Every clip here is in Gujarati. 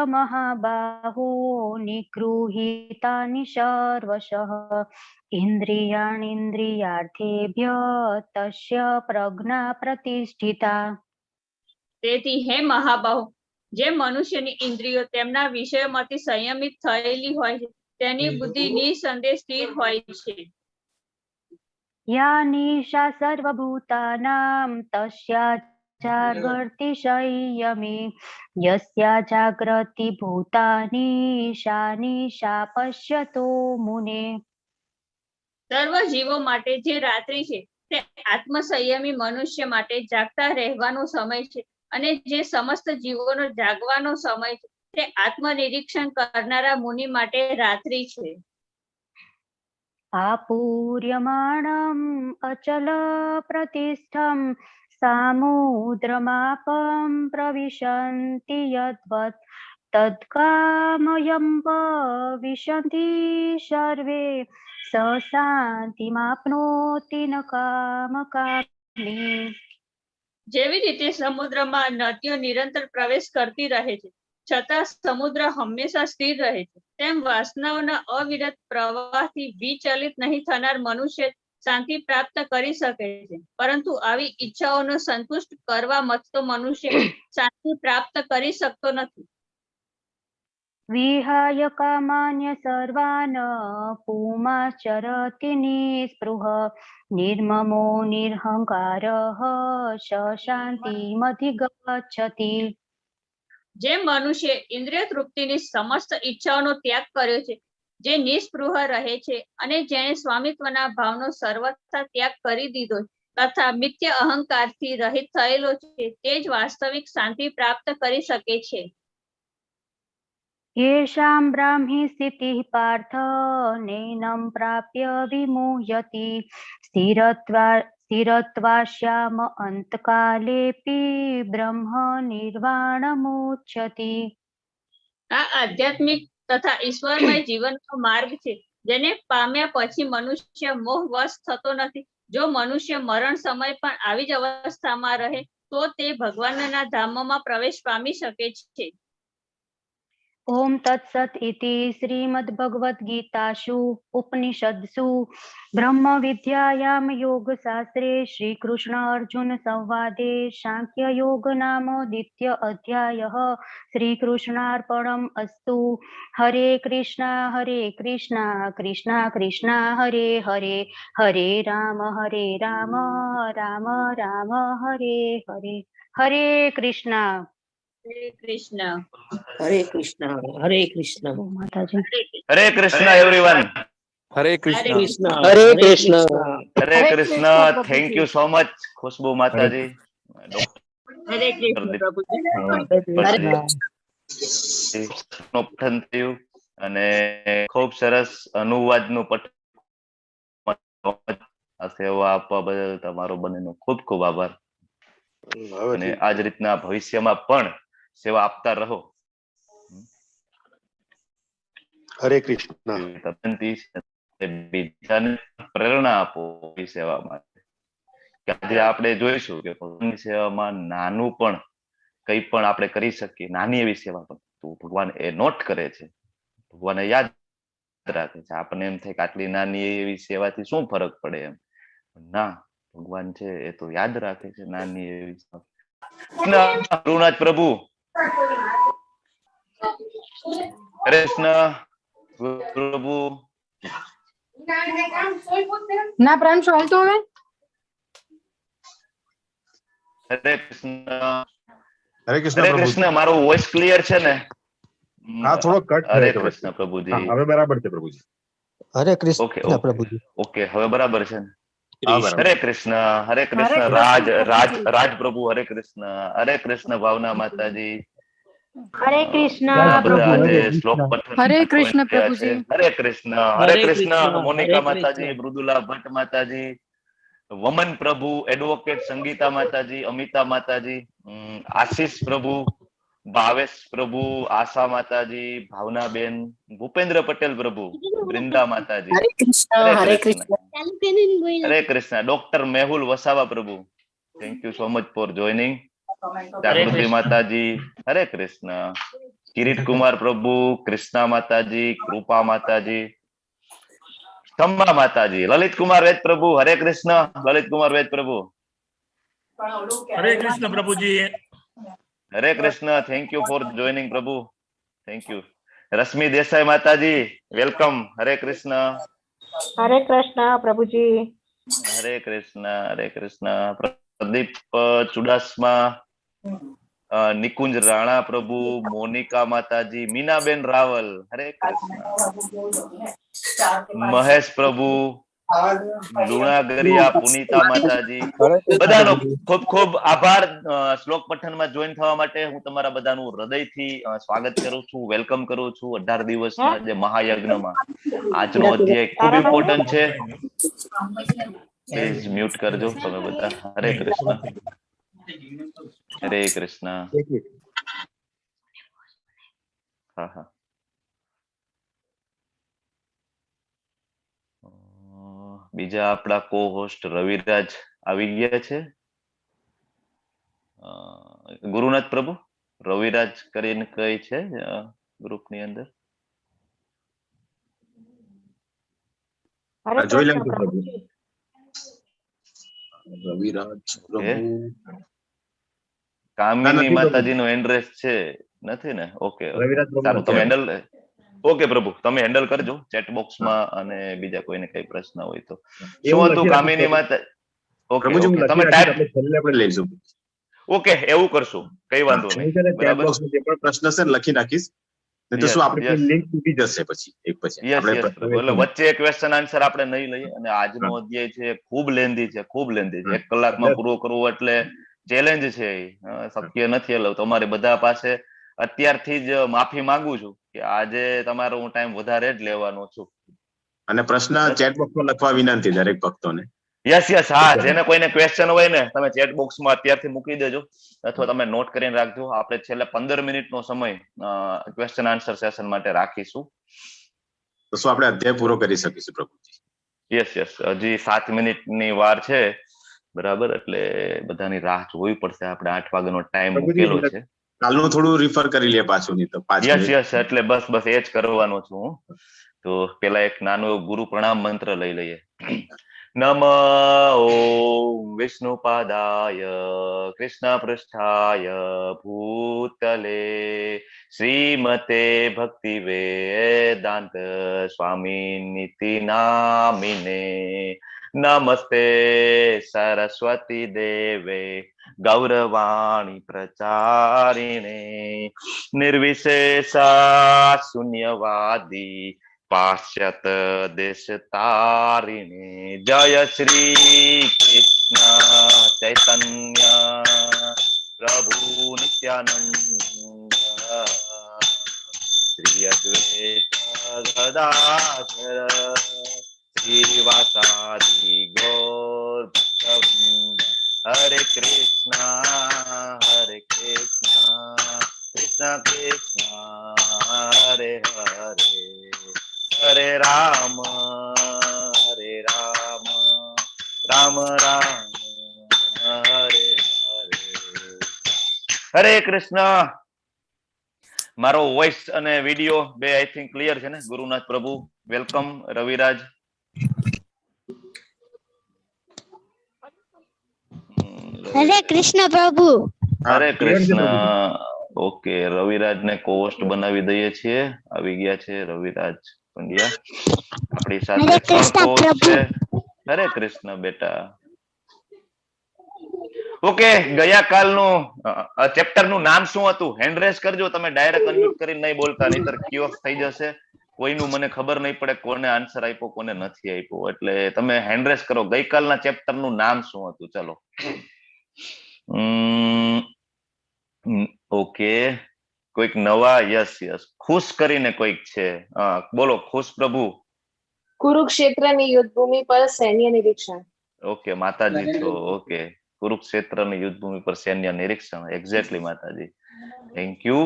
महाबाहो निगृहीतानि सर्वशः इन्द्रियाणीन्द्रियार्थेभ्य तस्य प्रज्ञा प्रतिष्ठिता। તેથી હે મહાબાહુ, જે મનુષ્યની ઇન્દ્રિયો તેમના વિષયોમાંથી સંયમિત થયેલી હોય છે તેની બુદ્ધિ નિસંદેહ સ્થિર હોય છે. या निशा सर्वभूतानां तस्या जागर्ति संयमे यस्या जागृति भूतानि सा निशा पश्यतो मुने। સર્વ જીવો માટે જે રાત્રિ છે તે આત્મસંયમી મનુષ્ય માટે જાગતા રહેવાનો સમય છે, અને જે સમસ્ત જીવોનો જાગવાનો સમય છે તે આત્મનિરીક્ષણ કરનારા મુનિ માટે રાત્રિ છે. आपूर्यमाणम् अचल प्रतिष्ठं सामुद्रमापं प्रविशन्ति यद्वत् तत्कामयं विशन्ति सर्वे स शान्तिमाप्नोति न कामकामी। જેવી રીતે સમુદ્રમાં નદીઓ નિરંતર પ્રવેશ કરતી રહે છે છતાં સમુદ્ર હંમેશા સ્થિર રહે છે, તેમ વાસનાઓના અવિરત પ્રવાહથી વિચલિત નહીં થનાર મનુષ્ય શાંતિ પ્રાપ્ત કરી શકે છે, પરંતુ આવી ઈચ્છાઓનો સંતુષ્ટ કરવા મથતો મનુષ્ય શાંતિ પ્રાપ્ત કરી શકતો નથી. विहाय कामान्य सर्वान् पुमाचरति निःस्पृह निर्ममो निरहंकारः स शान्तिमधिगच्छति। જે મનુષ્ય ઇન્દ્રિય તૃપ્તિની સમસ્ત ઈચ્છાઓનો ત્યાગ કર્યો છે, જે નિસ્પૃહ રહે છે અને જેણે સ્વામિત્વના ભાવનો સર્વથા ત્યાગ કરી દીધો તથા મિથ્ય અહંકારથી રહિત થયેલો છે, તે જ વાસ્તવિક શાંતિ પ્રાપ્ત કરી શકે છે. येषां ब्राह्मी स्थितिः पार्थ नैनं प्राप्य विमुह्यति स्थिरत्वाश्याम अंतकालेऽपि ब्रह्म निर्वाणमुच्यति। આ આધ્યાત્મિક તથા ઈશ્વરમય જીવનનો માર્ગ છે, જેને પામ્યા પછી મનુષ્ય મોહવશ થતો નથી. જો મનુષ્ય મરણ સમય પણ આવી જ અવસ્થામાં રહે તો તે ભગવાનના ધામમાં પ્રવેશ પામી શકે છે. ओम तत्सत इति श्रीमद्भगवद्गीतासु उपनिषत्सु ब्रह्म विद्यायां योगशास्त्रे श्रीकृष्ण अर्जुन संवादे सांख्य योग नाम द्वितीय अध्यायः श्रीकृष्णार्पणम् अस्तु। हरे कृष्णा कृष्णा कृष्णा हरे हरे, हरे राम राम राम हरे हरे। हरे कृष्णा। હરે કૃષ્ણ. હરે કૃષ્ણ. હરે કૃષ્ણ. માતાજી. Hare Krishna everyone. Hare Hare Krishna. Krishna. Hare Krishna. Hare Krishna. Thank you so much Khushbu Mataji. Hare Krishna પ્રભુજી. પઠન થયું અને ખૂબ સરસ અનુવાદનું પઠન સેવા આપવા બદલ તમારો બંનેનો ખૂબ ખૂબ આભાર. અને આ જ રીતના ભવિષ્યમાં પણ સેવા આપતા રહો. હરે કૃષ્ણ. બીજાને પ્રેરણા આપો એ સેવા માટે. આજે આપણે જોઈશું કે ભગવાનની સેવામાં નાનું પણ કંઈ પણ આપણે કરી શકીએ, નાની એવી સેવા પણ તો ભગવાન એ નોટ કરે છે, ભગવાન યાદ રાખે છે. આપણને એમ થાય કે આટલી નાની એવી સેવાથી શું ફરક પડે એમ, ના, ભગવાન છે એ તો યાદ રાખે છે નાની એવી. ગુરુનાથ પ્રભુ કૃષ્ણ પ્રભુ ના પ્રાણ શું હાલતું હવે. હરે કૃષ્ણ. હરે કૃષ્ણ. હરે કૃષ્ણ. મારો વોઇસ ક્લિયર છે ને? હા, થોડો કટ. હરે કૃષ્ણ પ્રભુજી. હવે બરાબર છે પ્રભુજી. હરે કૃષ્ણ પ્રભુજી. ઓકે, હવે બરાબર છે ને? હા, બરાબર. હરે કૃષ્ણ. હરે કૃષ્ણ. રાજ પ્રભુ. હરે કૃષ્ણ. હરે કૃષ્ણ ભાવના માતાજી. હરે કૃષ્ણ બધા આજે શ્લોક પઠન હરે કૃષ્ણ પ્રભુજી. હરે કૃષ્ણ. હરે કૃષ્ણ મોનિકા માતાજી, મૃદુલા ભટ્ટ માતાજી, વમન પ્રભુ, એડવોકેટ સંગીતા માતાજી, અમિતા માતાજી, આશીષ પ્રભુ, ભાવેશ પ્રભુ, આશા માતાજી, ભાવનાબેન, ભૂપેન્દ્ર પટેલ પ્રભુ, વૃંદા માતાજી. Hare Krishna. Hare Krishna. Hare Krishna. Doctor Mehul Vasava Prabhu, thank you so much for joining. Jagruti Mataji. Hare Krishna. Kirit Kumar પ્રભુ, કૃષ્ણા માતાજી, કૃપા માતાજી, ખમ્મા માતાજી, લલિત કુમાર વેદ પ્રભુ, હરે કૃષ્ણ. લલિત કુમાર વેદ પ્રભુ, હરે કૃષ્ણ પ્રભુજી. હરે Krishna. Thank you for joining પ્રભુ, થેન્ક યુ. રશ્મિ દેસાઈ માતાજી, વેલકમ. હરે કૃષ્ણ. હરે કૃષ્ણ પ્રભુજી. હરે કૃષ્ણ. હરે કૃષ્ણ. પ્રદીપ ચુડાસમા, નિકુંજ રાણા પ્રભુ, મોનિકા માતાજી, મીનાબેન રાવલ, હરે કૃષ્ણ. મહેશ પ્રભુ, લુણાગરિયા પુનિતા માતાજી, બધાનો ખૂબ ખૂબ આભાર. શ્લોક પઠનમાં જોઈન થવા માટે હું તમારા બધાનું હૃદયથી સ્વાગત કરું છું, વેલકમ કરું છું. 18 દિવસના જે મહાયજ્ઞમાં આજનો અધ્યાય ખૂબ ઇમ્પોર્ટન્ટ છે. પ્લીઝ મ્યુટ કરજો તમે બધા. હરે કૃષ્ણ. હરે કૃષ્ણ. હા હા. બીજા આપણા કો હોસ્ટ રવિરાજ આવી ગયા છે. ગુરુનાથ પ્રભુ, રવિરાજ કરીને કઈ છે ગ્રુપની અંદર? જોઈ લેજો પ્રભુ. રવિરાજ પ્રભુ, કામિની માતાજી નો એડ્રેસ છે નથી ને? ઓકે, સારું. તમે હેન્ડલ, ઓકે પ્રભુ, તમે હેન્ડલ કરજો ચેટ બોક્સમાં, અને બીજા કોઈને કઈ પ્રશ્ન હોય તો. શું હતું કામિની માતા? ઓકે, તમે ટાઈપ આપણે લઈશું. ઓકે, એવું કરશું, કઈ વાંધો નહીં. બરાબર, જે પણ પ્રશ્ન છે લખી નાખીશ, તો શું આપણે લિંક તૂટી જશે પછી એક પછી. એટલે વચ્ચે ક્વેશ્ચન આન્સર આપણે નહીં લઈએ. અને આજનો અધ્યાય છે ખૂબ લેન્ધી છે, ખૂબ લેન્ધી છે. 1 કલાકમાં પૂરો કરવો એટલે ચેલેન્જ છે, શક્ય નથી. એટલે તમારે બધા પાસે અત્યારથી જ માફી માંગુ છું કે આજે તમારો હું ટાઈમ વધારે જ લેવાનો છું. અને પ્રશ્ન ચેટ બોક્સમાં લખવા વિનંતી દરેક ભક્તોને. યસ યસ, હા. જેને કોઈને ક્વેશ્ચન હોય ને, તમે ચેટ બોક્સમાં અત્યારથી મૂકી દેજો, અથવા તમે નોટ કરીને રાખજો. આપણે છેલ્લે 15 મિનિટનો સમય ક્વેશ્ચન આન્સર સેશન માટે રાખીશું. તો શું આપણે અધ્યાય પૂરો કરી શકીશું પ્રભુજી? યસ યસ, હજી 7 મિનિટની વાર છે. બરાબર, એટલે બધાની રાહ જોવી પડશે. આપણે 8 વાગ્યાનો ટાઈમ મૂકેલો છે. કાલનું થોડું રિફર કરી લે પાછું, નહીં તો 5 યસ યસ, એટલે બસ એ જ કરવાનો છું હું. તો પેલા એક નાનો ગુરુ પ્રણામ મંત્ર લઈ લઈએ. નમ ઓમ વિષ્ણુપાદાય કૃષ્ણ પૃષ્ઠાય ભૂતલે શ્રીમતે ભક્તિ વેદાંત સ્વામી નીતિ નામિને નમસ્તે સરસ્વતી દેવે ગૌરવાણી પ્રચારિણે નિર્વિશેષા શૂન્યવાદી પાશ્ચાત દેશ તારીને જય શ્રી કૃષ્ણ ચૈતન્ય પ્રભુ નિત્યાનંદ શ્રી અદ્વૈત ગદાધર શ્રીવાસાદિ ગૌર ભક્તવૃંદ. હરે કૃષ્ણ કૃષ્ણ કૃષ્ણ હરે હરે, હરે રામ રામ રામ હરે હરે. હરે કૃષ્ણ. મારો વોઇસ અને વિડીયો બે આઈ થિંક ક્લિયર છે ને? ગુરુનાથ પ્રભુ, વેલકમ. રવિરાજ, હરે કૃષ્ણ પ્રભુ. હરે કૃષ્ણ. ઓકે, રવિરાજ ને કોસ્ટ બનાવી દઈએ છીએ. આવી ગયા છે રવિરાજ પંડ્યા આપણી સાથે. હરે કૃષ્ણ બેટા. ઓકે, ગયા કાલનું ચેપ્ટર નું નામ શું હતું? હેન્ડ રેસ કરજો તમે, ડાયરેક્ટ અનમ્યુટ કરીને નહીં બોલતા, નહીતર ક્યોસ થઈ જશે. કોઈનું મને ખબર નહીં પડે કોને આન્સર આપ્યો કોને નથી આપ્યો. એટલે તમે હેન્ડ રેસ કરો. ગઈકાલના ચેપ્ટર નું નામ શું હતું? ચલો. ઓકે, કોઈક નવા? યસ યસ, ખુશ કરીને કોઈક છે. બોલો ખુશ પ્રભુ. કુરુક્ષેત્રની યુદ્ધભૂમિ પર સૈન્ય નિરીક્ષણ. ઓકે, માતાજી છો. ઓકે, કુરુક્ષેત્રની યુદ્ધભૂમિ પર સૈન્ય નિરીક્ષણ. એક્ઝેક્ટલી માતાજી, થેન્ક યુ.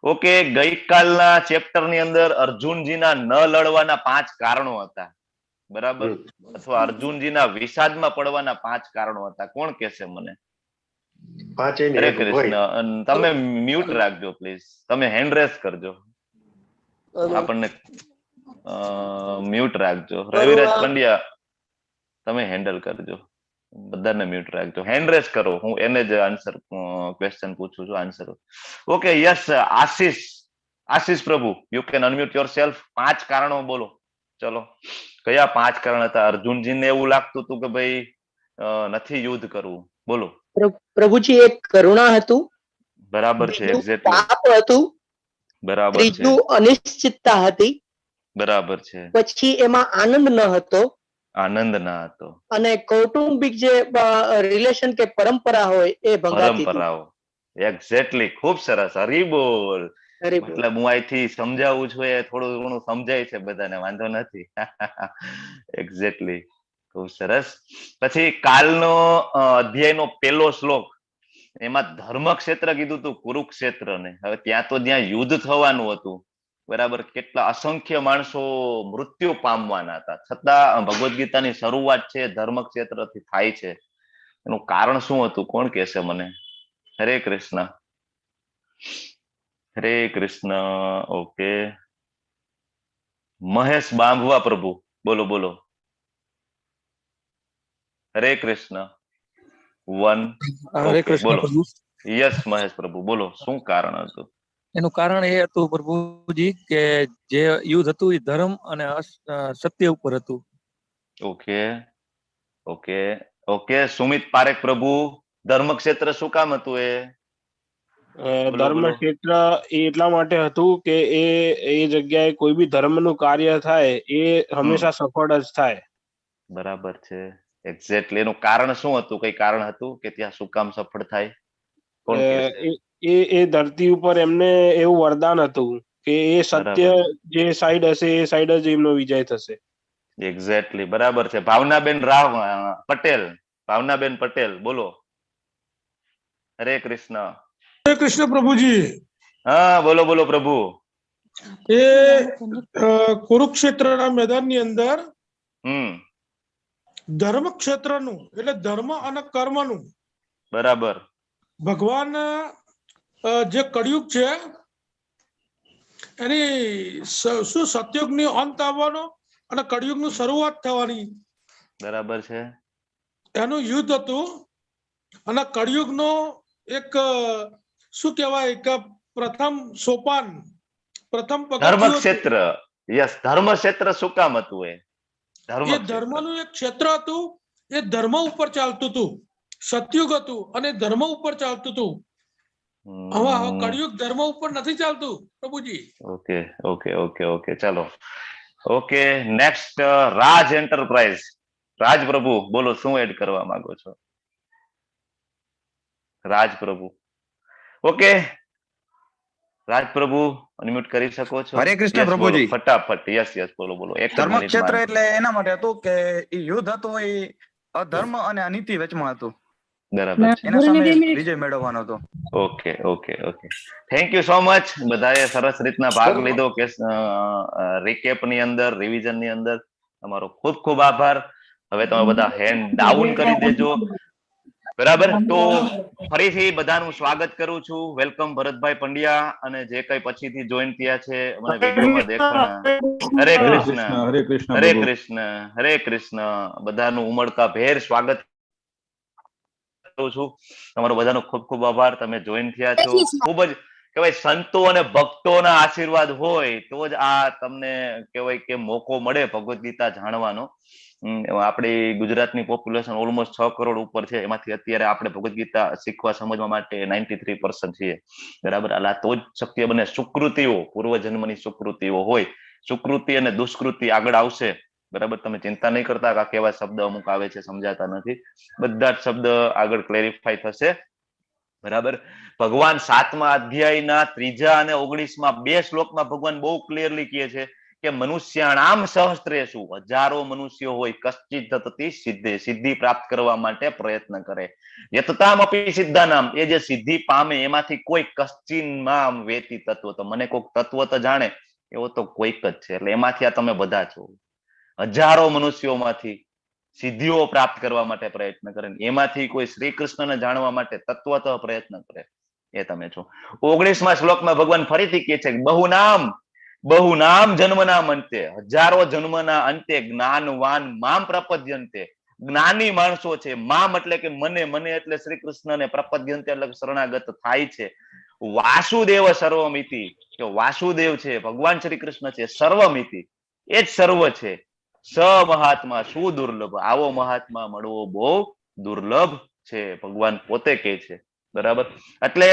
ઓકે, ગઈકાલના ચેપ્ટર ની અંદર અર્જુનજીના ન લડવાના 5 કારણો હતા. બરાબર, અથવા અર્જુનજીના વિષાદમાં પડવાના 5 કારણો હતા. કોણ કહેશે મને? હરે કૃષ્ણ. તમે મ્યુટ રાખજો પ્લીઝ. તમે હેન્ડ રેસ કરજો. આપણને મ્યુટ રાખજો. રવિરાજ પંડ્યા તમે હેન્ડલ કરજો. બધાને મ્યુટ રાખજો. હેન્ડ રેસ કરો. હું એને જ આન્સર ક્વેશ્ચન પૂછું છું. Answer okay. યસ આશીષ પ્રભુ, યુ કેન અનમ્યુટ યોરસેલ્ફ. 5 કારણો બોલો. ચલો, કયા 5 કારણ હતા? અર્જુનજીને એવું લાગતું હતું કે ભાઈ નથી યુદ્ધ કરવું. બોલો. પ્રભુજી, એક કરુણા હતું. બરાબર છે. એક્ઝેક્ટલી. પાપ હતું. બરાબર છે. ત્રીજું અનિશ્ચિતતા હતી. બરાબર છે. પછી એમાં આનંદ ન હતો. આનંદ ના હતો. અને કૌટુંબિક જે રિલેશન કે પરંપરા હોય એ ભંગાતી હતી. પરંપરાઓ. એક્ઝેક્ટલી. ખૂબ સરસ. હરી બોલ. મતલબ હું અહીંથી સમજાવું છું એ થોડું ઘણું સમજાય છે બધાને, વાંધો નથી. એક્ઝેક્ટલી. ખૂબ સરસ. પછી કાલનો અધ્યાયનો પહેલો શ્લોક, એમાં ધર્મક્ષેત્ર કીધું હતું, કુરુક્ષેત્ર ને. હવે ત્યાં તો જ્યાં યુદ્ધ થવાનું હતું, બરાબર, કેટલા અસંખ્ય માણસો મૃત્યુ પામવાના હતા, છતાં ભગવદ્ ગીતાની શરૂઆત છે ધર્મક્ષેત્રથી થાય છે. એનું કારણ શું હતું? કોણ કહેશે મને? હરે કૃષ્ણ. હરે કૃષ્ણ. ઓકે, મહેશ બાંભવા પ્રભુ, બોલો બોલો. હરે કૃષ્ણ. હરે કૃષ્ણ પ્રભુ. યસ મહેશ પ્રભુ, બોલો. શું કારણ હતું? એનું કારણ એ હતું પ્રભુજી કે જે યુદ્ધ હતું એ ધર્મ અને સત્ય ઉપર હતું. Okay okay okay. Sumit Parekh પ્રભુ, ધર્મક્ષેત્ર શું કામ હતું? એ ધર્મક્ષેત્ર એટલા માટે હતું કે એ જગ્યાએ કોઈ બી ધર્મનું કાર્ય થાય એ હંમેશા સફળ જ થાય. બરાબર છે. એક્ઝેક્ટલી. એનું કારણ શું હતું? કઈ કારણ હતું કે ત્યાં શું કામ સફળ થાય? એ ધરતી ઉપર એમને એવું વરદાન હતું કે એ સત્ય જે સાઈડ હશે એ સાઈડ જ એમનો વિજય થશે. એક્ઝેક્ટલી. બરાબર છે. ભાવનાબેન રાવ પટેલ, ભાવનાબેન પટેલ, બોલો. હરે કૃષ્ણ. હરે કૃષ્ણ પ્રભુજી. હા, બોલો બોલો પ્રભુ. એ કુરુક્ષેત્રના મેદાનની અંદર ધર્મક્ષેત્રનું એટલે ધર્મ અને કર્મનું, બરાબર, ભગવાન જે કળિયુગ છે એની શું સતયુગની અંત આવવાનો અને કળિયુગની શરૂઆત થવાની, બરાબર છે, એનું યુદ્ધ હતું. અને કળિયુગનો એક શું કહેવાય કે પ્રથમ સોપાન, પ્રથમ ધર્મક્ષેત્ર. યસ, ધર્મક્ષેત્ર શું કામ હતું? એ ધર્મનું એક ક્ષેત્ર હતું. એ ધર્મ ઉપર ચાલતું હતું. સતયુગ હતું અને ધર્મ ઉપર ચાલતું હતું. હવે કળિયુગ ધર્મ ઉપર નથી ચાલતું પ્રભુજી. Okay okay okay okay. ચાલો. ઓકે, નેક્સ્ટ રાજ એન્ટરપ્રાઇઝ. રાજ પ્રભુ, બોલો. શું એડ કરવા માંગો છો? રાજ પ્રભુ. ઓકે, રાજ પ્રભુ અનમ્યુટ કરી શકો છો. હરે કૃષ્ણ પ્રભુજી. ફટાફટ. યસ યસ, બોલો બોલો. ધર્મક્ષેત્ર એટલે એના માટે હતું કે યુદ્ધ હતું એ અધર્મ અને અનીતિ વચમાં હતું. બરાબર. એના સામે વિજય મેળવવાનો હતો. Okay okay okay. Thank you so much. બધાએ સરસ રીતના ભાગ લીધો કે રિકેપ ની અંદર, રિવિઝન ની અંદર. તમારો ખૂબ ખૂબ આભાર. હવે તમે બધા હેન્ડ ડાઉન કરી દેજો. બરાબર. તો ફરીથી બધાનું સ્વાગત કરું છું. વેલકમ ભરતભાઈ પંડ્યા અને જે કઈ પછીથી જોઈન થયા છે મને વિડીયોમાં દેખાણા. હરે કૃષ્ણ. હરે કૃષ્ણ. હરે કૃષ્ણ. હરે કૃષ્ણ. બધાનું ઉમળકા ભેર સ્વાગત કરું છું. તમારો બધાનો ખૂબ ખૂબ આભાર. તમે જોઈન થયા છો. ખૂબ જ કહેવાય સંતો અને ભક્તોના આશીર્વાદ હોય તો જ આ તમને કહેવાય કે મોકો મળે ભગવદ્ ગીતા જાણવાનો. આપણી ગુજરાતની પોપ્યુલેશન ઓલમોસ્ટ 6 કરોડ ઉપર છે. એમાંથી અત્યારે આપણે ભગવદ્ ગીતા શીખવા સમજવા માટે 93% છીએ. બરાબર. એટલે તો જ શક્ય બને. સુકૃતિઓ, પૂર્વજન્મની સુકૃતિઓ હોય. સુકૃતિ અને દુષ્કૃતિ આગળ આવશે. બરાબર. તમે ચિંતા નહીં કરતા કે કેવા શબ્દ અમુક આવે છે સમજાતા નથી. બધા જ શબ્દ આગળ ક્લેરિફાઈ થશે. બરાબર. ભગવાન 7મા અધ્યાયના 3 અને 19માં 2 શ્લોકમાં ભગવાન બહુ ક્લિયરલી કહે છે કે મનુષ્યાણામ સહસ્ત્રેષુ, હજારો મનુષ્યો હોય, કશ્ચિત તતિ સિદ્ધે, સિદ્ધિ પ્રાપ્ત કરવા માટે પ્રયત્ન કરે. યતતામ અપી સિદ્ધાનામ, એ જે સિદ્ધિ પામે એમાંથી કોઈ કશ્ચિનમાં વેતી તત્વ, તો મને કોઈક તત્વ તો જાણે એવો તો કોઈક જ છે. એટલે એમાંથી આ તમે બધા છો. હજારો મનુષ્યોમાંથી સિદ્ધિઓ પ્રાપ્ત કરવા માટે પ્રયત્ન કરે, એમાંથી કોઈ શ્રી કૃષ્ણને જાણવા માટે તત્વતઃ પ્રયત્ન કરે, એ તમે છો. 19મા શ્લોકમાં ભગવાન ફરીથી કહે છે કે બહુ નામ જન્મના અંતે, હજારો જન્મના અંતે જ્ઞાનવાન મામ પ્રપદ્યંતે, જ્ઞાની માણસો છે. મામ એટલે કે મને એટલે શ્રી કૃષ્ણને, પ્રપદ્યંતે એટલે શરણાગત થાય છે. વાસુદેવ સર્વમિતિ, કે વાસુદેવ છે ભગવાન શ્રી કૃષ્ણ છે, સર્વમિતિ એ જ સર્વ છે. સ મહાત્મા સુદુર્લભ, આવો મહાત્મા મળવો બહુ દુર્લભ છે, ભગવાન પોતે કહે છે. બરાબર. એટલે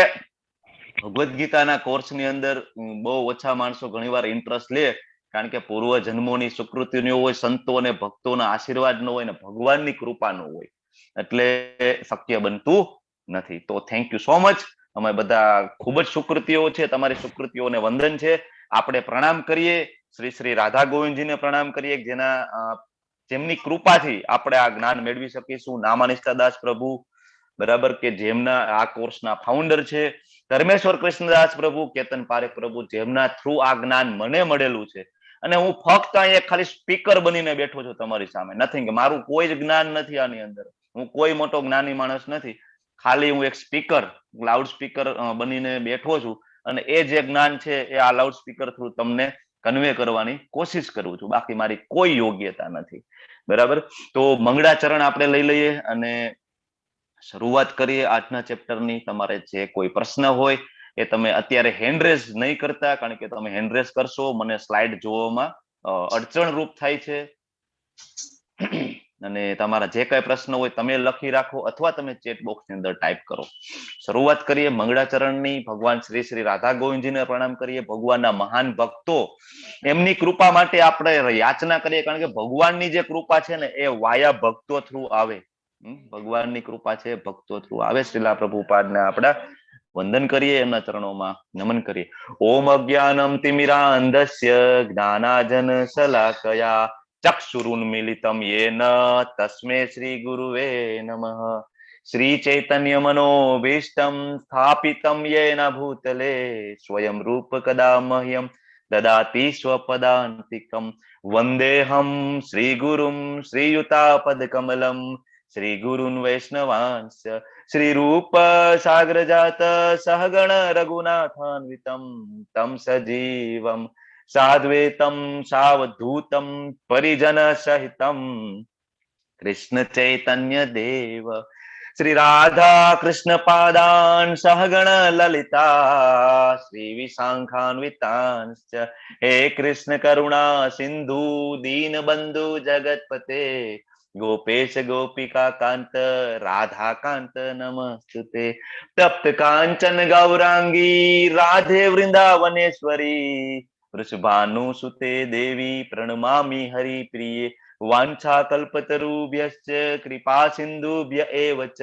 ભગવદ્ ગીતાના કોર્સની અંદર બહુ ઓછા માણસો ઘણીવાર ઇન્ટરેસ્ટ લે, કારણ કે પૂર્વ જન્મોની સુકૃતિનો હોય, સંતો અને ભક્તોના આશીર્વાદ ન હોય ને ભગવાનની કૃપા ન હોય, એટલે શક્ય બનતું નથી. તો થેન્ક યુ સો મચ. અમે બધા ખૂબ જ સુકૃતિઓ છે, તમારી સુકૃતિઓને વંદન છે. આપણે પ્રણામ કરીએ શ્રી શ્રી રાધા ગોવિંદજીને પ્રણામ કરીએ, જેમની કૃપાથી આપણે આ જ્ઞાન મેળવી શકીશું. નામાનિષ્ઠા દાસ પ્રભુ, બરાબર, કે જેમના આ કોર્સના ફાઉન્ડર છે. ધર્મેશ્વર કૃષ્ણદાસ પ્રભુ, કેતન પારેખ પ્રભુ, જેમના થ્રુ આ જ્ઞાન મને મળેલું છે. અને હું ફક્ત અહીંયા ખાલી સ્પીકર બનીને બેઠો છું તમારી સામે, નથિંગ. મારું કોઈ જ જ્ઞાન નથી આની અંદર, હું કોઈ મોટો જ્ઞાની માણસ નથી. ખાલી હું એક સ્પીકર, લાઉડ સ્પીકર બનીને બેઠો છું, અને એ જે જ્ઞાન છે એ આ લાઉડ સ્પીકર થ્રુ તમને કન્વે કરવાની કોશિશ કરું છું. બાકી મારી કોઈ યોગ્યતા નથી. બરાબર. તો મંગળાચરણ આપણે લઈ લઈએ અને શરૂઆત કરીએ આજના ચેપ્ટરની. તમારે જે કોઈ પ્રશ્ન હોય એ તમે અત્યારે હેન્ડરેઝ નહીં કરતા, કારણ કે તમે હેન્ડરેઝ કરશો મને સ્લાઇડ જોવામાં અડચણરૂપ થાય છે. અને તમારા જે કઈ પ્રશ્ન હોય તમે લખી રાખો, અથવા તમે ચેટ બોક્સની અંદર ટાઈપ કરો. શરૂઆત કરીએ મંગળાચરણની. ભગવાન શ્રી શ્રી રાધા ગોવિંદજીને પ્રણામ કરીએ. ભગવાનના મહાન ભક્તો, એમની કૃપા માટે આપણે યાચના કરીએ, કારણ કે ભગવાનની જે કૃપા છે ને એ વાયા ભક્તો થ્રુ આવે. ભગવાનની કૃપા છે, ભક્તો થ્રુ આવે. શ્રીલા પ્રભુપાદને આપણા વંદન કરીએ, એમના ચરણોમાં નમન કરીએ. ઓમ અજ્ઞાનમ તિમિરાંધસ્ય જ્ઞાનાજન શલાકયા ચક્ષુરુન્મીલિતમ યેન તસ્મે શ્રી ગુરુવે નમઃ. શ્રી ચૈતન્ય મનોભીષ્ટમ સ્થાપિતમ યેન ભૂતલે સ્વયં રૂપ કદા મહ્યમ દદાતિ સ્વપદાંતિકમ. વંદેહમ શ્રી ગુરુમ શ્રીયુતાપદ કમલમ શ્રી ગુરુન વૈષ્ણવાંશ શ્રી રૂપ સાગર જાત સહગણ રઘુનાથાન્વિતમ તમ સજીવમ સાદ્વૈતમ સાવધૂતમ પરિજન સહિતમ કૃષ્ણ ચૈતન્ય દેવ શ્રી રાધા કૃષ્ણ પાદાન સહગણ લલિતા શ્રી વિશાખાન્વિતાંશ્ચ હે કૃષ્ણ કરુણા સિંધુ દીનબંધુ જગતપતે ગોપેશ ગોપિકા કાંત રાધા કાંત નમસ્તુતે. તપ્ત કાંચન ગૌરાંગી રાધે વૃંદાવનેશ્વરી વૃષભાનુ સુતે દેવી પ્રણમામિ હરિપ્રિયે. વાંછા કલ્પતરુભ્યશ્ચ કૃપા સિંધુભ્ય એવ ચ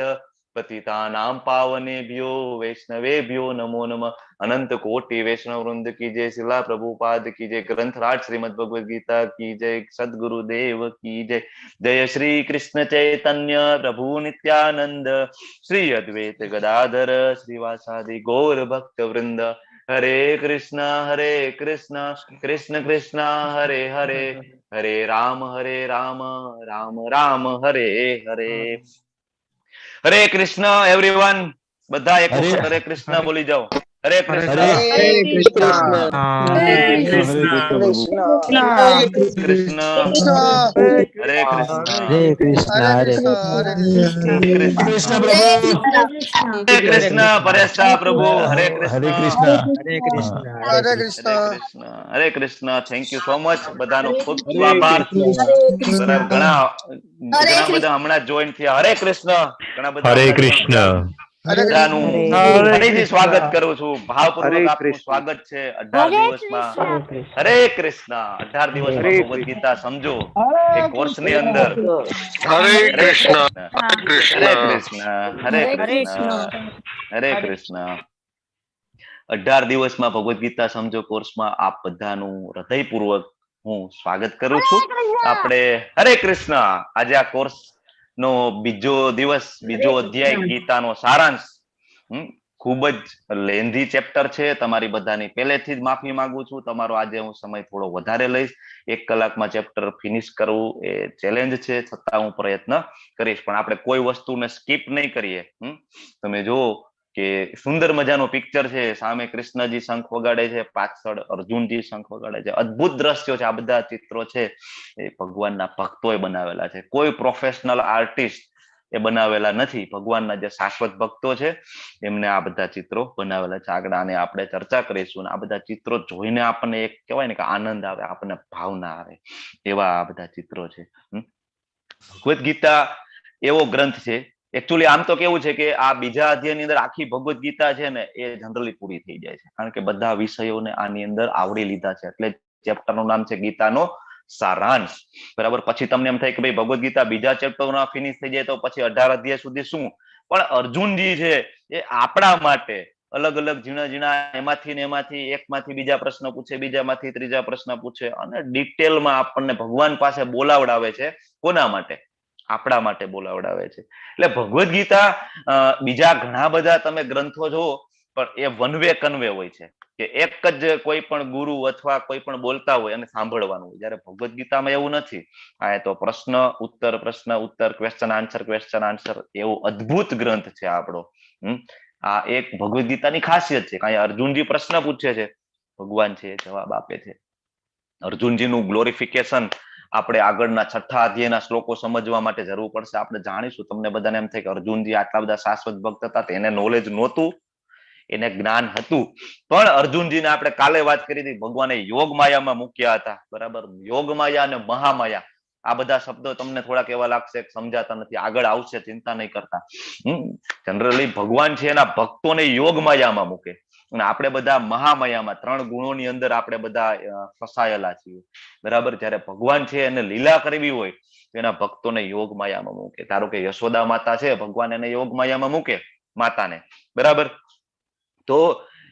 પતિતાનાં પાવનેભ્યો વૈષ્ણવેભ્યો નમો નમઃ. અનંત કોટિ વૈષ્ણવ વૃંદ કી જય. શિલા પ્રભુપાદ કી જય. ગ્રંથરાજ શ્રીમદ ભગવદ ગીતા કી જય. સદગુરુદેવ કી જય. જય શ્રી કૃષ્ણ ચૈતન્ય પ્રભુ નિત્યાનંદ શ્રી અદ્વૈત ગદાધર શ્રીવાસાદિ ગૌર ભક્ત વૃંદ. હરે કૃષ્ણ કૃષ્ણ કૃષ્ણ હરે હરે, હરે રામ રામ રામ હરે હરે. હરે કૃષ્ણ એવરીવન. બધા એક વખત હરે કૃષ્ણ બોલી જાઓ. હરે કૃષ્ણ હરે કૃષ્ણ. હરે કૃષ્ણ કૃષ્ણ હરે કૃષ્ણ હરે કૃષ્ણ. હરે કૃષ્ણ પ્રભુ. હરે કૃષ્ણ પરેશા પ્રભુ. હરે Krishna Hare Krishna. Hare Krishna. Hare Krishna. Thank you so much. બધાનો ખૂબ ખૂબ આભાર. બરાબર. ઘણા બધા હમણાં જોઈન થયા. હરે કૃષ્ણ. ઘણા બધા હરે કૃષ્ણ. બધાનું ફરીથી સ્વાગત કરું છું. ભાવપૂર્વક આપનું સ્વાગત છે 18 દિવસમાં. હરે કૃષ્ણ. 18 દિવસમાં ભગવદ ગીતા સમજો એ કોર્સની અંદર. હરે કૃષ્ણ. હરે કૃષ્ણ. હરે કૃષ્ણ. હરે કૃષ્ણ. 18 દિવસમાં ભગવદ ગીતા સમજો કોર્સમાં આપ બધાનું હૃદયપૂર્વક હું સ્વાગત કરું છું. આપણે હરે કૃષ્ણ. આજે આ કોર્સ નો બીજો દિવસ, બીજો અધ્યાય ગીતાનો સારાંશ. ખૂબ જ લેન્ધી ચેપ્ટર છે. તમારી બધાની પહેલેથી જ માફી માંગુ છું. તમારો આજે હું સમય થોડો વધારે લઈશ. 1 કલાકમાં ચેપ્ટર ફિનિશ કરવું એ ચેલેન્જ છે, છતાં હું પ્રયત્ન કરીશ. પણ આપણે કોઈ વસ્તુને સ્કીપ નહીં કરીએ. તમે જુઓ કે સુંદર મજાનો પિક્ચર છે. સામે કૃષ્ણજી શંખ વગાડે છે, પાછળ અર્જુનજી શંખ વગાડે છે. અદ્ભુત દ્રશ્યો છે. આ બધા ચિત્રો છે એ ભગવાનના ભક્તોએ બનાવેલા છે. કોઈ પ્રોફેશનલ આર્ટિસ્ટ એ બનાવેલા નથી. ભગવાનના જે શાશ્વત ભક્તો છે એમને આ બધા ચિત્રો બનાવેલા છે. આગળ આને આપણે ચર્ચા કરીશું. આ બધા ચિત્રો જોઈને આપણને એક કહેવાય ને કે આનંદ આવે, આપણને ભાવના આવે, એવા આ બધા ચિત્રો છે. ભગવદ ગીતા એવો ગ્રંથ છે. એકચ્યુઅલી આમ તો કેવું છે કે આ બીજા અધ્યાયની અંદર આખી ભગવદ ગીતા છે ને એ જનરલી પૂરી થઈ જાય છે, કારણ કે બધા વિષયોને આની અંદર આવરી લીધા છે. એટલે ચેપ્ટરનું નામ છે ગીતાનો સારાંશ. બરાબર. પછી તમને એમ થાય કે ભાઈ ભગવદ ગીતા બીજા ચેપ્ટરમાં ફિનિશ થઈ જાય તો પછી 18 અધ્યાય સુધી શું? પણ અર્જુનજી છે એ આપણા માટે અલગ અલગ ઝીણા ઝીણા એમાંથી એકમાંથી બીજા પ્રશ્ન પૂછે, બીજામાંથી ત્રીજા પ્રશ્ન પૂછે અને ડિટેલમાં આપણને ભગવાન પાસે બોલાવડાવે છે. કોના માટે? આપણા માટે બોલાવડાવે છે. એટલે ભગવદ ગીતા બીજા ઘણા બધા તમે ગ્રંથો જુઓ પણ એ વન વે કન્વે હોય છે કે એક જ કોઈ પણ ગુરુ અથવા કોઈ પણ બોલતા હોય અને સાંભળવાનું હોય. જયારે ભગવદ ગીતામાં એવું નથી. આ તો પ્રશ્ન ઉત્તર, ક્વેશ્ચન આન્સર એવું અદ્ભુત ગ્રંથ છે આપણો. આ એક ભગવદ ગીતાની ખાસિયત છે. કારણ અર્જુનજી પ્રશ્ન પૂછે છે, ભગવાન છે જવાબ આપે છે. અર્જુનજીનું ગ્લોરિફિકેશન આપણે આગળના 6થા અધ્યાયના શ્લોકો સમજવા માટે જરૂર પડશે. આપણે જાણીશું. તમને બધાને એમ થાય કે અર્જુનજી આટલા બધા શાશ્વત ભક્ત હતા, તેને નોલેજ નહોતું, એને જ્ઞાન હતું. પણ અર્જુનજીને આપણે કાલે વાત કરી હતી, ભગવાને યોગ માયામાં મૂક્યા હતા. બરાબર. યોગ માયા અને મહામાયા આ બધા શબ્દો તમને થોડાક એવા લાગશે સમજાતા નથી, આગળ આવશે, ચિંતા નહીં કરતા. જનરલી ભગવાન છે એના ભક્તોને યોગ માયામાં મૂકે અને આપણે બધા મહામાયામાં 3 ગુણોની અંદર આપણે બધા ફસાયેલા છીએ. બરાબર. જયારે ભગવાન છે એને લીલા કરવી હોય તો એના ભક્તોને યોગ માયામાં મૂકે. ધારો કે યશોદા માતા છે, ભગવાન એને યોગ માયામાં મૂકે માતાને. બરાબર. તો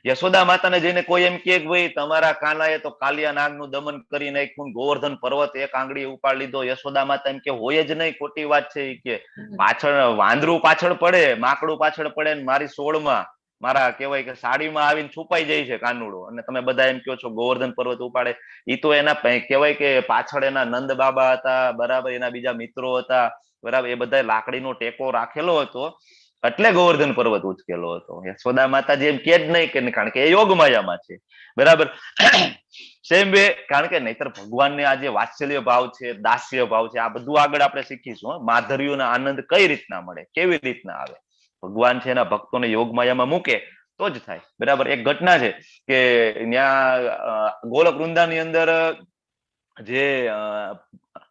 યશોદા માતાને જઈને કોઈ એમ કે ભાઈ તમારા કાનાએ તો કાલિયા નાગનું દમન કરી નાખ્યું, ગોવર્ધન પર્વત એક આંગળી ઉપાડી લીધો. યશોદા માતા એમ કે હોય જ નહીં, ખોટી વાત છે. કે પાછળ વાંદરું પાછળ પડે, માકડું પાછળ પડે ને મારી સોળમાં મારા કહેવાય કે સાડીમાં આવીને છુપાઈ જાય છે કાનુડો, અને તમે બધા એમ કહો છો ગોવર્ધન પર્વત ઉપાડે. એ તો એના કહેવાય કે પાછળ એના નંદ બાબા હતા. બરાબર. એના બીજા મિત્રો હતા. બરાબર. એ બધા લાકડીનો ટેકો રાખેલો હતો એટલે ગોવર્ધન પર્વત ઉચકેલો હતો. યશોદા માતાજી એમ કે જ નહીં કે કારણ કે એ યોગ માયામાં છે. બરાબર. સેમ વે, કારણ કે નહીતર ભગવાનને આ જે વાત્સલ્ય ભાવ છે, દાસ્ય ભાવ છે, આ બધું આગળ આપણે શીખીશું. માધુર્યનો આનંદ કઈ રીતના મળે, કેવી રીતના આવે. ભગવાન છે એના ભક્તોને યોગ માયામાં મૂકે તો જ થાય. બરાબર. એક ઘટના છે કે ત્યાં ગોલક વૃંદાની અંદર જે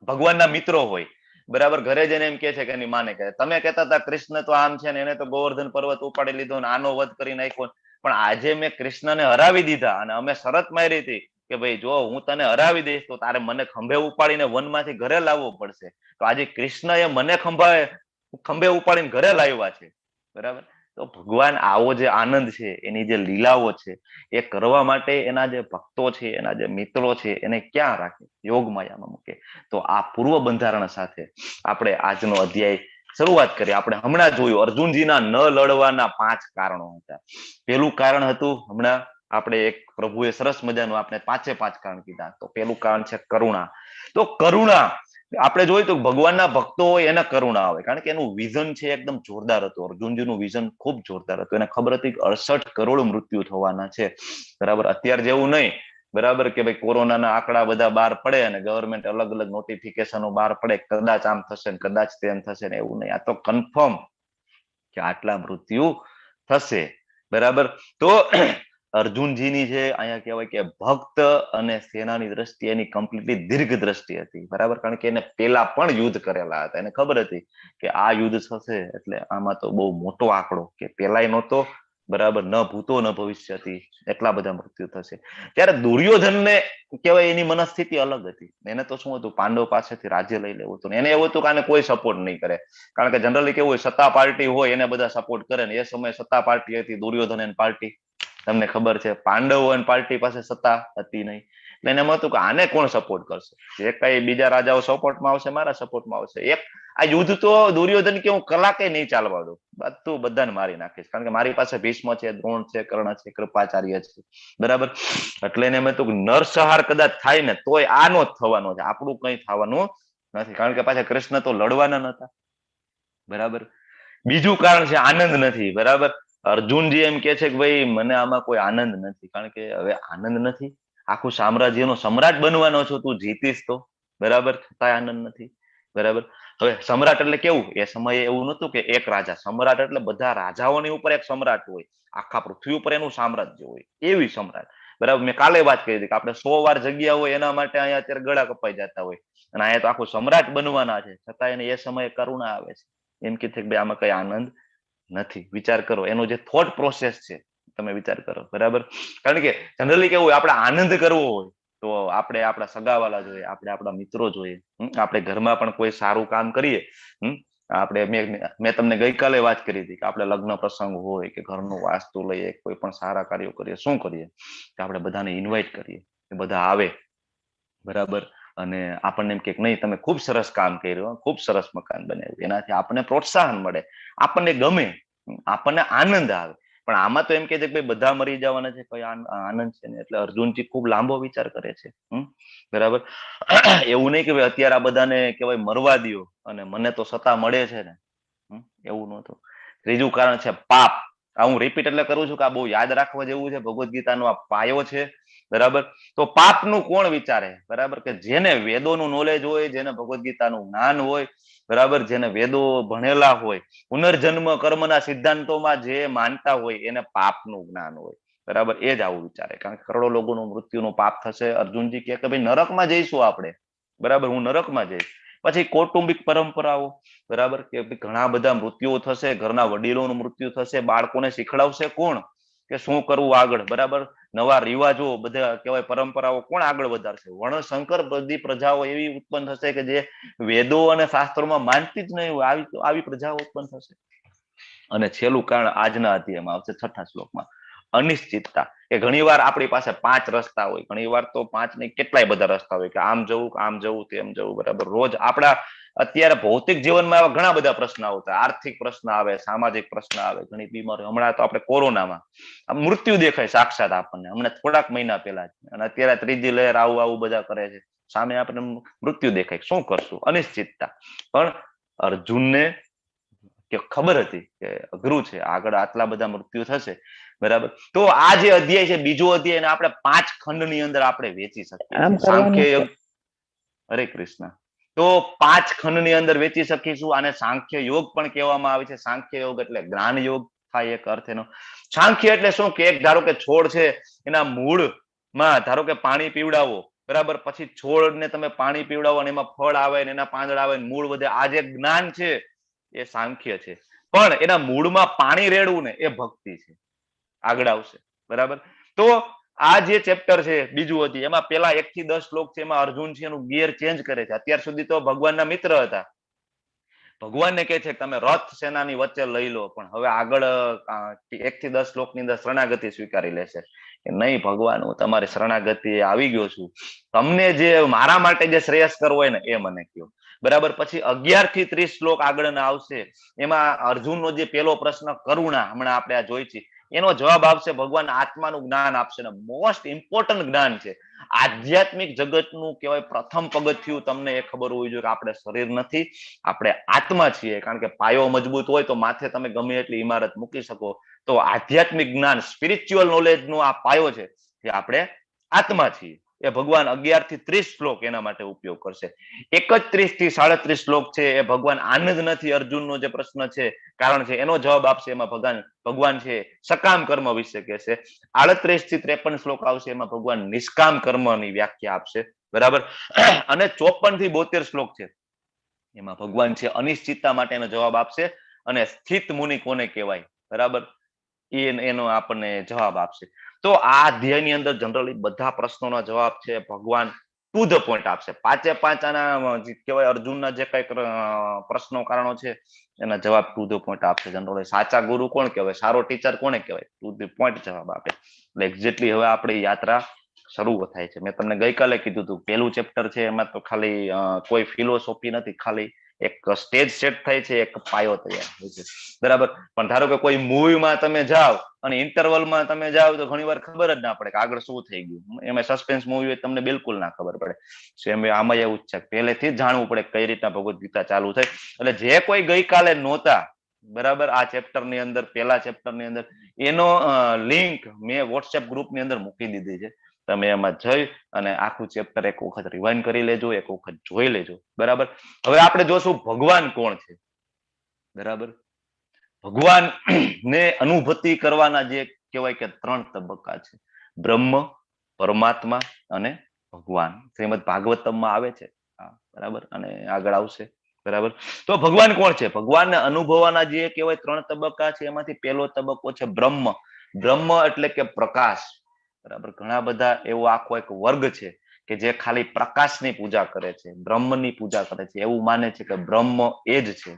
ભગવાનના મિત્રો હોય, બરાબર, ઘરે જઈને એમ કે છે કે એની માને કહે તમે કહેતા હતા કૃષ્ણ તો આમ છે ને એને તો ગોવર્ધન પર્વત ઉપાડી લીધો ને આનો વધ કરી નાખ્યો, પણ આજે મેં કૃષ્ણને હરાવી દીધા અને અમે શરત મારી હતી કે ભાઈ જો હું તને હરાવી દઈશ તો તારે મને ખંભે ઉપાડીને વનમાંથી ઘરે લાવવો પડશે. તો આજે કૃષ્ણ એ મને ખંભે ઉપાડીને ઘરે લાવ્યા છે. બરાબર. તો ભગવાન આવો જે આનંદ છે, એની જે લીલાઓ છે એ કરવા માટે એના જે ભક્તો છે, એના જે મિત્રો છે એને ક્યાં રાખે? યોગ માયામાં મૂકે. તો આ પૂર્વ બંધારણ સાથે આપણે આજનો અધ્યાય શરૂઆત કરી. આપણે હમણાં જોયું અર્જુનજીના ન લડવાના 5 કારણો હતા. પેલું કારણ હતું હમણાં આપણે એક પ્રભુએ સરસ મજાનું આપણે 5 કારણ કીધા. તો પેલું કારણ છે કરુણા. તો કરુણા આપણે જોયું તો ભગવાનના ભક્તો હોય એને કરુણા આવે, કારણ કે એનું વિઝન છે એકદમ જોરદાર હતું. અર્જુનજીનું વિઝન ખૂબ જોરદાર હતું. એને ખબર હતી કે 68 કરોડ મૃત્યુ થવાના છે. બરાબર. અત્યારે જેવું નહીં. બરાબર કે ભાઈ કોરોનાના આંકડા બધા બહાર પડે અને ગવર્મેન્ટ અલગ અલગ નોટિફિકેશનો બહાર પડે, કદાચ આમ થશે ને કદાચ તેમ થશે ને, એવું નહીં. આ તો કન્ફર્મ કે આટલા મૃત્યુ થશે. બરાબર. તો અર્જુનજીની છે અહીંયા કહેવાય કે ભક્ત અને સેનાની દ્રષ્ટિ એની કમ્પ્લીટલી દીર્ઘ દ્રષ્ટિ હતી. બરાબર. કારણ કે એને પેલા પણ યુદ્ધ કરેલા હતા. એને ખબર હતી કે આ યુદ્ધ થશે એટલે આમાં તો બહુ મોટો આંકડો કે પેલાય નહોતો. બરાબર. ન ભૂતો ન ભવિષ્ય હતી, એટલા બધા મૃત્યુ થશે. ત્યારે દુર્યોધનને કહેવાય એની મનસ્થિતિ અલગ હતી. એને તો શું હતું, પાંડવ પાસેથી રાજ્ય લઈ લેવું હતું. એને એવું હતું કે આને કોઈ સપોર્ટ નહીં કરે, કારણ કે જનરલી કેવું હોય, સત્તા પાર્ટી હોય એને બધા સપોર્ટ કરે ને. એ સમયે સત્તા પાર્ટી હતી દુર્યોધન એની પાર્ટી. તમને ખબર છે પાંડવો અને પાર્ટી પાસે સત્તા હતી નહીં. એટલે એને એમ હતું કે આને કોણ સપોર્ટ કરશે? જે કઈ બીજા રાજાઓ સપોર્ટમાં આવશે મારા સપોર્ટમાં આવશે. એક આ યુદ્ધ તો દુર્યોધન કે હું કલાકે નહીં ચાલવા દઉં, બધું બધાને મારી નાખીશ, કારણ કે મારી પાસે ભીષ્મ છે, દ્રોણ છે, કર્ણ છે, કૃપાચાર્ય છે, બરાબર. એટલે એને મેં તો નરસંહાર કદાચ થાય ને તોય આનો જ થવાનો છે, આપણું કઈ થવાનું નથી, કારણ કે પાછા કૃષ્ણ તો લડવાના નતા, બરાબર. બીજું કારણ છે આનંદ નથી, બરાબર. અર્જુનજી એમ કે છે કે ભાઈ મને આમાં કોઈ આનંદ નથી, કારણ કે હવે આનંદ નથી, આખું સામ્રાજ્યનો સમ્રાટ બનવાનો છો તું, જીતીશ તો, બરાબર, છતાંય આનંદ નથી, બરાબર. હવે સમ્રાટ એટલે કેવું, એ સમયે એવું નતું કે એક રાજા, સમ્રાટ એટલે બધા રાજાઓની ઉપર એક સમ્રાટ હોય, આખા પૃથ્વી ઉપર એનું સામ્રાજ્ય હોય, એવી સમ્રાટ, બરાબર. મેં કાલે વાત કરી હતી કે આપણે 100 વાર જગ્યા હોય એના માટે અહીંયા અત્યારે ગળા કપાઈ જતા હોય, અને અહીંયા તો આખું સમ્રાટ બનવાના છે, છતાં એને એ સમયે કરુણા આવે છે, એમ કે છે કે ભાઈ આમાં કઈ આનંદ નથી. વિચાર કરો, એનો જે થોટ પ્રોસેસ છે તમે વિચાર કરો, બરાબર. કારણ કે જનરલી કેવું હોય, આપણે આનંદ કરવો હોય તો આપણે આપણા સગાવાલા જોઈએ, આપણે આપણા મિત્રો જોઈએ, આપણે ઘરમાં પણ કોઈ સારું કામ કરીએ, આપણે મેં તમને ગઈકાલે વાત કરી હતી કે આપણે લગ્ન પ્રસંગ હોય કે ઘરનું વાસ્તુ લઈએ, કોઈ પણ સારા કાર્યો કરીએ, શું કરીએ કે આપણે બધાને ઇન્વાઇટ કરીએ, કે બધા આવે, બરાબર. અને આપણને એમ કે નહીં તમે ખૂબ સરસ કામ કર્યું, ખૂબ સરસ મકાન બનાવ્યું, એનાથી આપણને પ્રોત્સાહન મળે, આપણને ગમે, આપણને આનંદ આવે. પણ આમાં તો એમ કે છે કે ભાઈ બધા મરી જવાના છે, કઈ આનંદ છે ને. એટલે અર્જુનજી ખૂબ લાંબો વિચાર કરે છે, બરાબર. એવું નહીં કે ભાઈ અત્યારે આ બધાને કહેવાય મરવા દો અને મને તો સત્તા મળે છે ને, એવું નહોતું. ત્રીજું કારણ છે પાપ. આ હું રિપીટ એટલે કરું છું કે આ બહુ યાદ રાખવા જેવું છે, ભગવદ્ ગીતાનો આ પાયો છે, બરાબર. તો પાપનું કોણ વિચારે, બરાબર, કે જેને વેદોનું નોલેજ હોય, જેને ભગવદ્ ગીતાનું જ્ઞાન હોય, બરાબર, જેને વેદો ભણેલા હોય, પુનર્જન્મ કર્મના સિદ્ધાંતોમાં જે માનતા હોય એને પાપનું જ્ઞાન હોય, બરાબર. એ જ આવું વિચારે, કારણ કે કરોડો લોકોનું મૃત્યુનું પાપ થશે. અર્જુનજી કહે કે ભાઈ નરકમાં જઈશું આપણે, બરાબર, હું નરકમાં જઈશ. પછી કૌટુંબિક પરંપરાઓ, બરાબર, કે ઘણા બધા મૃત્યુઓ થશે, ઘરના વડીલોનું મૃત્યુ થશે, બાળકોને શીખડાવશે કોણ કે શું કરવું આગળ, બરાબર. નવા રિવાજો બધા કહેવાય પરંપરાઓ કોણ આગળ વધારશે, વર્ણશંકર બધી પ્રજાઓ એવી ઉત્પન્ન થશે કે જે વેદો અને શાસ્ત્રોમાં માનતી જ નહીં હોય, આવી પ્રજાઓ ઉત્પન્ન થશે. અને છેલ્લું કારણ આજના અધ્યાયમાં આવશે 6થા શ્લોકમાં, અનિશ્ચિતતા. કે ઘણી વાર આપણી પાસે 5 રસ્તા હોય, ઘણી વાર તો 5 નહીં કેટલાય બધા રસ્તા હોય કે આમ જવું, આમ જવું, તેમ જવું, બરાબર. રોજ આપણા અત્યારે ભૌતિક જીવનમાં આવા ઘણા બધા પ્રશ્ન આવતા, આર્થિક પ્રશ્ન આવે, સામાજિક પ્રશ્ન આવે, ઘણી બીમારી. હમણાં તો આપણે કોરોનામાં મૃત્યુ દેખાય સાક્ષાત આપણને, હમણાં થોડાક મહિના પહેલા જ, અને અત્યારે ત્રીજી લહેર આવું બધા કરે છે, સામે આપણે મૃત્યુ દેખાય, શું કરશું, અનિશ્ચિતતા. પણ અર્જુનને કે ખબર હતી કે અઘરું છે, આગળ આટલા બધા મૃત્યુ થશે, બરાબર. તો આ જે અધ્યાય છે, બીજો અધ્યાય, આપણે 5 ખંડની અંદર આપણે વેચી શકીએ, સાંખ્ય યોગ. હરે કૃષ્ણ. તો 5 ખંડની અંદર વેચી શકીશું. આને સાંખ્ય યોગ પણ કહેવામાં આવે છે. સાંખ્ય યોગ એટલે જ્ઞાન યોગ થાય એક અર્થ એનો. સાંખ્ય એટલે શું કે એક ધારો કે છોડ છે, એના મૂળમાં ધારો કે પાણી પીવડાવો, બરાબર, પછી છોડને તમે પાણી પીવડાવો અને એમાં ફળ આવે ને એના પાંદડા આવે ને મૂળ વધે, આ જે જ્ઞાન છે એ સાંખ્ય છે. પણ એના મૂળમાં પાણી રેડવું ને એ ભક્તિ છે, આગળ આવશે, બરાબર. તો આ જે ચેપ્ટર છે બીજું હતી, એમાં પેલા 1 થી 10 શ્લોક છે, એમાં અર્જુન છે એનું ગિયર ચેન્જ કરે છે. અત્યાર સુધી તો ભગવાનના મિત્ર હતા, ભગવાનને કહે છે કે તમે રથ સેનાની વચ્ચે લઈ લો, પણ હવે આગળ 1 થી 10 શ્લોકની અંદર શરણાગતિ સ્વીકારી લેશે કે નહીં ભગવાન, હું તમારી શરણાગતિ આવી ગયો છું, તમને જે મારા માટે જે શ્રેયસ્કર હોય ને એ મને કહો, બરાબર. પછી 11 થી 30 શ્લોક આગળના આવશે, એમાં અર્જુનનો જે પેલો પ્રશ્ન કરુણા, હમણાં આપણે આ જોઈ છે, એનો જવાબ આપશે ભગવાન, આત્માનું જ્ઞાન આપશે ને મોસ્ટ ઇમ્પોર્ટન્ટ જ્ઞાન છે. આધ્યાત્મિક જગતનું કહેવાય પ્રથમ પગથિયું તમને એ ખબર હોવી જોઈએ કે આપણે શરીર નથી, આપણે આત્મા છીએ. કારણ કે પાયો મજબૂત હોય તો માથે તમે ગમે એટલી ઇમારત મૂકી શકો. તો આધ્યાત્મિક જ્ઞાન, સ્પિરિચ્યુઅલ નોલેજ નો આ પાયો છે કે આપણે આત્મા છીએ. એ ભગવાન 11 થી 30 શ્લોક એના માટે ઉપયોગ કરશે. 31 થી 37 શ્લોક છે એ ભગવાન આનંદ નથી, અર્જુનનો જે પ્રશ્ન છે કારણ છે એનો જવાબ આપશે. એમાં ભગવાન છે સકામ કર્મ વિશે કહેશે. 38 થી 53 શ્લોક આવશે, એમાં ભગવાન નિષ્કામ કર્મની વ્યાખ્યા આપશે, બરાબર. અને 54 થી 72 શ્લોક છે, એમાં ભગવાન છે અનિશ્ચિતતા માટેનો જવાબ આપશે, અને સ્થિત મુનિ કોને કહેવાય, બરાબર, એનો આપણને જવાબ આપશે. તો આ અધ્યાયની અંદર જનરલી બધા પ્રશ્નોના જવાબ છે ભગવાન ટુ ધ પોઈન્ટ આપશે. 5 આના કહેવાય અર્જુનના જે કઈક પ્રશ્નો કારણો છે એના જવાબ ટુ ધ પોઈન્ટ આપશે. જનરલી સાચા ગુરુ કોણ કહેવાય, સારો ટીચર કોને કહેવાય, ટુ ધ પોઈન્ટ જવાબ આપે. એટલે એક્ઝેક્ટલી હવે આપણી યાત્રા શરૂ થાય છે. મેં તમને ગઈકાલે કીધું હતું, પહેલું ચેપ્ટર છે એમાં તો ખાલી કોઈ ફિલોસોફી નથી, ખાલી એક સ્ટેજ સેટ થાય છે, એક પાયો તૈયાર થાય છે, બરાબર. પણ ધારો કે કોઈ મૂવીમાં તમે જાઓ અને ઇન્ટરવલમાં તમે જાઓ તો ઘણી વાર ખબર જ ના પડે કે આગળ શું થઈ ગયું. એમાં સસ્પેન્સ મૂવી હોય તમને બિલકુલ ના ખબર પડે. સેમ આમાં એવું જ છે, પહેલેથી જ જાણવું પડે કઈ રીતના ભગવદ્ ગીતા ચાલુ થઈ. એટલે જે કોઈ ગઈકાલે નહોતા, બરાબર, આ ચેપ્ટર ની અંદર, પહેલા ચેપ્ટર ની અંદર, એનો લિંક મેં વોટ્સએપ ગ્રુપ ની અંદર મૂકી દીધી છે. તમે એમાં જઈ અને આખું ચેપ્ટર એક વખત રિવાઇન્ડ કરી લેજો, એક વખત જોઈ લેજો, બરાબર. હવે આપણે જોશું ભગવાન કોણ છે, બરાબર. ભગવાન ને અનુભૂતિ કરવાના જે કહેવાય કે 3 તબક્કા છે, બ્રહ્મ, પરમાત્મા અને ભગવાન. શ્રીમદ ભાગવતમમાં આવે છે, બરાબર, અને આગળ આવશે, બરાબર. તો ભગવાન કોણ છે? ભગવાનને અનુભવવાના જે કહેવાય 3 તબક્કા છે, એમાંથી પહેલો તબક્કો છે બ્રહ્મ. બ્રહ્મ એટલે કે પ્રકાશ, બરાબર. ઘણા બધા એવો આખો એક વર્ગ છે કે જે ખાલી પ્રકાશની પૂજા કરે છે, બ્રહ્મની પૂજા કરે છે, એવું માને છે કે બ્રહ્મ એ જ છે,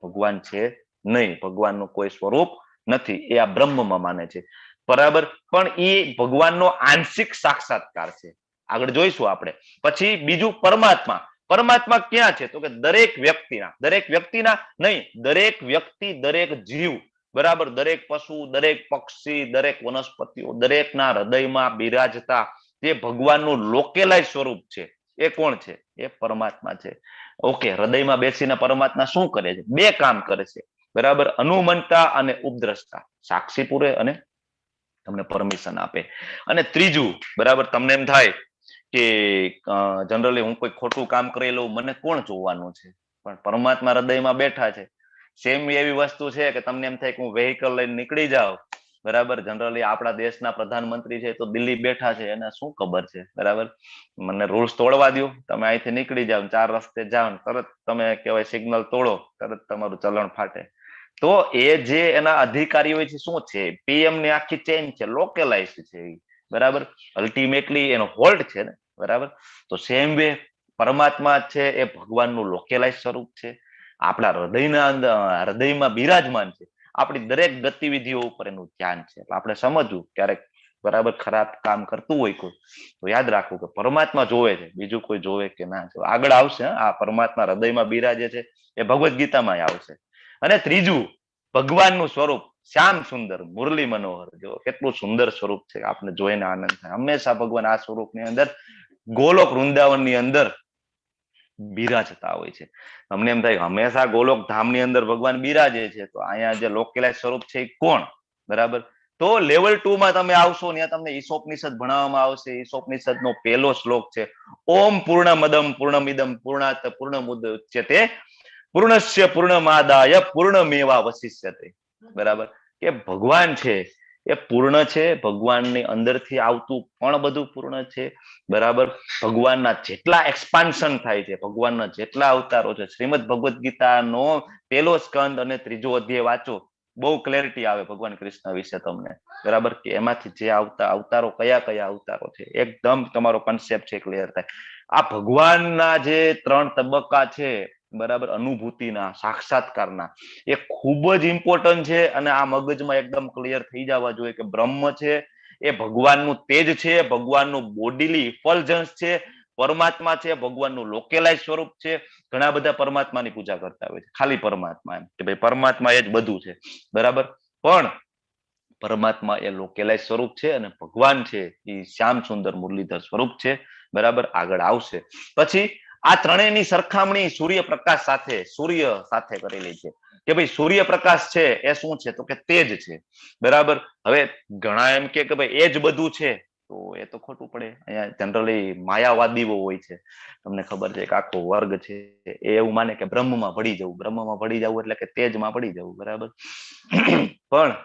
ભગવાન છે નહીં, ભગવાનનું કોઈ સ્વરૂપ નથી, એ આ બ્રહ્મમાં માને છે, બરાબર. પણ એ ભગવાનનો આંશિક સાક્ષાત્કાર છે, આગળ જોઈશું આપણે. પછી બીજું પરમાત્મા. પરમાત્મા ક્યાં છે? તો કે દરેક વ્યક્તિના નહીં, દરેક વ્યક્તિ, દરેક જીવ, બરાબર, દરેક પશુ, દરેક પક્ષી, દરેક વનસ્પતિઓ, દરેકના હૃદયમાં બિરાજતા જે ભગવાનનું લોકેલાય સ્વરૂપ છે, એ કોણ છે? એ પરમાત્મા છે. ઓકે, હૃદયમાં બેસીને પરમાત્મા શું કરે છે? 2 કામ કરે છે, બરાબર, અનુમંતા અને ઉપદ્રષ્ટા, સાક્ષી પૂરે અને તમને પરમિશન આપે. અને ત્રીજું, બરાબર, તમને એમ થાય કે જનરલી હું કોઈ ખોટું કામ કરી લઉં, મને કોણ જોવાનું છે? પણ પરમાત્મા હૃદયમાં બેઠા છે. સેમ એવી વસ્તુ છે કે તમને એમ થાય કે હું વેહિકલ લઈને નીકળી જાઉં, બરાબર. જનરલી આપણા દેશના પ્રધાનમંત્રી છે તો દિલ્હી બેઠા છે, એને શું ખબર છે, બરાબર. મને રૂલ્સ તોડવા દો, તમે અહીંથી નીકળી જાઓ, 4 રસ્તે જાઓ, તરત તમે કહેવાય સિગ્નલ તોડો, તરત તમારું ચલણ ફાટે. તો એ જે એના અધિકારીઓ છે શું છે? પીએમ ની આખી ચેન છે, લોકલાઇઝ છે, બરાબર. અલ્ટિમેટલી એનો હોલ્ટ છે ને, બરાબર. તો સેમ વે પરમાત્મા છે એ ભગવાનનું લોકલાઇઝ સ્વરૂપ છે, આપણા હૃદયમાં બિરાજમાન છે, આપણી દરેક ગતિવિધિઓ ઉપર એનું ધ્યાન છે. આપણે સમજવું, ક્યારેક બરાબર ખરાબ કામ કરતું હોય કોઈ, તો યાદ રાખવું કે પરમાત્મા જોવે છે, બીજું કોઈ જોવે કે ના જોવે. આગળ આવશે, આ પરમાત્મા હૃદયમાં બિરાજે છે, એ ભગવદ્ ગીતામાં આવશે. અને ત્રીજું, ભગવાનનું સ્વરૂપ શ્યામ સુંદર મુરલી મનોહર. જો કેટલું સુંદર સ્વરૂપ છે, આપણે જોઈને આનંદ થાય. હંમેશા ભગવાન આ સ્વરૂપની અંદર ગોલોક વૃંદાવનની અંદર બિરાજતા હોય છે. તમને એમ થાય હંમેશા ગોલોક ધામની અંદર ભગવાન બિરાજે છે, તો અહીંયા જે લોકલાઇઝ સ્વરૂપ છે એ કોણ? બરાબર. તો લેવલ 2 માં તમે આવશો, ત્યાં તમને ઈશોપનિષદ ભણાવવામાં આવશે. ઈશોપનિષદનો પહેલો શ્લોક છે, ઓમ પૂર્ણમદમ પૂર્ણમિદમ પૂર્ણાત પૂર્ણમુદચ્યતે પૂર્ણસ્ય પૂર્ણમાદાય પૂર્ણમેવાવશિષ્યતે. બરાબર. કે ભગવાન છે એ પૂર્ણ છે, ભગવાનની અંદરથી આવતું પણ બધું પૂર્ણ છે, બરાબર. ભગવાનના જેટલા એક્સપાન્શન થાય છે, ભગવાનના જેટલા અવતારો છે, શ્રીમદ ભગવદ્ ગીતાનો પહેલો સ્કંદ અને 3જો અધ્યાય વાંચો, બહુ ક્લેરિટી આવે ભગવાન કૃષ્ણ વિશે તમને, બરાબર. કે એમાંથી જે અવતારો કયા કયા અવતારો છે, એકદમ તમારો કન્સેપ્ટ છે ક્લિયર થાય. આ ભગવાનના જે 3 તબક્કા છે, બરાબર, અનુભૂતિના, સાક્ષાત્કારના, એ ખૂબ જ ઇમ્પોર્ટન્ટ છે. અને આ મગજમાં એકદમ ક્લિયર થઈ જવા જોઈએ કે બ્રહ્મ છે એ ભગવાનનું તેજ છે, ભગવાનનું બોડીલી ઇફલ્જન્સ છે, પરમાત્મા છે ભગવાનનું લોકેલાઇઝ સ્વરૂપ છે. ઘણા બધા પરમાત્માની પૂજા કરતા હોય છે, ખાલી પરમાત્મા, એમ કે ભાઈ પરમાત્મા એ જ બધું છે, બરાબર. પણ પરમાત્મા એ લોકેલાઇઝ સ્વરૂપ છે અને ભગવાન છે એ શ્યામ સુંદર મુરલીધર સ્વરૂપ છે, બરાબર. આગળ આવશે. પછી આ ત્રણેયની સરખામણી સૂર્યપ્રકાશ સાથે કરેલી છે કે ભાઈ સૂર્યપ્રકાશ છે એ શું છે? તો કે તેજ છે, બરાબર. હવે ઘણા એમ કે ભાઈ એ જ બધું છે, તો એ તો ખોટું પડે. અહીંયા જનરલી માયાવાદીઓ હોય છે, તમને ખબર છે, એક આખો વર્ગ છે, એ એવું માને કે બ્રહ્મમાં ભળી જવું એટલે કે તેજમાં ભળી જવું, બરાબર. પણ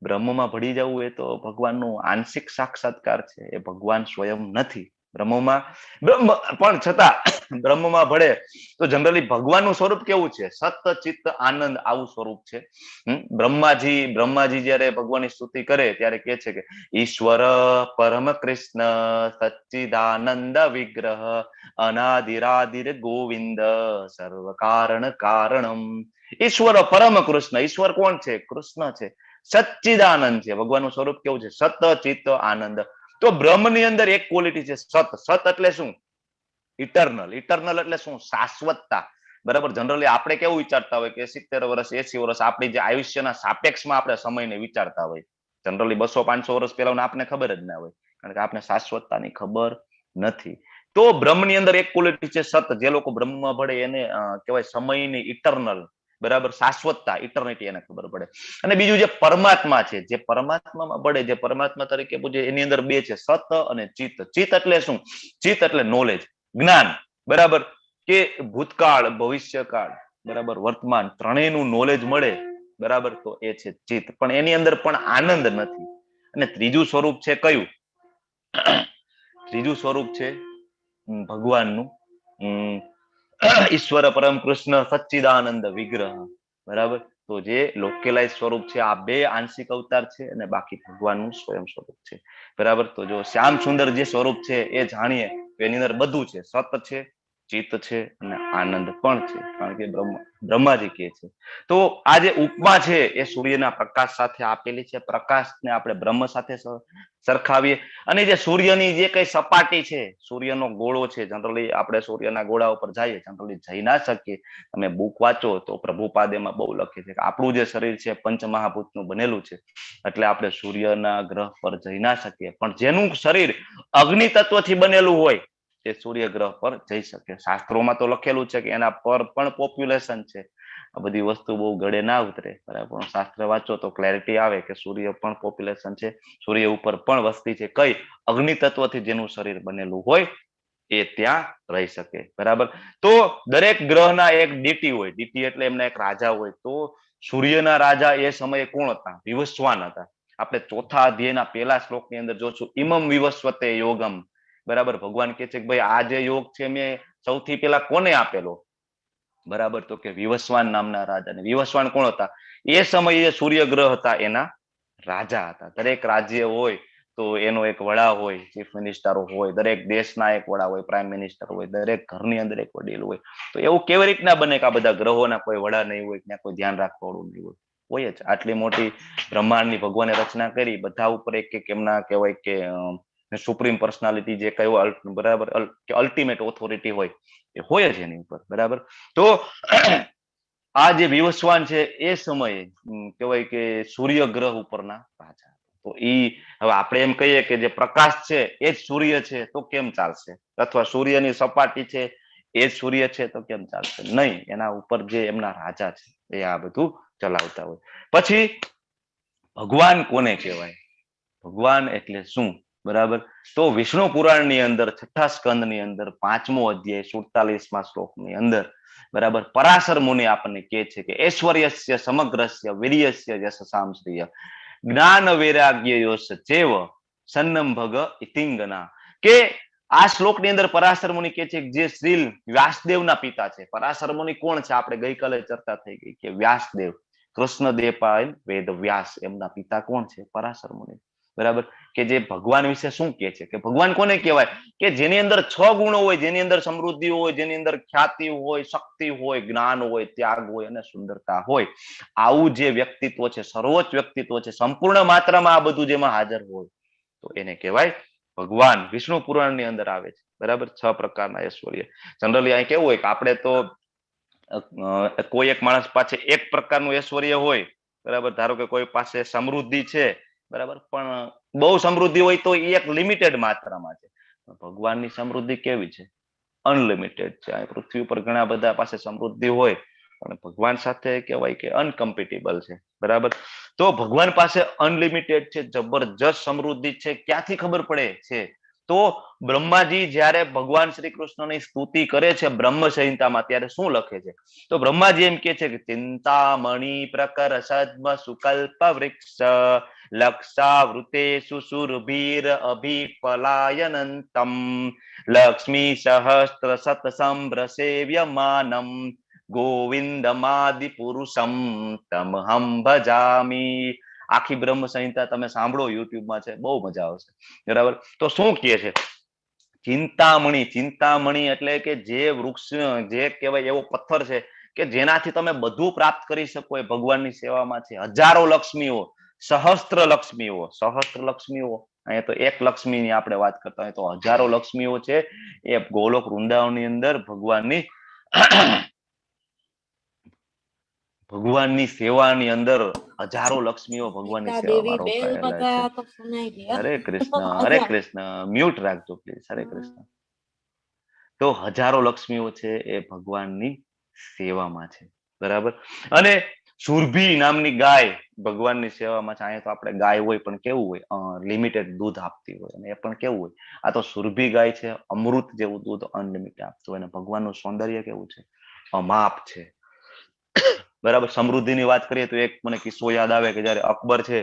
બ્રહ્મમાં ભળી જવું એ તો ભગવાનનું આંશિક સાક્ષાત્કાર છે, એ ભગવાન સ્વયં નથી. બ્રહ્મ પણ છતાં બ્રહ્મમાં ભળે તો જનરલી ભગવાનનું સ્વરૂપ કેવું છે? સત ચિત્ત આનંદ, આવું સ્વરૂપ છે. બ્રહ્માજી જયારે ભગવાનની સ્તુતિ કરે ત્યારે કે છે કે ઈશ્વર પરમ કૃષ્ણ સચ્ચિદાનંદ વિગ્રહ અનાદિરાદિર ગોવિંદ સર્વ કારણ કારણમ. ઈશ્વર પરમ કૃષ્ણ, ઈશ્વર કોણ છે? કૃષ્ણ છે. સચ્ચિદાનંદ છે, ભગવાનનું સ્વરૂપ કેવું છે? સત ચિત્ત આનંદ. તો બ્રહ્મની અંદર એક ક્વોલિટી છે સત. સત એટલે શું? ઇટરનલ. ઇટરનલ એટલે શું? શાશ્વતતા. બરાબર. જનરલી આપણે કેવું વિચારતા હોય કે 70 વર્ષ 80 વર્ષ આપણી જે આયુષ્યના સાપેક્ષમાં આપણે સમયને વિચારતા હોય. જનરલી 200-500 વર્ષ પહેલા આપને ખબર જ ના હોય, કારણ કે આપણે શાશ્વતતાની ખબર નથી. તો બ્રહ્મની અંદર એક ક્વોલિટી છે સત. જે લોકો બ્રહ્મમાં ભળે એને કહેવાય સમયની ઇટરનલ, બરાબર, શાશ્વતતા, ઇટર્નિટી એને ખબર પડે. અને બીજું જે પરમાત્મા છે, જે પરમાત્મામાં પડે, જે પરમાત્મા તરીકે પૂજે, એની અંદર બે છે, સત અને ચિત્ત. ચિત્ત એટલે શું? ચિત્ત એટલે નોલેજ, જ્ઞાન, બરાબર, કે ભૂતકાળ, ભવિષ્યકાળ, બરાબર, વર્તમાન, ત્રણેયનું નોલેજ મળે, બરાબર, તો એ છે ચિત્ત. પણ એની અંદર પણ આનંદ નથી. અને ત્રીજું સ્વરૂપ છે કયું? ત્રીજું સ્વરૂપ છે ભગવાનનું, ઈશ્વર પરમ કૃષ્ણ સચ્ચિદાનંદ વિગ્રહ, બરાબર. તો જે લોકેલાઇઝ સ્વરૂપ છે, આ બે આંશિક અવતાર છે અને બાકી ભગવાનનું સ્વયં સ્વરૂપ છે, બરાબર. તો જો શ્યામ સુંદર જે સ્વરૂપ છે એ જાણીએ તો એની અંદર બધું છે, સત છે, ચિત્ત છે અને આનંદ પણ છે, કારણ કે બ્રહ્માજી કહે છે. તો આ જે ઉપમા છે એ સૂર્યના પ્રકાશ સાથે આપેલી છે. પ્રકાશને આપણે બ્રહ્મ સાથે સરખાવીએ. અને જે સૂર્યની જે કઈ સપાટી છે, સૂર્યનો ગોળો છે, જનરલી આપણે સૂર્યના ગોળા ઉપર જઈએ, જનરલી જઈ ના શકીએ. તમે બુક વાંચો તો પ્રભુપાદ એમાં બહુ લખે છે કે આપણું જે શરીર છે પંચમહાભૂતનું બનેલું છે, એટલે આપણે સૂર્યના ગ્રહ પર જઈ ના શકીએ. પણ જેનું શરીર અગ્નિ તત્વથી બનેલું હોય એ સૂર્ય ગ્રહ પર જઈ શકે. શાસ્ત્રોમાં તો લખેલું છે કે એના પર પણ પોપ્યુલેશન છે. આ બધી વસ્તુ બહુ ગળે ના ઉતરે, બરાબર. શાસ્ત્ર વાંચો તો ક્લેરિટી આવે કે સૂર્ય પણ પોપ્યુલેશન છે, સૂર્ય ઉપર પણ વસ્તી છે. કઈ? અગ્નિ તત્વથી જેનું શરીર બનેલું હોય એ ત્યાં રહી શકે, બરાબર. તો દરેક ગ્રહના એક ડીટી હોય. ડીટી એટલે એમના એક રાજા હોય. તો સૂર્યના રાજા એ સમયે કોણ હતા? વિવસ્વાન હતા. આપણે ચોથા અધ્યાયના પહેલા શ્લોકની અંદર જોશું, ઇમમ વિવસ્વતે યોગમ, બરાબર. ભગવાન કહે છે કે ભાઈ આ જે યોગ છે મેં સૌથી પહેલા કોને આપેલો? બરાબર. તો કે વિવસ્વાન નામના રાજા. વિવસ્વાન કોણ હતા? એ સમયે સૂર્ય ગ્રહ હતા એના રાજા હતા. દરેક રાજ્ય હોય તો એનો એક વડા હોય, ચીફ મિનિસ્ટર હોય, દરેક દેશના એક વડા હોય, પ્રાઇમ મિનિસ્ટર હોય, દરેક ઘરની અંદર એક વડીલ હોય. તો એવું કેવી રીતના બને કે આ બધા ગ્રહોના કોઈ વડા નહીં હોય, ત્યાં કોઈ ધ્યાન રાખવાવાળું નહીં હોય? હોય જ. આટલી મોટી બ્રહ્માંડની ભગવાને રચના કરી, બધા ઉપર એક એક એમના કહેવાય કે સુપ્રીમ પર્સનાલિટી જે કહેવાય, બરાબર, કે અલ્ટિમેટ ઓથોરિટી હોય, એ હોય જ એની ઉપર, બરાબર. તો આ જે વિવસ્વાન છે એ સમયે કહેવાય કે સૂર્ય ગ્રહ ઉપરના રાજા. તો હવે આપણે એમ કહીએ કે જે પ્રકાશ છે એ જ સૂર્ય છે તો કેમ ચાલશે? અથવા સૂર્યની સપાટી છે એ જ સૂર્ય છે તો કેમ ચાલશે? નહીં, એના ઉપર જે એમના રાજા છે એ આ બધું ચલાવતા હોય. પછી ભગવાન કોને કહેવાય? ભગવાન એટલે શું? બરાબર. તો વિષ્ણુ પુરાણની અંદર 6થા સ્કંદની અંદર 5મો અધ્યાય 47મા શ્લોકની અંદર, બરાબર, પરાશર મુનિ આપણને કહે છે કે ઐશ્વર્યસ્ય સમગ્રસ્ય વીર્યસ્ય યશસામ શ્રિય જ્ઞાન વૈરાગ્ય યોશ ચેવ સન્નમ ભગ ઇતિંગના. કે આ શ્લોકની અંદર પરાશર મુનિ કહે છે જે શ્રી વ્યાસદેવના પિતા છે. પરાશર મુનિ કોણ છે? આપણે ગઈકાલે ચર્ચા થઈ ગઈ કે વ્યાસદેવ, કૃષ્ણદેવપાયન વેદ વ્યાસ, એમના પિતા કોણ છે? પરાશર મુનિ, બરાબર. કે જે ભગવાન વિશે શું કહે છે કે ભગવાન કોને કહેવાય? કે જેની અંદર 6 ગુણો હોય, જેની અંદર સમૃદ્ધિ હોય, જેની અંદર ખ્યાતિ હોય, શક્તિ હોય, જ્ઞાન હોય, ત્યાગ હોય અને સુંદરતા હોય. આવું જે વ્યક્તિત્વ છે, સર્વોચ્ચ વ્યક્તિત્વ છે, સંપૂર્ણ માત્રામાં આ બધું જેમાં હાજર હોય, તો એને કહેવાય ભગવાન. વિષ્ણુ પુરાણની અંદર આવે છે, બરાબર, 6 પ્રકારના ઐશ્વર્ય. જનરલી અહીં કેવું હોય કે આપણે તો કોઈ એક માણસ પાસે એક પ્રકારનું ઐશ્વર્ય હોય, બરાબર. ધારો કે કોઈ પાસે સમૃદ્ધિ છે, બરાબર, પણ બહુ સમૃદ્ધિ હોય તો એ એક લિમિટેડ માત્રામાં છે. ભગવાનની સમૃદ્ધિ કેવી છે? અનલિમિટેડ છે. આ પૃથ્વી ઉપર ઘણા બધા પાસે સમૃદ્ધિ હોય, પણ ભગવાન સાથે કહેવાય કે અનકમ્પિટેબલ છે, બરાબર. તો ભગવાન પાસે અનલિમિટેડ છે, જબરજસ્ત સમૃદ્ધિ છે. ક્યાંથી ખબર પડે છે? તો બ્રહ્માજી જ્યારે ભગવાન શ્રી કૃષ્ણની સ્તુતિ કરે છે બ્રહ્મ સંહિતામાં, ત્યારે શું લખે છે? તો બ્રહ્માજી એમ કે છે કે ચિંતામણી પ્રકર સદ્મ સુકલ્પ વૃક્ષ લક્ષાવૃતેષુ સુરભીર અભિપલાયનંતમ લક્ષ્મી સહસ્ત્ર સત સંભ્રસેવ્યમાનમ ગોવિંદમાદિ પુરુષમ તમહમ ભજામી. આખી બ્રહ્મ સંહિતા તમે સાંભળો, યુટ્યુબમાં છે, બહુ મજા આવશે, બરાબર. તો શું કહે છે? ચિંતામણી. ચિંતામણી એટલે કે જે વૃક્ષ, જે કહેવાય એવો પથ્થર છે કે જેનાથી તમે બધું પ્રાપ્ત કરી શકો એ ભગવાનની સેવામાં છે. હજારો લક્ષ્મીઓ, સહસ્ત્ર લક્ષ્મીઓ, સહસ્ત્ર લક્ષ્મીઓ. અહીંયા તો એક લક્ષ્મીની આપણે વાત કરતા હોય તો હજારો લક્ષ્મીઓ છે એ ગોલોક વૃંદાવનની અંદર ભગવાનની ભગવાનની સેવાની અંદર હજારો લક્ષ્મીઓ ભગવાનની સેવામાં રોકાયેલા છે. હરે કૃષ્ણ, મ્યુટ રાખજો પ્લીઝ. હરે કૃષ્ણ. તો હજારો લક્ષ્મીઓ છે એ ભગવાનની સેવામાં છે, બરાબર. અને સુરભી નામની ગાય ભગવાનની સેવામાં છે. અહીંયા તો આપણે ગાય હોય પણ કેવું હોય, લિમિટેડ દૂધ આપતી હોય, અને એ પણ કેવું હોય, આ તો સુરભી ગાય છે, અમૃત જેવું દૂધ અનલિમિટેડ આપતું હોય. અને ભગવાનનું સૌંદર્ય કેવું છે, અમાપ છે, બરાબર. સમૃદ્ધિની વાત કરીએ તો એક મને કિસ્સો યાદ આવે કે જયારે અકબર છે,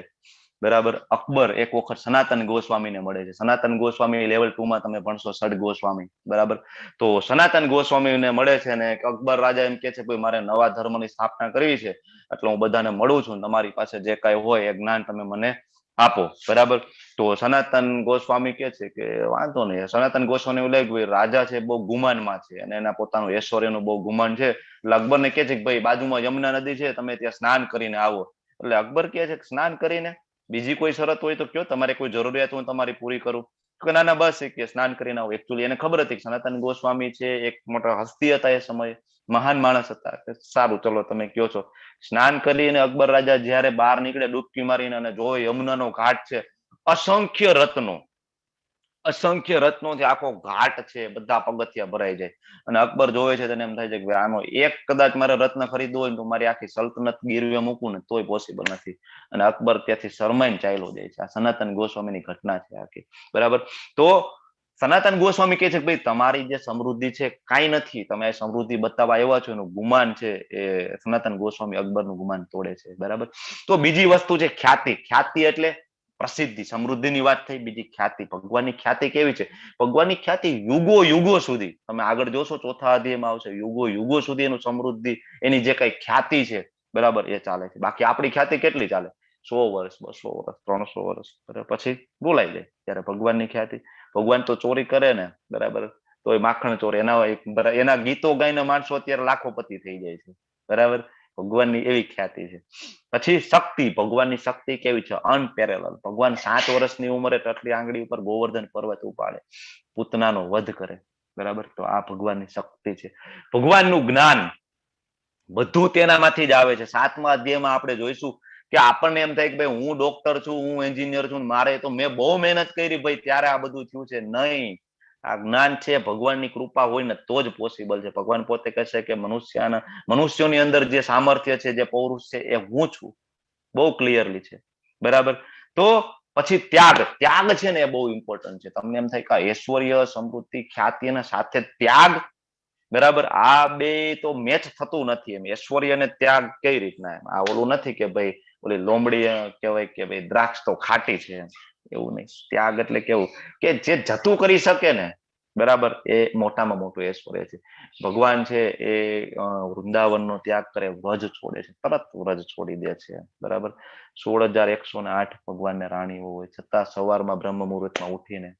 બરાબર, અકબર એક વખત સનાતન ગોસ્વામીને મળે છે. સનાતન ગોસ્વામી લેવલ 2 માં તમે ભણશો, સડ ગોસ્વામી, બરાબર. તો સનાતન ગોસ્વામીને મળે છે અને અકબર રાજા એમ કે છે ભાઈ મારે નવા ધર્મની સ્થાપના કરવી છે, એટલે હું બધાને મળું છું, તમારી પાસે જે કઈ હોય એ જ્ઞાન તમે મને આપો, બરાબર. તો સનાતન ગોસ્વામી કે છે કે વાંધો નહીં. સનાતન ગોસ્વામી એવું લાગ્યું રાજા છે બહુ ગુમાનમાં છે અને એના પોતાનું ઐશ્વર્યનું બહુ ગુમાન છે, એટલે અકબરને કે છે કે ભાઈ બાજુમાં યમુના નદી છે, તમે ત્યાં સ્નાન કરીને આવો. એટલે અકબર કહે છે કે સ્નાન કરીને બીજી કોઈ શરત હોય તો કયો, તમારે કોઈ જરૂરિયાત હું તમારી પૂરી કરું? કે ના ના બસ કે સ્નાન કરીને આવો. એકચ્યુઅલી એને ખબર હતી કે સનાતન ગોસ્વામી છે એક મોટા હસ્તી હતા, એ સમયે મહાન માણસ હતા. સારું ચલો તમે કયો છો. સ્નાન કરીને અકબર રાજા જયારે બહાર નીકળે ડૂબકી મારીને અને જોવે યમુનાનો ઘાટ છે, અસંખ્ય રત્નોથી આખો ઘાટ છે, બધા પગથિયા ભરાઈ જાય. અને અકબર જોવે છે તેને એમ થાય છે કે આનો એક કદાચ મારે રત્ન ખરીદવો હોય તો મારી આખી સલ્તનત ગીરવે મૂકું ને તોય પોસિબલ નથી. અને અકબર ત્યાંથી શરમાઈને ચાલ્યો જાય છે. આ સનાતન ગોસ્વામીની ઘટના છે આખી, બરાબર. તો સનાતન ગોસ્વામી કહે છે કે ભાઈ તમારી જે સમૃદ્ધિ છે કાંઈ નથી, તમે આ સમૃદ્ધિ બતાવવા આવ્યા છો, એનું ગુમાન છે એ સનાતન ગોસ્વામી અકબરનું ગુમાન તોડે છે, બરાબર. તો બીજી વસ્તુ છે ખ્યાતિ. ખ્યાતિ એટલે પ્રસિદ્ધિ. સમૃદ્ધિની વાત થઈ, બીજી ખ્યાતિ. ભગવાનની ખ્યાતિ કેવી છે? ભગવાનની ખ્યાતિ યુગો યુગો સુધી, તમે આગળ જોશો ચોથા અધ્યાયમાં આવશે, યુગો યુગો સુધી એનું સમૃદ્ધિ, એની જે કઈ ખ્યાતિ છે, બરાબર, એ ચાલે છે. બાકી આપણી ખ્યાતિ કેટલી ચાલે? 100 વર્ષ, 200 વર્ષ, 300 વર્ષ, બરાબર, પછી બોલાઈ જાય. ત્યારે ભગવાનની ખ્યાતિ, ભગવાન તો ચોરી કરે ને, બરાબર, તો એ માખણ ચોરે. એના ગીતો ગાઈને માણસો અત્યારે લાખોપતિ થઈ જાય છે, બરાબર. ભગવાનની એવી ખ્યાતિ છે. પછી શક્તિ. ભગવાનની શક્તિ કેવી છે? અનપેરેલલ. ભગવાન 7 વર્ષની ઉંમરે ટટલી આંગળી ઉપર ગોવર્ધન પર્વત ઉપાડે, પૂતનાનો વધ કરે, બરાબર. તો આ ભગવાનની શક્તિ છે. ભગવાનનું જ્ઞાન બધું તેનામાંથી જ આવે છે. 7મા અધ્યાયમાં આપણે જોઈશું કે આપણને એમ થાય કે ભાઈ હું ડોક્ટર છું, હું એન્જિનિયર છું, મારે તો મેં બહુ મહેનત કરી ભાઈ ત્યારે આ બધું થયું છે. નહીં, આ જ્ઞાન છે ભગવાનની કૃપા હોય ને તો જ પોસિબલ છે. ભગવાન પોતે કહેશે કે મનુષ્યોની અંદર જે સામર્થ્ય છે, જે પૌરુષ છે, એ હું છું. બહુ ક્લિયરલી છે, બરાબર. તો પછી ત્યાગ છે ને એ બહુ ઇમ્પોર્ટન્ટ છે. તમને એમ થાય કે ઐશ્વર્ય, સમૃદ્ધિ, ખ્યાતિ અને સાથે ત્યાગ, બરાબર, આ બે તો મેચ થતું નથી. એમ ઐશ્વર્ય અને ત્યાગ કઈ રીતના? એમ આ ઓલું નથી કે ભાઈ ઓલી લોમડી કહેવાય કે ભાઈ દ્રાક્ષ તો ખાટી છે, એવું નહીં. ત્યાગ એટલે કેવું કે જે જતું કરી શકે ને, બરાબર, એ મોટામાં મોટું ઐશ્વર્ય છે. ભગવાન છે એ વૃંદાવનનો ત્યાગ કરે, વ્રજ છોડે છે, તરત વ્રજ છોડી દે છે, બરાબર. 16,108 ભગવાનને રાણીઓ હોય છતાં સવારમાં બ્રહ્મ મુહૂર્તમાં ઉઠીને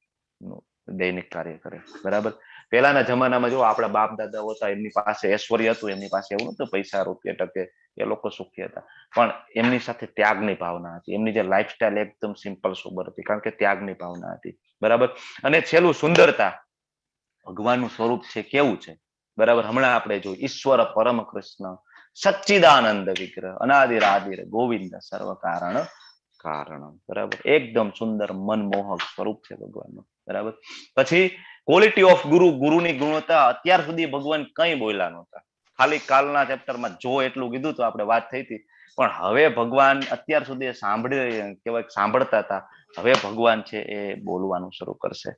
દૈનિક કાર્ય કરે, બરાબર. પહેલાના જમાનામાં જો આપણા બાપ દાદા હતા, એમની પાસે ઐશ્વર્ય હતું, એમની પાસે એવું નતું પૈસા રૂપિયા ટકે, એ લોકો સુખી હતા, પણ એમની સાથે ત્યાગની ભાવના હતી. એમની જે લાઈફસ્ટાઈલ એકદમ સિમ્પલ સોબર હતી, કારણ કે ત્યાગની ભાવના હતી, બરાબર. અને છેલ્લું સુંદરતા. ભગવાનનું સ્વરૂપ છે કેવું છે, બરાબર. હમણાં આપણે જોયું ઈશ્વર પરમ કૃષ્ણ સચ્ચિદાનંદ વિગ્રહ અનાદિરાદિર ગોવિંદ સર્વ કારણ, બરાબર. એકદમ સુંદર મનમોહક સ્વરૂપ છે ભગવાનનું, બરાબર. પછી ક્વોલિટી ઓફ ગુરુ. ગુરુની ગુણવત્તા. અત્યાર સુધી ભગવાન કઈ બોલ્યા નહોતા, ખાલી કાલના ચેપ્ટરમાં જો એટલું કીધું તો આપણે વાત થઈ હતી, પણ હવે ભગવાન અત્યાર સુધી સાંભળતા હતા, હવે ભગવાન છે એ બોલવાનું શરૂ કરશે,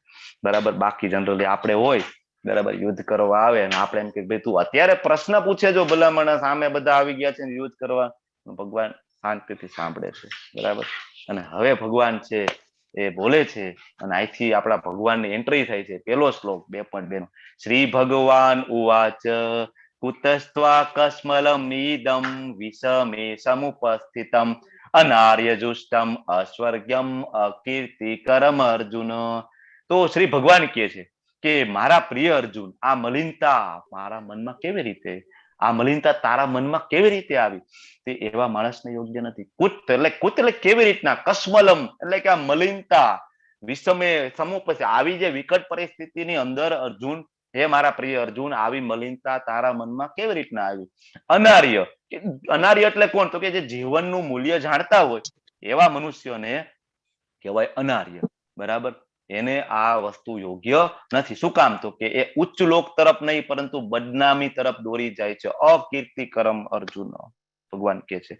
બરાબર. બાકી જનરલી આપણે હોય, બરાબર, યુદ્ધ કરવા આવે અને આપણે એમ કે ભાઈ તું અત્યારે પ્રશ્ન પૂછે, જો ભલામણ સામે બધા આવી ગયા છે યુદ્ધ કરવા, ભગવાન શાંતિથી સાંભળે છે, બરાબર. અને હવે ભગવાન છે એ બોલે છે અને અહીંથી આપણા ભગવાનની એન્ટ્રી થાય છે. પહેલો શ્લોક 2.2 શ્રી ભગવાન ઉવાચ કુતસ્ત્વા કસ્મલમ ઈદમ વિષમે સમુપસ્થિતમ અનાર્યજુષ્ટમ અસ્વર્ગ્યમ અકીર્તિકરમ અર્જુન. તો શ્રી ભગવાન કહે છે કે મારા પ્રિય અર્જુન, આ મલિનતા મારા મનમાં કેવી રીતે, આ મલિનતા તારા મનમાં કેવી રીતે આવી? તે એવા માણસને યોગ્ય નથી. કુત એટલે કેવી રીતના? કસ્મલમ એટલે કે આ મલિનતા વિષમે સમુપસ્થિત, આવી જે વિકટ પરિસ્થિતિની અંદર અર્જુન હે મારા પ્રિય અર્જુન, આવી મલિનતા તારા મનમાં કેવી રીતના આવી? અનાર્ય, અનાર્ય એટલે કોણ? તો કે જે જીવનનું મૂલ્ય જાણતા હોય એવા મનુષ્યોને કહેવાય અનાર્ય. બરાબર, એને આ વસ્તુ યોગ્ય નથી. શું કામ? તો કે એ ઉચ્ચ લોક તરફ નહીં પરંતુ બદનામી તરફ દોરી જાય છે. અકીર્તિકરમ અર્જુન, ભગવાન કે છે.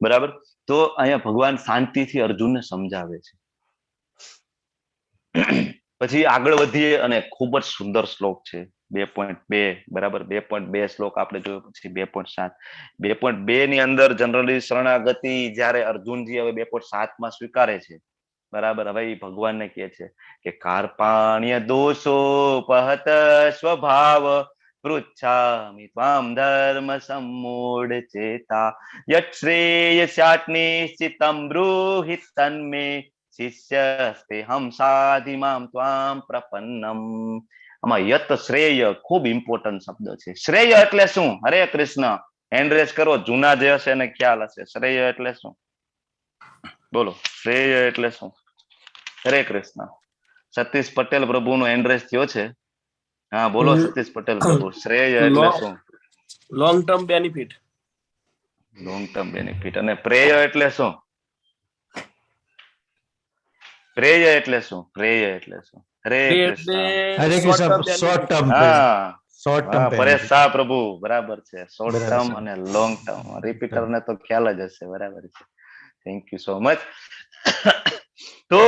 બરાબર, તો અહીંયા ભગવાન શાંતિથી અર્જુનને સમજાવે છે. પછી આગળ વધીએ અને ખૂબ જ સુંદર શ્લોક છે 2.2. બરાબર, 2.2 શ્લોક આપણે જોયો. પછી 2.7. 2.2 ની અંદર જનરલી શરણાગતિ જ્યારે અર્જુનજી હવે 2.7 માં સ્વીકારે છે. બરાબર, હવે એ ભગવાનને કહે છે કે કાર્પાણ્ય દોષો પહત સ્વભાવ પૃચ્છામિ ત્વામ ધર્મ સમ્મૂઢ ચેતા યત શ્રેયસ્યાત નિશ્ચિતમ બ્રૂહિ તન્મે શિષ્યસ્તે હમ સાધિમામ ત્વામ પ્રપન્નમ. આમાં યત શ્રેય ખૂબ ઇમ્પોર્ટન્ટ શબ્દ છે. શ્રેય એટલે શું? હરે કૃષ્ણ, હેન્ડ રેસ કરો. જૂના જે હશે એને ખ્યાલ હશે. શ્રેય એટલે શું? બોલો, શ્રેય એટલે શું? હરે કૃષ્ણ. સતીશ પટેલ પ્રભુ નો હેન્ડ રેસ થયો છે. હા બોલો સતીશ પટેલ પ્રભુ, શ્રેય એટલે શું? Long term benefit. Long term benefit. અને પ્રેય એટલે શું? પ્રેય એટલે શું? પ્રેય એટલે શું? હરે કૃષ્ણ. હરે કૃષ્ણ. Short term. હા, પરેશ શાહ પ્રભુ, બરાબર છે. શોર્ટ ટર્મ અને લોંગ ટર્મ. રિપીટર ને તો ખ્યાલ જ હશે. બરાબર છે. Thank you so much. તો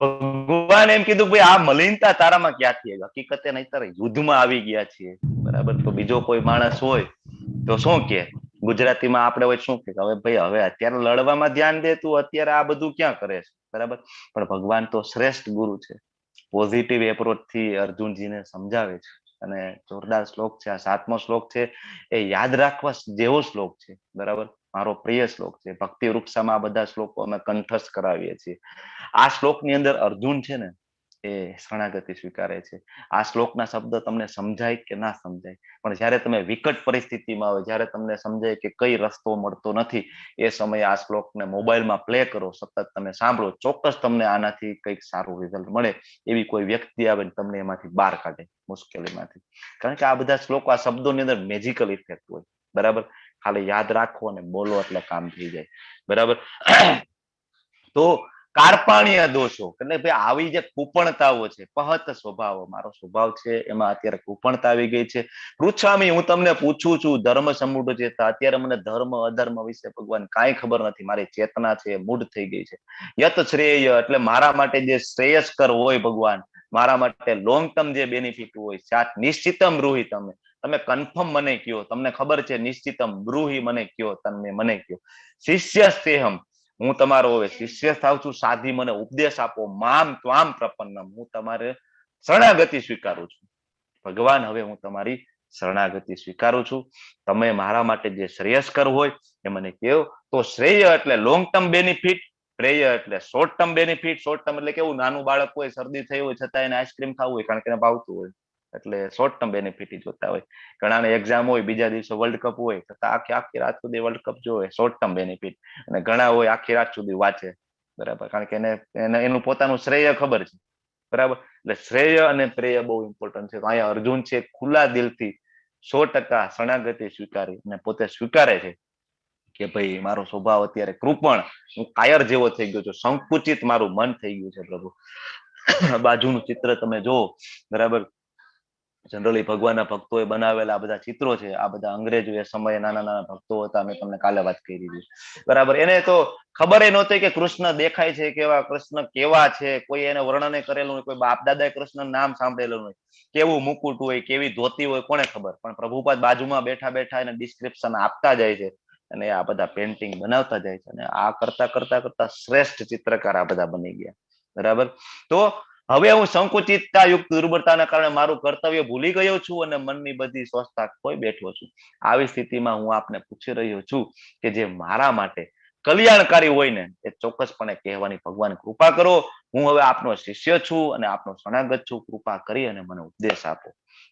ભગવાન એમ કીધું ભાઈ આ મલિનતા તારામાં ક્યાંથી આવી? હકીકતે નહીતર યુદ્ધમાં આવી ગયા છીએ. બરાબર, તો બીજો કોઈ માણસ હોય તો શું કે? ગુજરાતીમાં આપણે હોય શું કે હવે ભાઈ હવે અત્યારે લડવામાં ધ્યાન દે, તું અત્યારે આ બધું ક્યાં કરે છે? બરાબર, પણ ભગવાન તો શ્રેષ્ઠ ગુરુ છે. પોઝિટિવ એપ્રોચ થી અર્જુનજીને સમજાવે છે અને જોરદાર શ્લોક છે. આ 7મો શ્લોક છે, એ યાદ રાખવા જેવો શ્લોક છે. બરાબર, મારો પ્રિય શ્લોક છે. ભક્તિ વૃક્ષામાં આ બધા શ્લોકો અમે કંઠસ્થ કરાવીએ છીએ. આ શ્લોકની અંદર અર્જુન છે ને એ શરણાગતિ સ્વીકારે છે. આ શ્લોકના શબ્દ તમને સમજાય કે ના સમજાય, પણ જયારે તમે વિકટ પરિસ્થિતિમાં હોય, જયારે તમને સમજાય કે કઈ રસ્તો મળતો નથી, એ સમયે આ શ્લોકને મોબાઈલમાં પ્લે કરો, સતત તમે સાંભળો, ચોક્કસ તમને આનાથી કંઈક સારું રિઝલ્ટ મળે. એવી કોઈ વ્યક્તિ આવે ને તમને એમાંથી બહાર કાઢે મુશ્કેલીમાંથી. કારણ કે આ બધા શ્લોકો, આ શબ્દોની અંદર મેજિકલ ઇફેક્ટ હોય. બરાબર, ખાલી યાદ રાખો અને બોલો એટલે કામ થઈ જાય. બરાબર, તો કાર્પાણીય દોષો એટલે ભાઈ આવી જે કૃપણતાઓ છે, પહત સ્વભાવ, મારો સ્વભાવ છે એમાં અત્યારે કૃપણતા આવી ગઈ છે. પૃચ્છામી, હું તમને પૂછું છું, ધર્મ સમૂઢ ચેતા, અત્યારે મને ધર્મ અધર્મ વિશે ભગવાન કાંઈ ખબર નથી. મારી ચેતના છે મૂઢ થઈ ગઈ છે. યત શ્રેય એટલે મારા માટે જે શ્રેયસ્કર હોય ભગવાન, મારા માટે લોંગ ટર્મ જે બેનિફિટ હોય, સાત નિશ્ચિતમ બ્રૂહિ, તમે કન્ફર્મ મને કયો, તમને ખબર છે નિશ્ચિતમ બ્રૂહિ, મને કયો, તમે મને કયો. શિષ્યસ્તેહમ, હું તમારો હવે શિષ્ય થાવ છું, સાધી મને ઉપદેશ આપો. મામ ત્વામ પ્રપન્નમ, હું તમારે શરણાગતિ સ્વીકારું છું. ભગવાન હવે હું તમારી શરણાગતિ સ્વીકારું છું. તમે મારા માટે જે શ્રેયસ્કર હોય એ મને કહો. તો શ્રેય એટલે લોંગ ટર્મ બેનિફિટ, પ્રેય એટલે short term benefit. Short term એટલે કેવું? નાનું બાળક હોય, શરદી થઈ હોય છતાં એને આઈસ્ક્રીમ ખાવું હોય કારણ કે એને ભાવતું હોય, એટલે શોર્ટ ટર્મ બેનિફિટ જોતા હોય. ઘણાને એક્ઝામ હોય, બીજા દિવસે વર્લ્ડ કપ હોય, છતાં આખી રાત સુધી વર્લ્ડ કપ જોવે, શોર્ટ ટર્મ બેનિફિટ. અને ઘણા હોય આખી રાત સુધી વાંચે. બરાબર, કારણ કે એને એનું પોતાનું શ્રેય ખબર છે. બરાબર, એટલે શ્રેય અને પ્રેય બહુ ઇમ્પોર્ટન્ટ છે. તો અહીંયા અર્જુન છે ખુલ્લા દિલથી 100% શરણાગતિ સ્વીકારી અને પોતે સ્વીકારે છે કે ભાઈ મારો સ્વભાવ અત્યારે કૃપણ, હું કાયર જેવો થઈ ગયો છું, સંકુચિત મારું મન થઈ ગયું છે. પ્રભુ, બાજુનું ચિત્ર તમે જો. બરાબર, જનરલી ભગવાનના ભક્તોએ બનાવેલા આ બધા ચિત્રો છે. આ બધા અંગ્રેજો એ સમયે નાના નાના ભક્તો હતા, મેં તમને કાલે વાત કરી દીધી. બરાબર, એને તો ખબર એ નહોતી કે કૃષ્ણ દેખાય છે કેવા, કૃષ્ણ કેવા છે, કોઈ એને વર્ણન કરેલું નહીં, કોઈ બાપ દાદાએ કૃષ્ણ નામ સાંભળેલું નહીં, કેવું મુકુટ હોય, કેવી ધોતી હોય, કોને ખબર. પણ પ્રભુપાદ બાજુમાં બેઠા બેઠા એને ડિસ્ક્રિપ્શન આપતા જાય છે અને આ બધા પેન્ટિંગ બનાવતા જાય છે. અને આ કરતા કરતા કરતા શ્રેષ્ઠ ચિત્રકાર આ બધા બની ગયા. બરાબર, તો હવે હું સંકુચિતતા યુક્ત દુર્બળતાના કારણે મારું કર્તવ્ય ભૂલી ગયો છું અને મનની બધી સ્વસ્થતા ખોઈ બેઠો છું. આવી સ્થિતિમાં હું આપને પૂછી રહ્યો છું કે જે મારા માટે કલ્યાણકારી હોય ને એ ચોક્કસપણે કહેવાની ભગવાન કૃપા કરો. હું હવે આપનો શિષ્ય છું અને આપનો શરણાગત છું, કૃપા કરી અને મને ઉપદેશ આપો.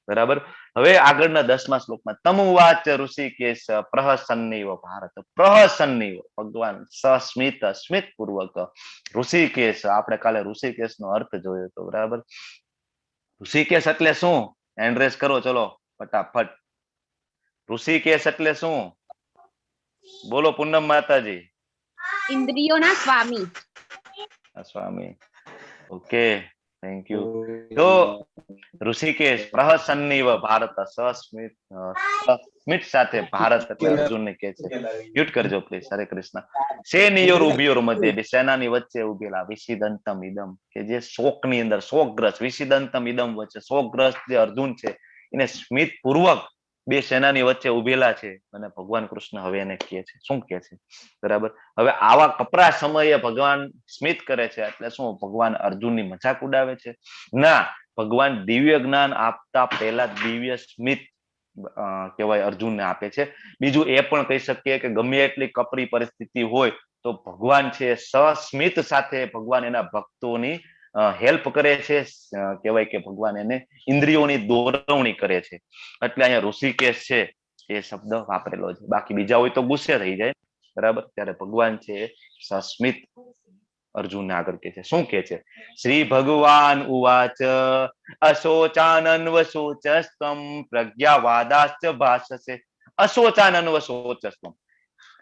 બરાબર, હવે આગળના 10મા શ્લોકમાં તમુવાચ ઋષિકેશ પ્રહસન્નૈવ ભારત. પ્રહસન્નૈવ, ભગવાન સસ્મિત સ્મિત પૂર્વક. ઋષિકેશ, આપણે કાલે ઋષિકેશ નો અર્થ જોયો હતો. બરાબર, ઋષિકેશ એટલે શું? એન્ડ્રેસ કરો ચલો ફટાફટ. ઋષિકેશ એટલે શું? બોલો પૂનમ માતાજી. ઇન્દ્રિયોના સ્વામી. સ્વામી. Okay, thank you. તો ઋષિકેશ પ્રહસન્નીવ ભારત, સ્મિત સાથે ભારત એટલે અર્જુનને કહે છે. મ્યુટ કરજો પ્લીઝ. હરે કૃષ્ણ. સેનિયોર ઉભિયોર મધ્ય, સેનાની વચ્ચે ઉભેલા વિષિદંતમ ઇદમ, કે જે શોકની અંદર શોકગ્રસ્ત, વિષિદંતમ ઇદમ વચ્ચે શોકગ્રસ્ત જે અર્જુન છે એને સ્મિત પૂર્વક બે સેનાની વચ્ચે ઉભેલા છે. અને ભગવાન કૃષ્ણ હવે એને કહે છે, શું કહે છે? બરાબર. હવે આવા કપરા સમયે ભગવાન સ્મિત કરે છે એટલે શું? ભગવાન અર્જુનની મજાક ઉડાવે છે? ના, ભગવાન દિવ્ય જ્ઞાન આપતા પહેલા દિવ્ય સ્મિત કહેવાય અર્જુનને આપે છે. બીજું એ પણ કહી શકીએ કે ગમે એટલી કપરી પરિસ્થિતિ હોય તો ભગવાન છે સસ્મિત સાથે ભગવાન એના ભક્તોની હેલ્પ કરે છે. કહેવાય કે ભગવાન એને ઇન્દ્રિયોની દોરવણી કરે છે. એટલે અહીંયા ઋષિકેશ છે એ શબ્દ વાપરેલો છે. બાકી બીજા હોય તો ગુસ્સે થઈ જાય. બરાબર. ત્યારે ભગવાન છે સસ્મિત અર્જુનને આગળ કે છે, શું કે છે? શ્રી ભગવાન ઉવાચ અશોચાનન્વ શોચસ્ત્વમ પ્રજ્ઞાવાદાશ્ચ ભાષસે. અશોચાનન્વ શોચસ્ત્વમ,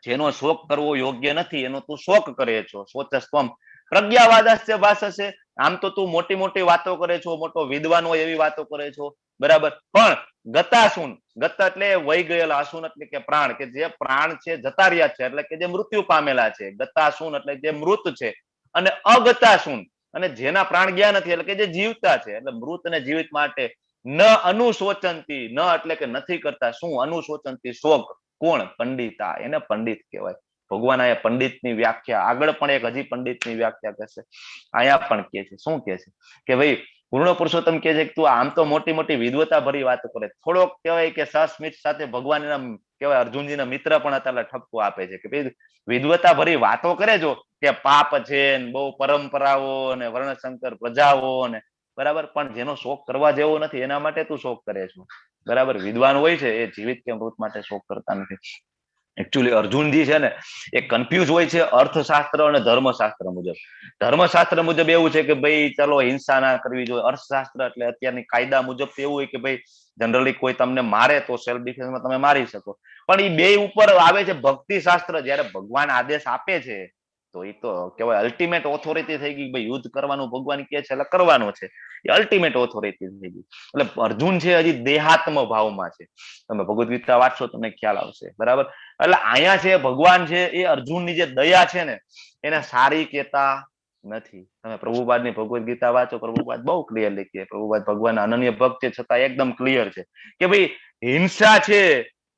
જેનો શોક કરવો યોગ્ય નથી એનો તું શોક કરે છો. શોચસ્ત્વમ પ્રજ્ઞાવાદાશ્ચ ભાષસે, આમ તો તું મોટી મોટી વાતો કરે છો, મોટો વિદ્વાન હોય એવી વાતો કરે છો. બરાબર. પણ ગતાસુન, ગત એટલે વહી ગયેલા, અસુન એટલે કે પ્રાણ, કે જે પ્રાણ છે જતા રહ્યા છે, એટલે કે જે મૃત્યુ પામેલા છે. ગતાસુન એટલે જે મૃત છે. અને અગતાસુન, અને જેના પ્રાણ ગયા નથી એટલે કે જે જીવતા છે. એટલે મૃત અને જીવિત માટે ન અનુશોચંતી, ન એટલે કે નથી કરતા, શું? અનુશોચંતી શોક. કોણ? પંડિતા, એને પંડિત કહેવાય. ભગવાન અહીંયા પંડિતની વ્યાખ્યા, આગળ પણ એક હજી પંડિતની વ્યાખ્યા કરશે, અહીંયા પણ કે છે, શું કે છે? કે ભાઈ પૂર્ણ પુરુષોત્તમ કે છે કે તું આમ તો મોટી મોટી વિદ્વતા ભરી વાતો કરે, થોડોક કહેવાય કે સસ્મિત સાથે ભગવાન એના કહેવાય અર્જુનજીના મિત્ર પણ હતા એટલે ઠપકો આપે છે કે ભાઈ વિદ્વતા ભરી વાતો કરે છો કે પાપ છે, બહુ પરંપરાઓ અને વર્ણશંકર પ્રજાઓ ને, બરાબર, પણ જેનો શોક કરવા જેવો નથી એના માટે તું શોક કરે છો. બરાબર. વિદ્વાન હોય છે એ જીવિત કે મૃત માટે શોક કરતા નથી. એકચ્યુઅલી અર્જુનજી છે ને એ કન્ફ્યુઝ હોય છે અર્થશાસ્ત્ર અને ધર્મશાસ્ત્ર મુજબ. ધર્મશાસ્ત્ર મુજબ એવું છે કે ભાઈ ચલો હિંસા ના કરવી જોઈએ. અર્થશાસ્ત્ર એટલે અત્યારની કાયદા મુજબ તો એવું હોય કે ભાઈ જનરલી કોઈ તમને મારે તો સેલ્ફ ડિફેન્સમાં તમે મારી શકો. પણ એ બે ઉપર આવે છે ભક્તિ શાસ્ત્ર. જયારે ભગવાન આદેશ આપે છે તો એ તો કહેવાય અલ્ટિમેટ ઓથોરિટી થઈ ગઈ. ભાઈ યુદ્ધ કરવાનું ભગવાન કહે છે એટલે કરવાનું છે, એ અલ્ટિમેટ ઓથોરિટી થઈ ગઈ. એટલે અર્જુન છે હજી દેહાત્મ ભાવમાં છે. તમે ભગવદ ગીતા વાંચશો તમને ખ્યાલ આવશે. બરાબર. એટલે અહીંયા છે ભગવાન છે એ અર્જુનની જે દયા છે ને એને સારી કહેતા નથી. તમે પ્રભુપાદની ભગવદ ગીતા વાંચો, પ્રભુપાદ બહુ ક્લિયર લખીએ. પ્રભુપાદ ભગવાન અનન્ય ભક્ત છે છતાં એકદમ ક્લિયર છે કે ભાઈ હિંસા છે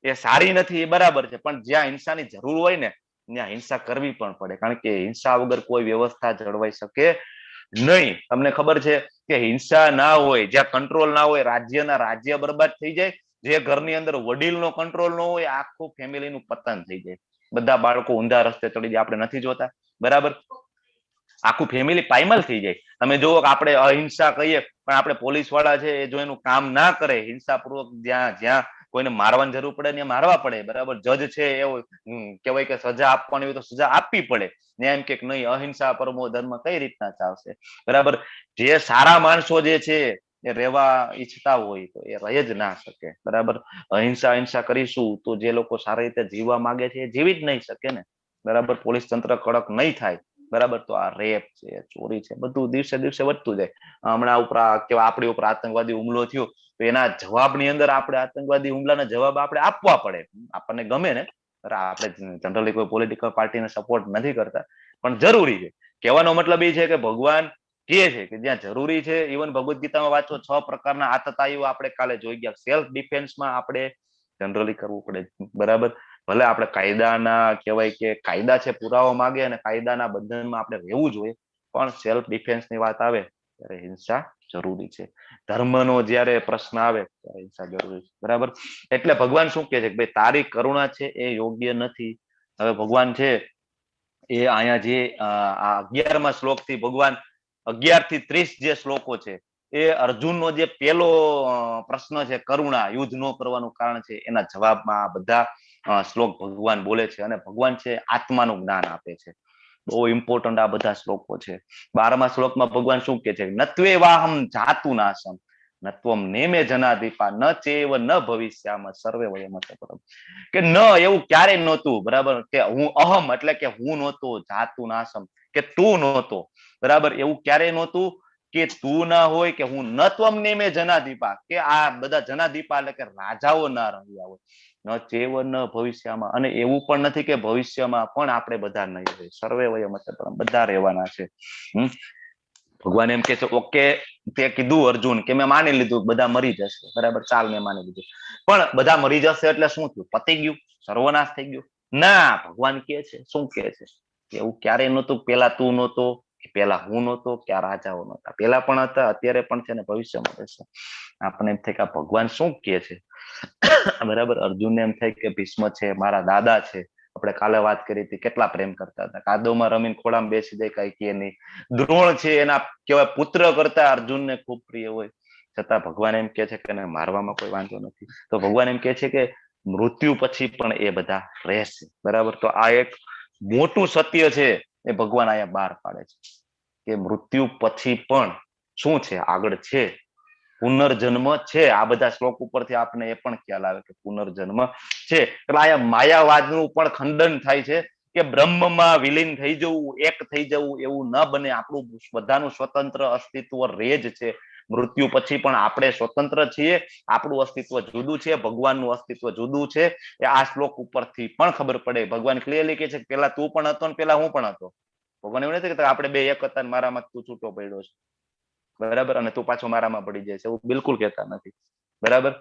એ સારી નથી, એ બરાબર છે, પણ જ્યાં હિંસાની જરૂર હોય ને ત્યાં હિંસા કરવી પણ પડે. કારણ કે હિંસા વગર કોઈ વ્યવસ્થા જળવાઈ શકે નહીં. તમને ખબર છે કે હિંસા ના હોય, જ્યાં કંટ્રોલ ના હોય, રાજ્ય બરબાદ થઈ જાય. જે ઘરની અંદર વડીલનો કંટ્રોલ ન હોય આખું ફેમિલીનું પતન થઈ જાય. બધા બાળકો ઊંધા રસ્તે ચડી જાય, આપણે નથી જોતા? બરાબર. આખું ફેમિલી પાયમાલ થઈ જાય. તમે જુઓ કે આપણે અહિંસા કહીએ પણ આપણે પોલીસ વાળા છે એ જો એનું કામ ના કરે હિંસાપૂર્વક, જ્યાં કોઈને મારવાની જરૂર પડે ત્યાં મારવા પડે. બરાબર. જજ છે એવું કહેવાય કે સજા આપવાની હોય તો સજા આપવી પડે. ને એમ કે નહીં અહિંસા પરમો ધર્મ કઈ રીતના ચાલશે? બરાબર. જે સારા માણસો જે છે એ રહેવા ઈચ્છતા હોય તો એ રહી જ ના શકે. બરાબર. અહિંસા કરીશું તો જે લોકો સારી રીતે જીવવા માંગે છે એ જીવી જ નહીં શકે ને. બરાબર. પોલીસ તંત્ર કડક નહીં થાય, બરાબર, તો આ રેપ છે, ચોરી છે, બધું દિવસે દિવસે વધતું જાય. હમણાં ઉપર આપણી ઉપર આતંકવાદી હુમલો થયો તો એના જવાબની અંદર આપણે આતંકવાદી હુમલાના જવાબ આપણે આપવા પડે. આપણને ગમે ને, આપણે જનરલી કોઈ પોલિટિકલ પાર્ટીને સપોર્ટ નથી કરતા, પણ જરૂરી છે. કહેવાનો મતલબ એ છે કે ભગવાન કહે છે કે જ્યાં જરૂરી છે, ઇવન ભગવદ ગીતામાં વાંચો 6 પ્રકારના આતતાઈઓ આપણે કાલે જોઈ ગયા. સેલ્ફ ડિફેન્સમાં આપણે જનરલી કરવું પડે. બરાબર. ભલે આપણે કાયદાના કહેવાય કે કાયદા છે પુરાવા માંગે અને કાયદાના બંધનમાં આપણે રહેવું જોઈએ, પણ સેલ્ફ ડિફેન્સની વાત આવે ત્યારે હિંસા જરૂરી છે. ધર્મનો જ્યારે પ્રશ્ન આવે ત્યારે હિંસા જરૂરી છે. બરાબર. એટલે ભગવાન શું કહે છે કે ભાઈ તારી કરુણા છે એ યોગ્ય નથી. હવે ભગવાન છે એ અહીંયા જે આ 11મા શ્લોકથી ભગવાન 11 થી 30 જે શ્લોકો છે એ અર્જુનનો જે પેલો પ્રશ્ન છે કરુણા, યુદ્ધ ન કરવાનું કારણ છે, એના જવાબમાં બધા શ્લોક ભગવાન બોલે છે. અને ભગવાન છે આત્માનું જ્ઞાન આપે છે. બહુ ઇમ્પોર્ટન્ટ આ બધા શ્લોકો છે. 12મા શ્લોકમાં ભગવાન શું કે છે? નત્વે વાહમ જાતુ નાશમ, નત્વમ નેમે જનાદીપા ન ચેવ ન ભવિષ્યામાં સર્વે વયમત પરમ, કે ન એવું ક્યારેય નહોતું, બરાબર, કે હું અહમ એટલે કે હું નહોતો, જાતું નાસમ કે તું નહોતો, બરાબર, એવું ક્યારેય નહોતું કે તું ના હોય, કે હું નત્વમ નેમે જનાદીપા, કે આ બધા જનાદીપા એટલે કે રાજાઓ ના રહ્યા હોય, ન ચેવ ન ભવિષ્યમાં, અને એવું પણ નથી કે ભવિષ્યમાં પણ આપણે બધા નહીં રહે, સર્વે વયમત પરમ, બધા રહેવાના છે. ભગવાન એમ કે છે ઓકે, તે કીધું અર્જુન કે મેં માની લીધું બધા મરી જશે, બરાબર, ચાલ મેં માની લીધું, પણ બધા મરી જશે એટલે શું થયું? પતી ગયું? સર્વનાશ થઈ ગયો? ના, ભગવાન કે છે, શું કે છે? એવું ક્યારેય નહોતું, પેલા તું નહોતો, પેલા હું નહોતો, કે આ રાજાઓ નહોતા, પેલા પણ હતા, અત્યારે પણ છે ને ભવિષ્યમાં રહેશે. આપણે એમ થાય કે આ ભગવાન શું કે છે, બરાબર. અર્જુનને એમ થાય કે ભીષ્મ છે મારા દાદા છે, આપણે કાલે વાત કરી હતી, કેટલા પ્રેમ કરતા હતા, કાદવમાં રમીને ખોળામાં બેસી જાય, કઈ કે નહીં. દ્રોણ છે એના કહેવાય પુત્ર કરતા અર્જુનને ખૂબ પ્રિય હોય, છતાં ભગવાન એમ કે છે કે એને મારવામાં કોઈ વાંધો નથી. તો ભગવાન એમ કે છે કે મૃત્યુ પછી પણ એ બધા રહેશે, બરાબર. તો આ એક મોટું સત્ય છે, એ ભગવાન અહીંયા બહાર પાડે છે કે મૃત્યુ પછી પણ શું છે, આગળ છે, પુનર્જન્મ છે. આ બધા શ્લોક ઉપરથી આપણે એ પણ ખ્યાલ આવે કે પુનર્જન્મ છે. એટલે અહીંયા માયાવાદનું પણ ખંડન થાય છે કે બ્રહ્મમાં વિલીન થઈ જવું, એક થઈ જવું, એવું ન બને. આપણું બધાનું સ્વતંત્ર અસ્તિત્વ રહે જ છે. મૃત્યુ પછી પણ આપણે સ્વતંત્ર છીએ, આપણું અસ્તિત્વ જુદું છે, ભગવાનનું અસ્તિત્વ જુદું છે. એ આ શ્લોક ઉપરથી પણ ખબર પડે. ભગવાન ક્લિયરલી કહે છે કે પેલા તું પણ હતો ને પેલા હું પણ હતો. ભગવાન એવું નથી કહેતા આપણે બે એક હતા ને મારામાં તું છૂટો પડ્યો છે, બરાબર, અને તું પાછો મારામાં પડી જાય છે, એવું બિલકુલ કહેતા નથી, બરાબર.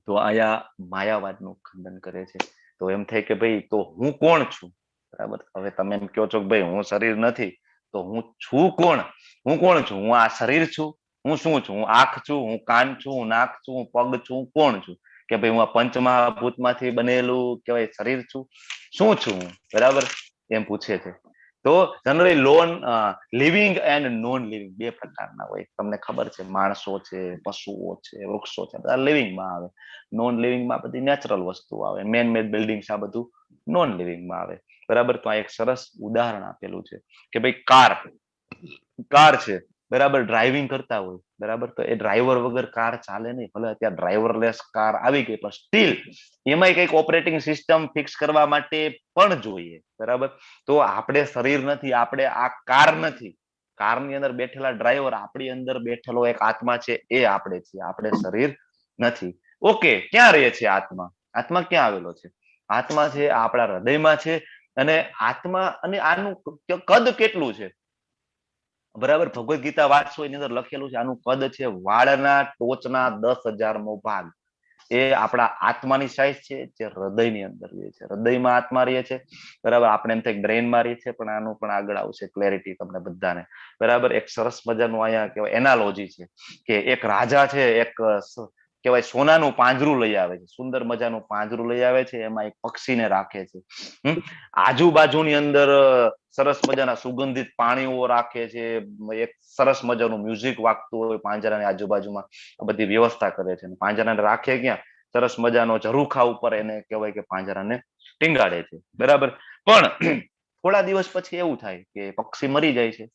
તો અહીંયા માયાવાદનું ખંડન કરે છે. તો એમ થાય કે ભાઈ તો હું કોણ છું, બરાબર. હવે તમે એમ કહો છો કે ભાઈ હું શરીર નથી, તો હું છું કોણ? હું કોણ છું? હું આ શરીર છું? હું શું છું? હું આંખ છું, હું કાન છું, હું નાક છું, હું પગ છું, હું કોણ છું? કે ભાઈ હું આ પંચમહાભૂતમાંથી બનેલું કહેવાય શરીર છું? શું છું હું, બરાબર, એમ પૂછે છે. તો generally living and non living બે પ્રકારના હોય, તમને ખબર છે. માણસો છે, પશુઓ છે, વૃક્ષો છે, બધા લિવિંગમાં આવે. નોન લિવિંગમાં બધી નેચરલ વસ્તુ આવે. મેન મેડ બિલ્ડિંગ્સ આ બધું નોન લિવિંગમાં આવે, બરાબર. તો આ એક સરસ ઉદાહરણ આપેલું છે કે ભાઈ કાર છે, બરાબર, ડ્રાઇવિંગ કરતા હોય, બરાબર, તો એ ડ્રાઈવર વગર કાર ચાલે નહીં. ભલે અત્યારે ડ્રાઈવરલેસ કાર આવી ગઈ, પણ સ્ટીલ એમાંય કંઈક ઓપરેટિંગ સિસ્ટમ ફિક્સ કરવા માટે પણ જોઈએ, બરાબર. તો આપણે શરીર નથી, આપણે આ કાર નથી. કારની અંદર બેઠેલા ડ્રાઈવર, આપણી અંદર બેઠેલો એક આત્મા છે, એ આપણે છીએ, આપણે શરીર નથી. ઓકે, ક્યાં રહે છે આત્મા? આત્મા ક્યાં આવેલો છે? આત્મા છે આપણા હૃદયમાં છે. અને આત્મા, અને આનું કદ કેટલું છે, બરાબર, ભગવદ ગીતા વાંચશો એની અંદર લખેલું છે આનું કદ છે વાળના ટોચના 10,000મો ભાગ. એ આપણા આત્માની સાઈઝ છે, જે હૃદયની અંદર રહે છે. હૃદયમાં આત્મા રહે છે, બરાબર. આપણે એમ થાય બ્રેનમાં રહે છે, પણ આનું પણ આગળ આવશે ક્લેરિટી તમને બધાને, બરાબર. એક સરસ મજાનું અહીંયા કહેવાય એનાલોજી છે કે એક રાજા છે, એક કહેવાય સોનાનું પાંજરું લઈ આવે છે, સુંદર મજાનું પાંજરું લઈ આવે છે, એમાં એક પક્ષીને રાખે છે. આજુબાજુની અંદર સરસ મજાના સુગંધિત પાણીઓ રાખે છે, એક સરસ મજાનું મ્યુઝિક વાગતું હોય પાંજરાની આજુબાજુમાં, આ બધી વ્યવસ્થા કરે છે. પાંજરાને રાખે ક્યાં? સરસ મજાનો ઝરૂખા ઉપર એને કહેવાય કે પાંજરાને ટીંગાડે છે, બરાબર. પણ થોડા દિવસ પછી એવું થાય કે પક્ષી મરી જાય છે.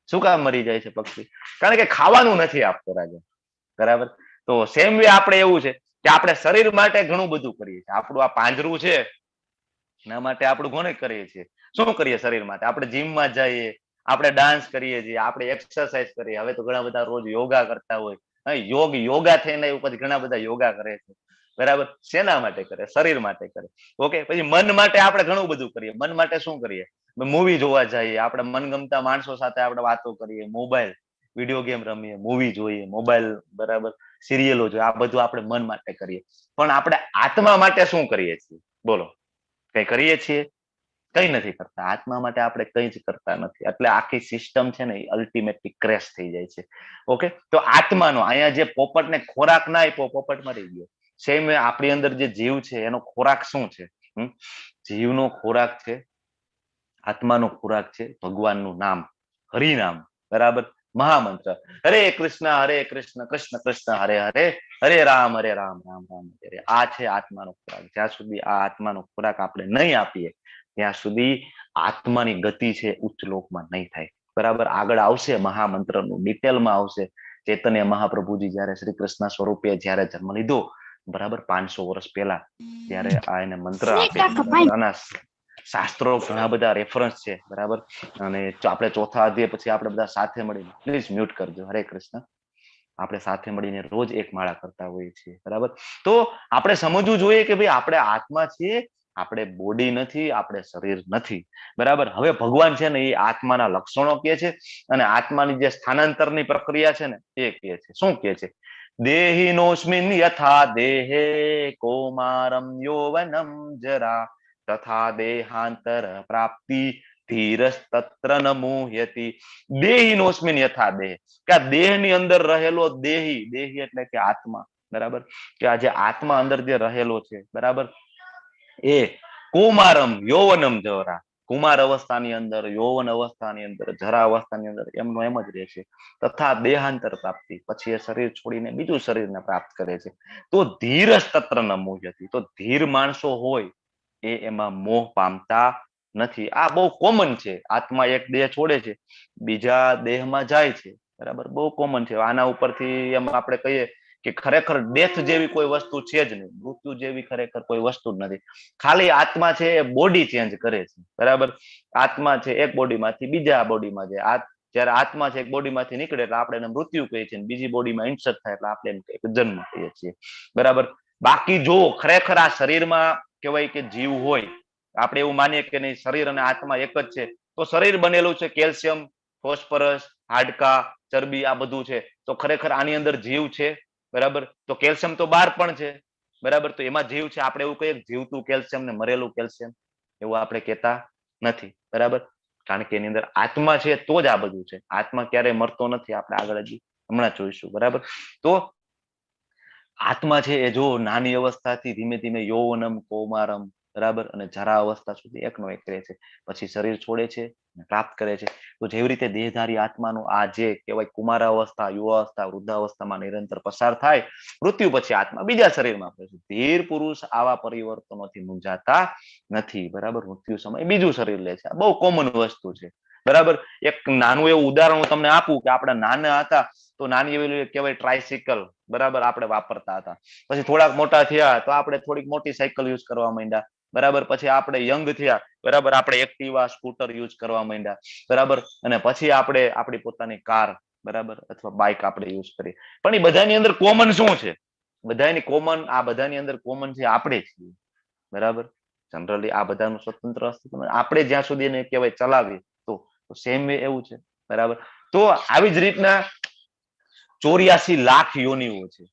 શું કામ મરી જાય છે પક્ષી? કારણ કે ખાવાનું નથી આપતો રાજા, બરાબર. તો સેમ વે આપણે એવું છે કે આપણે શરીર માટે ઘણું બધું કરીએ છીએ. આપણું આ પાંજરું છે, એના માટે આપણું ઘણું કરીએ છીએ. શું કરીએ શરીર માટે? આપણે જીમમાં જઈએ, આપણે ડાન્સ કરીએ છીએ, આપણે એક્સરસાઇઝ કરીએ. હવે તો ઘણા બધા રોજ યોગા કરતા હોય, યોગા થઈને એવું પછી ઘણા બધા યોગા કરે છે, બરાબર. શેના માટે કરે? શરીર માટે કરે. ઓકે, પછી મન માટે આપણે ઘણું બધું કરીએ. મન માટે શું કરીએ? મૂવી જોવા જઈએ, આપણે મનગમતા માણસો સાથે આપણે વાતો કરીએ, મોબાઈલ વિડીયો ગેમ રમીએ, મૂવી જોઈએ, મોબાઈલ, બરાબર, સિરિયલો જોઈએ. આ બધું આપણે મન માટે કરીએ. પણ આપણે આત્મા માટે શું કરીએ છીએ? બોલો, કઈ કરીએ છીએ? કઈ નથી કરતા. આત્મા માટે આપણે કઈ જ કરતા નથી. એટલે આખી સિસ્ટમ છે ને એ અલ્ટિમેટલી ક્રેશ થઈ જાય છે. ઓકે, તો આત્માનો અહીંયા જે પોપટને ખોરાક ના આપ્યો, પોપટ મરી ગયો. સેમ આપણી અંદર જે જીવ છે એનો ખોરાક શું છે? જીવનો ખોરાક છે, આત્માનો ખોરાક છે ભગવાનનું નામ, હરિનામ, બરાબર, મહામંત્ર. હરે કૃષ્ણ કૃષ્ણ કૃષ્ણ હરે હરે, હરે રામ રામ રામ હરે. આ છે આત્માનો ખોરાક. જ્યાં સુધી આ આત્માનો ખોરાક આપણે નહીં આપીએ ત્યાં સુધી આત્માની ગતિ છે ઉચ્ચ લોકમાં નહીં થાય, બરાબર. આગળ આવશે મહામંત્રનું ડિટેલમાં આવશે ચૈતન્ય મહાપ્રભુજી જયારે શ્રી કૃષ્ણ સ્વરૂપે જયારે જન્મ લીધો, બરાબર 500 વર્ષ પહેલા, ત્યારે આ એને મંત્ર આપે. આના શાસ્ત્રો ઘણા બધા રેફરન્સ છે, બરાબર. અને આપણે ચોથા અધ્યાય પછી આપણે બધા સાથે મળીને, પ્લીઝ મ્યુટ કરજો, હરે કૃષ્ણ, આપણે સાથે મળીને રોજ એક માળા કરતા હોઈએ છીએ, બરાબર. તો આપણે સમજવું જોઈએ કે ભાઈ આપણે આત્મા છીએ, આપણે બોડી નથી, આપણે શરીર નથી, બરાબર. હવે ભગવાન છે ને એ આત્માના લક્ષણો કહે છે, અને આત્માની જે સ્થાનાંતરની પ્રક્રિયા છે ને એ કહે છે. શું કહે છે? દેહિનોસ્મિન યથા દેહે કૌમારમ યૌવનમ જરા તથા દેહાંતર પ્રાપ્તિ ધીરસ્તત્ર ન મુહ્યતિ. દેહિનોસ્મિન યથા દેહ, કે આ દેહની અંદર રહેલો દેહી એટલે કે આત્મા, બરાબર. કે આ જે આત્મા અંદર જે રહેલો છે, બરાબર, એ કૌમારમ યૌવનમ જરા, કુમાર અવસ્થાની અંદર, યૌવન અવસ્થાની અંદર, જરા અવસ્થાની અંદર એમનો એમ જ રહે છે. તથા દેહાંતર પ્રાપ્તિ, પછી એ શરીર છોડીને બીજું શરીરને પ્રાપ્ત કરે છે. તો ધીરસ્તત્ર ન મુહ્યતિ, તો ધીર માણસો હોય એ એમાં મોહ પામતા નથી. આ બહુ કોમન છે. આત્મા એક દેહ છોડે છે, બીજા દેહમાં જાય છે, બરાબર. બહુ કોમન છે. આના ઉપરથી એમ આપણે કહીએ કે ખરેખર ડેથ જેવી કોઈ વસ્તુ છે જ નહીં, મૃત્યુ જેવી ખરેખર કોઈ વસ્તુ જ નથી. ખાલી આત્મા છે એ બોડી ચેન્જ કરે છે, બરાબર. આત્મા છે એક બોડીમાંથી બીજા બોડીમાં જાય. જયારે આત્મા છે એક બોડીમાંથી નીકળે એટલે આપણે એને મૃત્યુ કહીએ છીએ, બીજી બોડીમાં ઇન્સર્ટ થાય એટલે આપણે એમ કહીએ કે જન્મ કહીએ છીએ, બરાબર. બાકી જો ખરેખર આ શરીરમાં કહેવાય કે જીવ હોય, આપણે એવું માનીએ કે નહીં શરીર અને આત્મા એક જ છે, તો શરીર બનેલું છે કેલ્શિયમ, ફોસ્ફરસ, હાડકા, ચરબી, આ બધું છે. તો ખરેખર આની અંદર જીવ છે, બરાબર. તો કેલ્શિયમ તો બહાર પણ છે, બરાબર. તો એમાં જીવ છે. આપણે એવું કહીએ જીવતું કેલ્શિયમ ને મરેલું કેલ્શિયમ, એવું આપણે કહેતા નથી, બરાબર. કારણ કે એની અંદર આત્મા છે તો જ આ બધું છે. આત્મા ક્યારેય મરતો નથી, આપણે આગળ હજી હમણાં જોઈશું, બરાબર. તો આત્મા છે એ જો નાની અવસ્થાથી ધીમે ધીમે યૌવનમ કૌમારમ, બરાબર, અને જરા અવસ્થા સુધી એકનો એક રહે છે, પછી શરીર છોડે છે, પ્રાપ્ત કરે છે. તો જેવી રીતે દેહધારી આત્માનું આ જે કહેવાય કુમાર અવસ્થા, યુવાવસ્થા, વૃદ્ધાવસ્થામાં નિરંતર પસાર થાય, મૃત્યુ પછી આત્મા બીજા શરીરમાં પડે છે. ધીર પુરુષ આવા પરિવર્તનોથી મૂંઝાતા નથી, બરાબર. મૃત્યુ સમય બીજું શરીર લે છે. બહુ કોમન વસ્તુ છે, બરાબર. એક નાનું એવું ઉદાહરણ હું તમને આપું કે આપણે નાના હતા તો નાની એવી કહેવાય ટ્રાયસિકલ, બરાબર, આપણે વાપરતા હતા. પછી થોડાક મોટા થયા તો આપણે થોડીક મોટી સાયકલ યુઝ કરવા માંડ્યા, બરાબર. પછી આપણે યંગ થયા, બરાબર, આપણે એક્ટિવા, સ્કૂટર યુઝ કરવા માંડ્યા, બરાબર. અને પછી આપણે આપણી પોતાની કાર, બરાબર, અથવા બાઇક આપણે યુઝ કરીએ. પણ એ બધાની અંદર કોમન શું છે? બધાની કોમન, આ બધાની અંદર કોમન છે આપણે છીએ, બરાબર. જનરલી આ બધાનું સ્વતંત્ર અસ્તિત્વ આપણે જ્યાં સુધી એને કહેવાય ચલાવીએ તો સેમ વે એવું છે, બરાબર. તો આવી જ રીતના 84 લાખ યોનિઓ છે,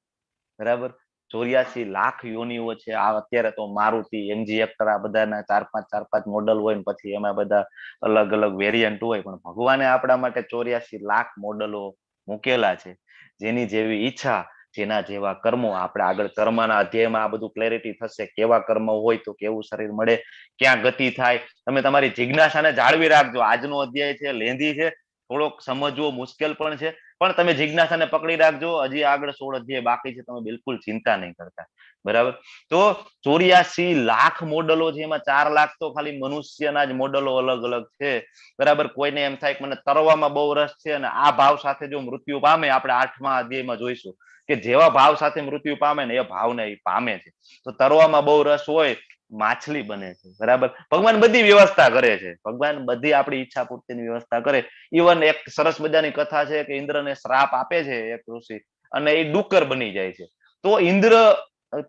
બરાબર. 84 લાખ યોનિઓ છે. આ અત્યારે તો મારુતિ, MG હેક્ટર, આ બધાના 4-5 મોડલ હોય ને પછી એમાં બધા અલગ અલગ વેરિયન્ટ હોય, પણ ભગવાને આપણા માટે 84 લાખ મોડલો મૂકેલા છે. જેની જેવી ઈચ્છા, જેના જેવા કર્મો. આપણે આગળ કર્મના અધ્યાયમાં આ બધું ક્લેરિટી થશે, કેવા કર્મ હોય તો કેવું શરીર મળે, ક્યાં ગતિ થાય. તમે તમારી જિજ્ઞાસાને જાળવી રાખજો. આજનો અધ્યાય છે લેન્ધી છે, થોડોક સમજવો મુશ્કેલ પણ છે, પણ તમે જિજ્ઞાસાને પકડી રાખજો. હજી આગળ 16 અધ્યાય બાકી છે, તમે બિલકુલ ચિંતા નહીં કરતા, બરાબર. તો 84 લાખ મોડલો છે, એમાં 4 લાખ તો ખાલી મનુષ્યના જ મોડલો અલગ અલગ છે, બરાબર. કોઈને એમ થાય કે મને તરવામાં બહુ રસ છે અને આ ભાવ સાથે જો મૃત્યુ પામે, આપણે 8મા અધ્યાયમાં જોઈશું કે જેવા ભાવ સાથે મૃત્યુ પામે ને એ ભાવને એ પામે છે. તો તરવામાં બહુ રસ હોય, માછલી બને છે, બરાબર. ભગવાન બધી વ્યવસ્થા કરે છે, ભગવાન બધી આપણી ઈચ્છા પૂર્તિની વ્યવસ્થા કરે. ઇવન એક સરસ મજાની કથા છે કે ઇન્દ્રને શ્રાપ આપે છે એક ઋષિ, અને એ ડુક્કર બની જાય છે. તો ઇન્દ્ર,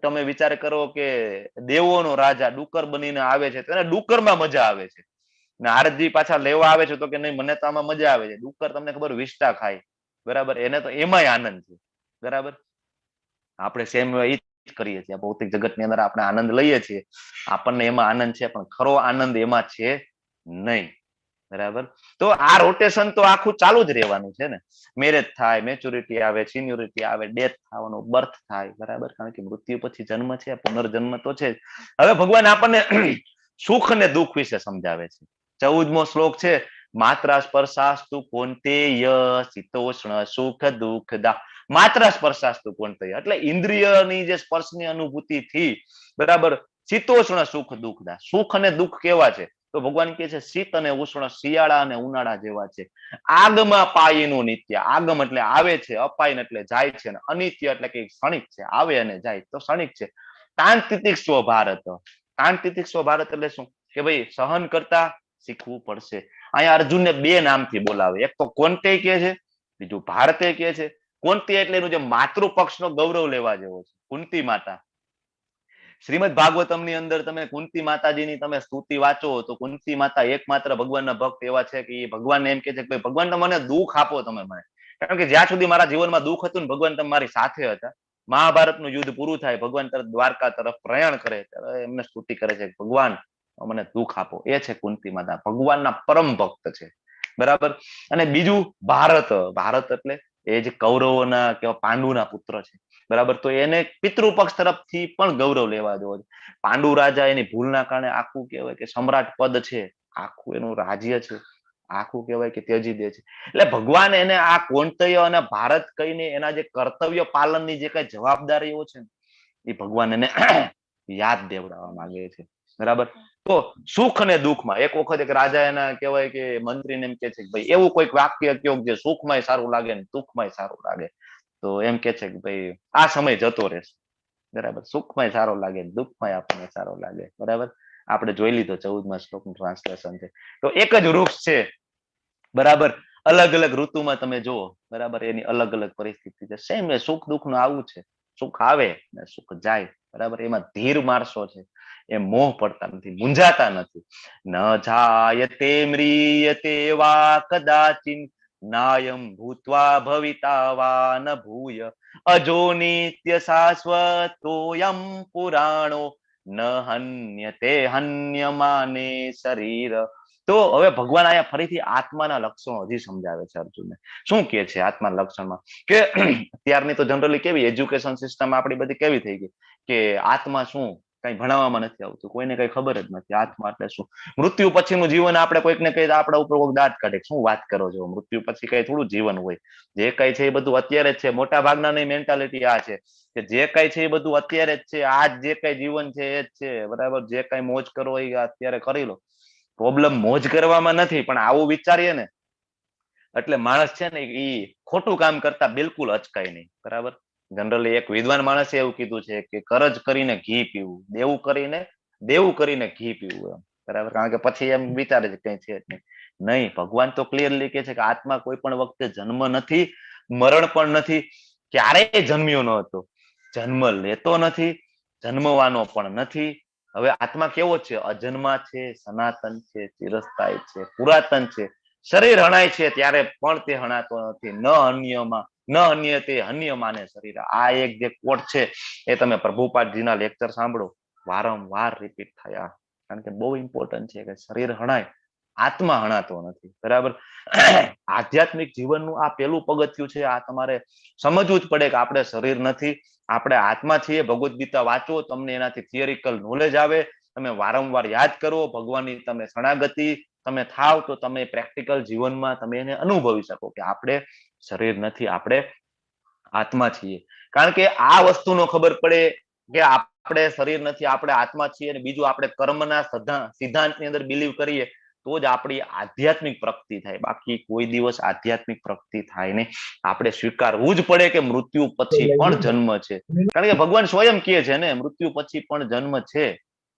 તમે વિચાર કરો કે દેવોનો રાજા ડુક્કર બનીને આવે છે, તો એને ડુક્કરમાં મજા આવે છે. નારદજી પાછા લેવા આવે છે તો કે નહીં, મને તો આમાં મજા આવે છે. ડુક્કર તમને ખબર વિષ્ટા ખાય, બરાબર, એને તો એમાંય આનંદ છે, બરાબર. આપણે સેમ ઈ કરીએ છીએ. ભૌતિક જગતની અંદર આપણે આનંદ લઈએ છીએ, આપણને એમાં આનંદ છે, પણ ખરો આનંદ એમાં છે નહીં, બરાબર. તો આ રોટેશન તો આખું ચાલુ જ રહેવાનું છે ને. મેરેજ થાય, મેચ્યોરિટી આવે, સિનિયોરિટી આવે, ડેથ થવાનું, બર્થ થાય, બરાબર. કારણ કે મૃત્યુ પછી જન્મ છે, પુનર્જન્મ તો છે જ. હવે ભગવાન આપણને સુખ અને દુઃખ વિશે સમજાવે છે. 14મો શ્લોક છે, માત્ર સ્પર્શાસ્તુ કૌંતેય શીતોષ્ણ સુખ દુઃખદા. માત્ર સ્પર્શાસ્તુ કૌંતેય એટલે ઇન્દ્રિયની જે સ્પર્શની અનુભૂતિ થી, બરાબર, શીતોષ્ણ સુખ દુઃખદા. સુખ અને દુઃખ કેવા છે? તો ભગવાન કહે છે શીત અને ઉષ્ણ શિયાળા અને ઉનાળા જેવા છે. આગમાં પાયનું નિત્ય, આગમ એટલે આવે છે, અપાયન એટલે જાય છે, અને અનિત્ય એટલે કે ક્ષણિક છે, આવે અને જાય તો ક્ષણિક છે. તાંતિતિક્સ્વ ભારત, તાંતિતિક્સ્વ ભારત એટલે શું કે ભાઈ સહન કરતા શીખવું પડશે. અહીંયા અર્જુનને બે નામથી બોલાવે, એક તો કોન્તે કહે છે, બીજું ભારતે કહે છે. કોન્તી એટલે એનું જે માતૃ પક્ષનો ગૌરવ લેવા જેવો છે, કુંતી માતા. શ્રીમદ ભાગવતમ ની અંદર તમે કુંતી માતાજીની તમે સ્તુતિ વાંચો તો કુંતી માતા એકમાત્ર ભગવાનના ભક્ત એવા છે કે ભગવાનને એમ કે છે કે ભગવાન મને દુઃખ આપો તમે મને, કારણ કે જ્યાં સુધી મારા જીવનમાં દુઃખ હતું ને ભગવાન તમે મારી સાથે હતા. મહાભારતનું યુદ્ધ પૂરું થાય, ભગવાન તરફ દ્વારકા તરફ પ્રયાણ કરે ત્યારે એમને સ્તુતિ કરે છે ભગવાન મને દુઃખ આપો. એ છે કુંતી માતા, ભગવાનના પરમ ભક્ત છે, બરાબર. અને બીજું ભારત, ભારત એટલે એ જે કૌરવોના કે પાંડુના પુત્ર છે, બરાબર. તો એને પિતૃ પક્ષ તરફથી પણ ગૌરવ લેવા જેવો છે. પાંડુ રાજા એની ભૂલના કારણે આખું કહેવાય કે સમ્રાટ પદ છે, આખું એનું રાજ્ય છે, આખું કહેવાય કે ત્યજી દે છે. એટલે ભગવાન એને આ કોંતય અને ભારત કહીને એના જે કર્તવ્ય પાલનની જે કઈ જવાબદારીઓ છે એ ભગવાન એને યાદ દેવડાવવા માંગે છે, બરાબર. તો સુખ અને દુઃખમાં એક વખત એક રાજા એના કહેવાય કે મંત્રીને એમ કે છે કે ભાઈ એવું કોઈક વાક્ય કયો જે સુખમાં સારું લાગે ને દુઃખમાં સારું લાગે. તો એમ કે છે કે ભાઈ આ સમય જતો રહેશે, બરાબર. સુખમાં સારો લાગે દુઃખમાં આપણને સારો લાગે, બરાબર. આપણે જોઈ લીધો 14મા શ્લોકનું ટ્રાન્સલેશન છે. તો એક જ વૃક્ષ છે, બરાબર, અલગ અલગ ઋતુમાં તમે જુઓ, બરાબર, એની અલગ અલગ પરિસ્થિતિ છે. સેમ સુખ દુઃખ નું આવું છે, સુખ આવે ને સુખ જાય, બરાબર. એમાં ધીર માણસો છે, એ મોહ પડતા નથી, મૂંઝાતા નથી. ન જાયતે મ્રિયતે વા કદાચિન નાયમ ભૂત્વા ભવિતા વા ન ભૂય અજો નિત્ય શાશ્વતોયમ પુરાણો ન હન્યતે હન્યમાને શરીર. તો હવે ભગવાન અહીંયા ફરીથી આત્માના લક્ષણો હજી સમજાવે છે અર્જુનને. શું કે છે આત્માના લક્ષણમાં કે અત્યારની તો જનરલી કેવી એજ્યુકેશન સિસ્ટમ આપણી બધી કેવી થઈ ગઈ કે આત્મા શું કઈ ભણાવવામાં નથી આવતું, કોઈને કઈ ખબર જ નથી આત્મા એટલે શું. મૃત્યુ પછીનું જીવન આપણે કોઈકને કઈ આપણા ઉપર કોઈક દાંત કાઢે, શું વાત કરો છો, મૃત્યુ પછી કઈ થોડું જીવન હોય. જે કઈ છે એ બધું અત્યારે જ છે. મોટા ભાગના મેન્ટાલિટી આ છે કે જે કઈ છે એ બધું અત્યારે જ છે, આજ જે કઈ જીવન છે એ જ છે, બરાબર. જે કઈ મોજ કરો એ અત્યારે કરી લો. પ્રોબ્લેમ મોજ કરવામાં નથી, પણ આવું વિચારીએ ને એટલે માણસ છે ને એ ખોટું કામ કરતા બિલકુલ અચકાય નહીં, બરાબર. જનરલી એક વિદ્વાન માણસે એવું કીધું છે કે કરજ કરીને ઘી પીવું, દેવું કરીને ઘી પીવું, એમ, બરાબર. કારણ કે પછી એમ વિચારે છે કઈ છે જ નહીં. ભગવાન તો ક્લિયરલી કે છે કે આત્મા કોઈ પણ વખતે જન્મ નથી, મરણ પણ નથી, ક્યારેય જન્મ્યો ન હતો, જન્મ લેતો નથી, જન્મવાનો પણ નથી. હવે આત્મા કેવો છે? અજન્મા છે, સનાતન છે, ચિરસ્થાયી છે, પુરાતન છે. શરીર હણાય છે ત્યારે પણ તે હણાતો નથી. ન અન્યમાં ન અન્ય તે અન્ય માને શરીર. આ એક જે કોટ છે એ તમે પ્રભુપાદજીના લેક્ચર સાંભળો, વારંવાર રિપીટ થયા, કારણ કે બહુ ઇમ્પોર્ટન્ટ છે કે શરીર હણાય, આત્મા હણાતો નથી, બરાબર. આધ્યાત્મિક જીવનનું આ પેલું પગથિયું છે. આ તમારે સમજવું જ પડે કે આપણે શરીર નથી, આપણે આત્મા છીએ. ભગવદ્ ગીતા વાંચો, તમને એનાથી થિયરિકલ નોલેજ આવે, તમે વારંવાર યાદ કરો, ભગવાનની તમે શરણાગતિ તમે થાવ તો તમે પ્રેક્ટિકલ જીવનમાં તમે એને અનુભવી શકો કે આપણે શરીર નથી, આપણે આત્મા છીએ. કારણ કે આ વસ્તુનો ખબર પડે કે આપણે શરીર નથી, આપણે આત્મા છીએ, અને બીજું આપણે કર્મના સિદ્ધાંતની અંદર બિલીવ કરીએ તો જ આપણી આધ્યાત્મિક પ્રગતિ થાય. બાકી કોઈ દિવસ આધ્યાત્મિક પ્રગતિ થાય નહીં. આપણે સ્વીકારવું જ પડે કે મૃત્યુ પછી પણ જન્મ છે, કારણ કે ભગવાન સ્વયં કહે છે ને મૃત્યુ પછી પણ જન્મ છે,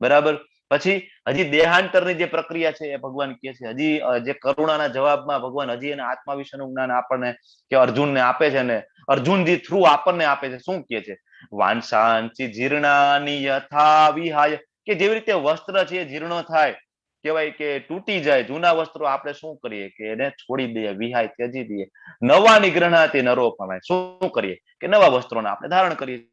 બરાબર. પછી હજી દેહાંતરની જે પ્રક્રિયા છે એ ભગવાન કહે છે. હજી જે કરુણાના જવાબમાં ભગવાન હજી એને આત્મા વિશેનું જ્ઞાન આપણને કે અર્જુનને આપે છે, ને અર્જુનજી થ્રુ આપણને આપે છે. શું કહે છે? વાંસાંચી જીર્ણાની યથા વિહાય, કે જેવી રીતે વસ્ત્ર છે જીર્ણ થાય, કહેવાય કે તૂટી જાય, જૂના વસ્ત્રો આપણે શું કરીએ કે એને છોડી દઈએ, વિહાય ત્યજી દઈએ. નવા નિગ્રહણાથી નરો પમાય, શું કરીએ કે નવા વસ્ત્રોને આપણે ધારણ કરીએ.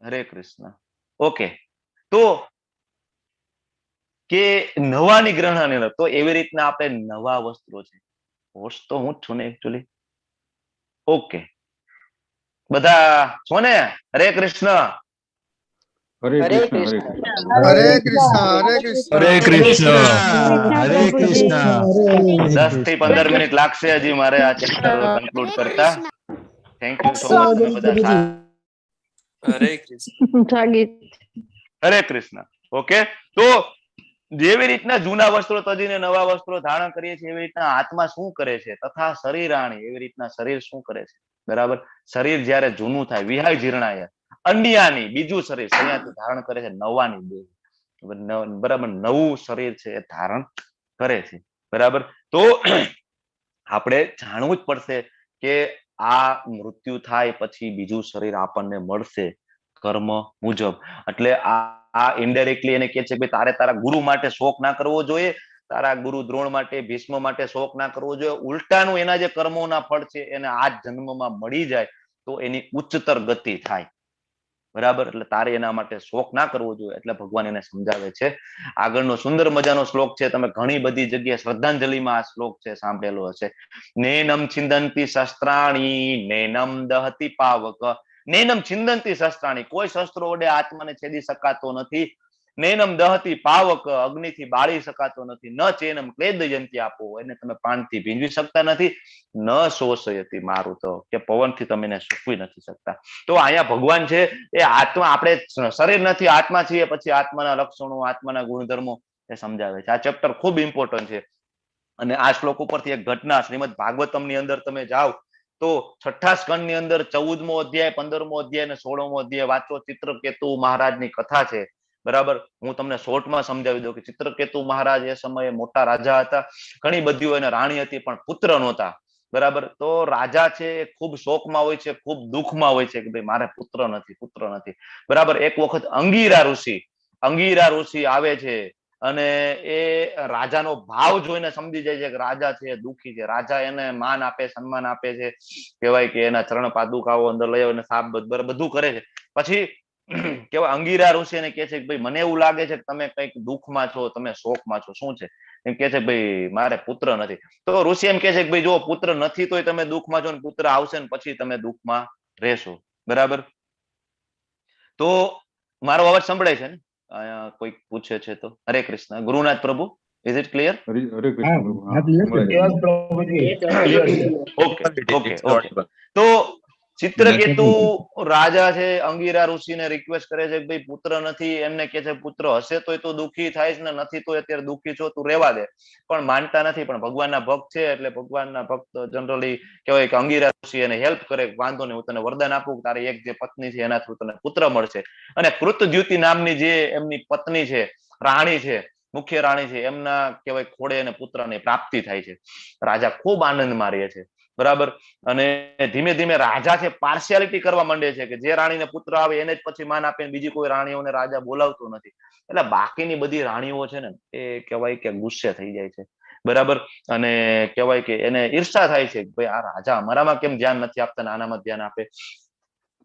હરે કૃષ્ણ. ઓકે, તો કે નવા નિગ્રહણાને તો એવી રીતના આપણે નવા વસ્ત્રો છે. હોસ્ટ તો હું જ છું ને એકચ્યુઅલી. ઓકે, બધા છો ને? હરે કૃષ્ણ. હરે કૃષ્ણ. હરે કૃષ્ણ. હરે કૃષ્ણ. હરે કૃષ્ણ. હરે કૃષ્ણ. 10 થી 15 મિનિટ લાગશે હજી મારે આ ચેપ્ટર કન્ક્લુડ કરતા. થેન્ક યુ સો મચ બધા. હરે કૃષ્ણ. હરે કૃષ્ણ. ઓકે, તો જેવી રીતના જૂના વસ્ત્રો તજીને નવા વસ્ત્રો ધારણ કરીએ છીએ એવી રીતના આત્મા શું કરે છે, તથા શરીરાણી એવી રીતના શરીર શું કરે છે. બરાબર, શરીર જયારે જૂનું થાય, વિહાય જીર્ણાય, અન્યાની બીજું શરીર સંયાથી ધારણ કરે છે નવાની દેહ. બરાબર, નવું શરીર છે એ ધારણ કરે છે. બરાબર, તો આપણે જાણવું જ પડશે કે આ મૃત્યુ થાય પછી બીજું શરીર આપણને મળશે કર્મ મુજબ. એટલે આ ઇનડાયરેક્ટલી એને કહે છે કે તારે તારા ગુરુ માટે શોક ના કરવો જોઈએ, તારા ગુરુ દ્રોણ માટે, ભીષ્મ માટે શોક ના કરવો જોઈએ. ઉલટાનું એના જે કર્મોના ફળ છે એને આ જ જન્મમાં મળી જાય તો એની ઉચ્ચતર ગતિ થાય. બરાબર, એટલે તારે એના માટે શોક ના કરવો જોઈએ. એટલે ભગવાન એને સમજાવે છે. આગળનો સુંદર મજાનો શ્લોક છે, તમે ઘણી બધી જગ્યાએ શ્રદ્ધાંજલિમાં આ શ્લોક છે સાંભળેલો હશે. નૈનમ છિંદંતી શસ્ત્રાણી નૈનમ દહતી પાવક. નૈનમ છિંદંતી શસ્ત્રાણી, કોઈ શસ્ત્રો વડે આત્માને છેદી શકાતો નથી. નૈનમ દહતી પાવક, અગ્નિથી બાળી શકાતો નથી. ન ચેનમ ક્લેદયંતી, આપો એને તમે પાણીથી ભીંજવી શકતા નથી. ન શોષયતી, મારું તો કે પવનથી તમે એને સૂકવી નથી શકતા. તો અહીંયા ભગવાન છે એ આત્મા, આપણે શરીર નથી આત્મા છીએ, પછી આત્માના લક્ષણો, આત્માના ગુણધર્મો એ સમજાવે છે. આ ચેપ્ટર ખૂબ ઇમ્પોર્ટન્ટ છે. અને આ શ્લોક ઉપરથી એક ઘટના શ્રીમદ ભાગવતમ ની અંદર તમે જાઓ તો 6થા સ્કંદ ની અંદર 14મો અધ્યાય, 15મો અધ્યાય અને 16મો અધ્યાય વાંચો. ચિત્રકેતુ મહારાજની કથા છે. બરાબર, હું તમને શોર્ટમાં સમજાવી દઉં કે ચિત્રકેતુ મહારાજ એ સમયે મોટા રાજા હતા. ઘણી બધી એને રાણી હતી પણ પુત્ર નહોતા. બરાબર, તો રાજા છે એ ખૂબ શોકમાં હોય છે, ખૂબ દુઃખમાં હોય છે કે ભાઈ મારે પુત્ર નથી, પુત્ર નથી. બરાબર, એક વખત અંગીરા ઋષિ આવે છે અને એ રાજાનો ભાવ જોઈને સમજી જાય છે કે રાજા છે દુઃખી છે. રાજા એને માન આપે, સન્માન આપે છે, કહેવાય કે એના ચરણ પાદુકાઓ અંદર લઈ આવે, સાપ બધું કરે છે. પછી કેવાય અંગીરા ઋષિ એને કહે છે કે ભાઈ મને એવું લાગે છે કે તમે કંઈક દુઃખમાં છો, તમે શોકમાં છો, શું છે? એમ કે છે ભાઈ મારે પુત્ર નથી. તો ઋષિ એમ કે છે કે ભાઈ જો પુત્ર નથી તોય તમે દુઃખમાં છો, ને પુત્ર આવશે ને પછી તમે દુઃખમાં રહેશો. બરાબર, તો મારો અવાજ સંભળાય છે ને? કોઈ પૂછે છે તો? હરે કૃષ્ણ. ગુરુનાથ પ્રભુ, ઇઝ ઇટ ક્લિયર? હરે કૃષ્ણ પ્રભુ. ઓકે. તો ચિત્રકેતુ રાજા છે અંગીરા ઋષિને રિક્વેસ્ટ કરે છે કે ભાઈ પુત્ર નથી. એમને કે છે પુત્ર હશે તોય તો દુઃખી થાય છે ને, નથી તો અત્યારે દુઃખી છો, તું રહેવા દે. પણ માનતા નથી. પણ ભગવાનના ભક્ત છે એટલે ભગવાનના ભક્ત જનરલી કહેવાય કે અંગીરા ઋષિ એને હેલ્પ કરે. વાંધો નહીં, હું તને વરદાન આપું, તારી એક જે પત્ની છે એના થ્રુ તને પુત્ર મળશે. અને કૃતદ્યુતિ નામની જે એમની પત્ની છે, રાણી છે, મુખ્ય રાણી છે, એમના કહેવાય ખોડે એને પુત્રની પ્રાપ્તિ થાય છે. રાજા ખૂબ આનંદમાં રહે છે. બરાબર, અને ધીમે ધીમે રાજા છે પાર્શિયાલિટી કરવા માંડે છે કે જે રાણીને પુત્ર આવે એને જ પછી માન આપે, બીજી કોઈ રાણીઓને રાજા બોલાવતો નથી. એટલે બાકીની બધી રાણીઓ છે ને એ કહેવાય કે ગુસ્સે થઈ જાય છે. બરાબર, અને કહેવાય કે એને ઈર્ષા થાય છે કે ભાઈ આ રાજા અમારામાં કેમ ધ્યાન નથી આપતા, આનામાં ધ્યાન આપે.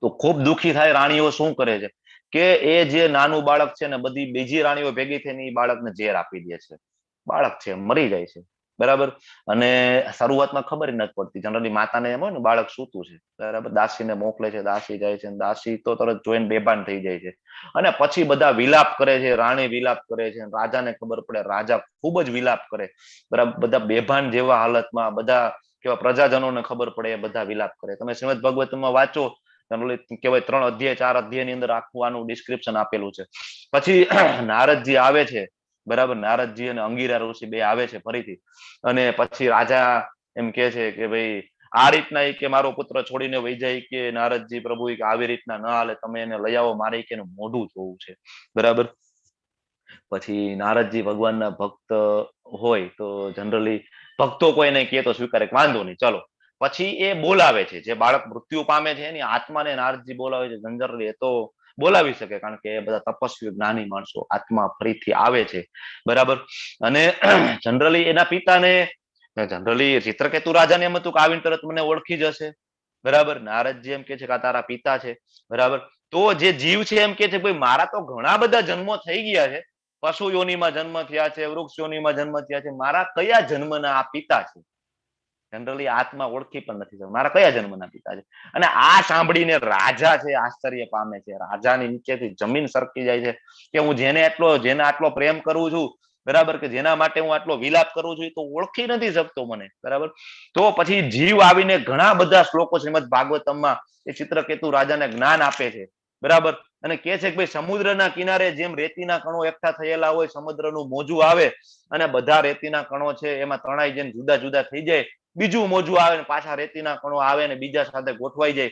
તો ખૂબ દુઃખી થાય. રાણીઓ શું કરે છે કે એ જે નાનું બાળક છે ને બધી બીજી રાણીઓ ભેગી થઈને એ બાળકને ઝેર આપી દે છે. બાળક છે મરી જાય છે. બરાબર, અને શરૂઆતમાં ખબર નથી પડતી. જનરલી માતાને એમ હોય ને બાળક સૂતું છે. બરાબર, દાસીને મોકલે છે, દાસી જાય છે, દાસી તો તરત જોઈને બેભાન થઈ જાય છે. અને પછી બધા વિલાપ કરે છે, રાણી વિલાપ કરે છે, રાજાને ખબર પડે, રાજા ખૂબ જ વિલાપ કરે. બરાબર, બધા બેભાન જેવા હાલતમાં, બધા કેવા પ્રજાજનોને ખબર પડે એ બધા વિલાપ કરે. તમે શ્રીમદ ભાગવતમાં વાંચો, જનરલી કહેવાય 3 અધ્યાય 4 અધ્યાયની અંદર આખું આનું ડિસ્ક્રિપ્શન આપેલું છે. પછી નારદજી આવે છે. બરાબર, નારદજી અને અંગીરા ઋષિ બે આવે છે ફરીથી. અને પછી રાજા એમ કે છે કે ભાઈ આ રીતના કે મારો પુત્ર છોડીને વહી જાય કે નારદજી પ્રભુ કે આવી રીતના ન હાલે, તમે એને લઈ આવો, મારે કે એનું મોઢું જોવું છે. બરાબર, પછી નારદજી ભગવાનના ભક્ત હોય તો જનરલી ભક્તો કોઈને કહે તો સ્વીકારે, વાંધો નહીં ચલો. પછી એ બોલાવે છે, જે બાળક મૃત્યુ પામે છે એની આત્માને નારદજી બોલાવે છે. જનરલી એ તો બોલાવી શકે કારણ કે એ બધા તપસ્વી જ્ઞાની માણસો, આત્મા ફરીથી આવે છે. બરાબર, અને જનરલી એના પિતાને, જનરલી ચિત્રકેતુ રાજાને એમ હતું કે આવીને તરત મને ઓળખી જશે. બરાબર, નારદજી એમ કે છે કે આ તારા પિતા છે. બરાબર, તો જે જીવ છે એમ કે છે ભાઈ મારા તો ઘણા બધા જન્મો થઈ ગયા છે, પશુ યોનિમાં જન્મ થયા છે, વૃક્ષ યોનિમાં જન્મ થયા છે, મારા કયા જન્મના આ પિતા છે? જનરલી આત્મા ઓળખી પણ નથી શકતો મારા કયા જન્મના પિતા છે. અને આ સાંભળીને રાજા છે આશ્ચર્ય પામે છે. રાજાની નીચેથી જમીન સરકી જાય છે કે હું જેને આટલો પ્રેમ કરું છું, બરાબર, કે જેના માટે હું આટલો વિલાપ કરું છું, તો ઓળખી નથી શકતો મને. બરાબર, તો પછી જીવ આવીને ઘણા બધા શ્લોકો શ્રીમદ ભાગવતમમાં એ ચિત્રકેતુ રાજાને જ્ઞાન આપે છે. બરાબર. અને કે છે કે ભાઈ સમુદ્રના કિનારે જેમ રેતીના કણો એકઠા થયેલા હોય, સમુદ્રનું મોજું આવે અને બધા રેતીના કણો છે એમાં તણાઈ જઈને જુદા જુદા થઈ જાય, બીજું મોજું આવે ને પાછા રેતીના કણો આવે ને બીજા સાથે ગોઠવાઈ જાય.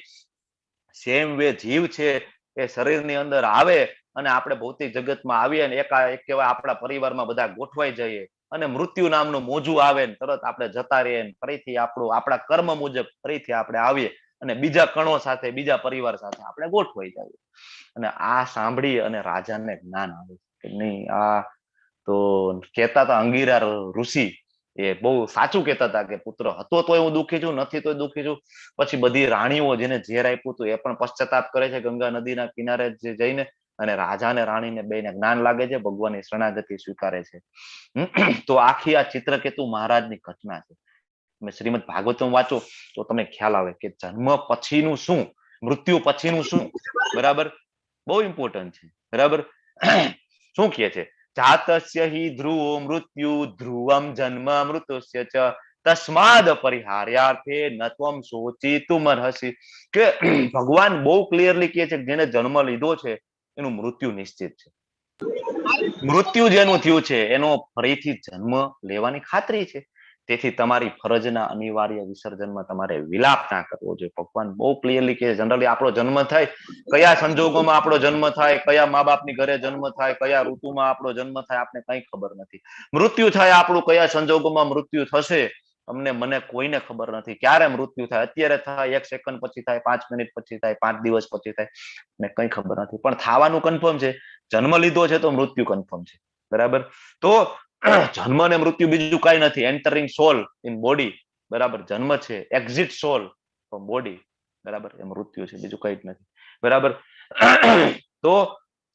સેમ વે જીવ છે એ શરીરની અંદર આવે અને આપણે ભૌતિક જગતમાં આવીએ ને એકાએક કહેવાય આપણા પરિવારમાં બધા ગોઠવાઈ જઈએ અને મૃત્યુ નામનું મોજું આવે ને તરત આપણે જતા રહીએ ને ફરીથી આપણા કર્મ મુજબ ફરીથી આપણે આવીએ અને બીજા કણો સાથે બીજા પરિવાર સાથે આપણે ગોઠવાઈ જઈએ. અને આ સાંભળી અને રાજાને જ્ઞાન આવે કે નહીં, આ તો કહેતા હતા અંગીરા ઋષિ એ બહુ સાચું કહેતા હતા કે પુત્ર હતો તોય હું દુઃખી છું, નથી તોય દુઃખી છું. પછી બધી રાણીઓ જેને ઝેર આપ્યું હતું એ પણ પશ્ચાતાપ કરે છે ગંગા નદીના કિનારે જઈને, અને રાજા અને રાણીને બેને જ્ઞાન લાગે છે, ભગવાનની શરણાગતિ સ્વીકારે છે. તો આખી આ ચિત્રકેતુ મહારાજની ઘટના છે. તમે શ્રીમદ ભાગવતમ વાંચો તો તમને ખ્યાલ આવે કે જન્મ પછીનું શું, મૃત્યુ પછીનું શું. બરાબર, બહુ ઇમ્પોર્ટન્ટ છે. બરાબર, શું કહે છે? જાતસ્ય હિ ધ્રુવો મૃત્યુ ધ્રુવમ જન્મ મૃતસ્ય ચ તસ્માદ પરિહાર્યાર્થે નત્વમ શોચિતુમર્હસી. કે ભગવાન બહુ ક્લિયરલી કહે છે કે જેને જન્મ લીધો છે એનું મૃત્યુ નિશ્ચિત છે. મૃત્યુ જેનું થયું છે એનો ફરીથી જન્મ લેવાની ખાતરી છે. તેથી તમારી ફરજના અનિવાર્ય વિસર્જનમાં તમારે વિલાપ ના કરવો જોઈએ. ભગવાન બહુ ક્લિયરલી કહે છે. જનરલી આપણો જન્મ થાય, કયા સંજોગોમાં આપણો જન્મ થાય, કયા મા બાપની ઘરે જન્મ થાય, કયા ઋતુમાં આપણો જન્મ થાય, આપણે કઈ ખબર નથી. મૃત્યુ થાય આપણું કયા સંજોગોમાં મૃત્યુ થશે મને કોઈને ખબર નથી. ક્યારે મૃત્યુ થાય, અત્યારે થાય, 1 સેકન્ડ પછી થાય, 5 મિનિટ પછી થાય, 5 દિવસ પછી થાય, ને કઈ ખબર નથી. પણ થવાનું કન્ફર્મ છે. જન્મ લીધો છે તો મૃત્યુ કન્ફર્મ છે. બરાબર, તો જન્મ અને મૃત્યુ બીજું કઈ નથી. એન્ટરિંગ સોલ ઇન બોડી, બરાબર, જન્મ છે. એક્ઝિટ સોલ ફ્રોમ બોડી, બરાબર, એ મૃત્યુ છે, બીજું કઈ જ નથી. બરાબર, તો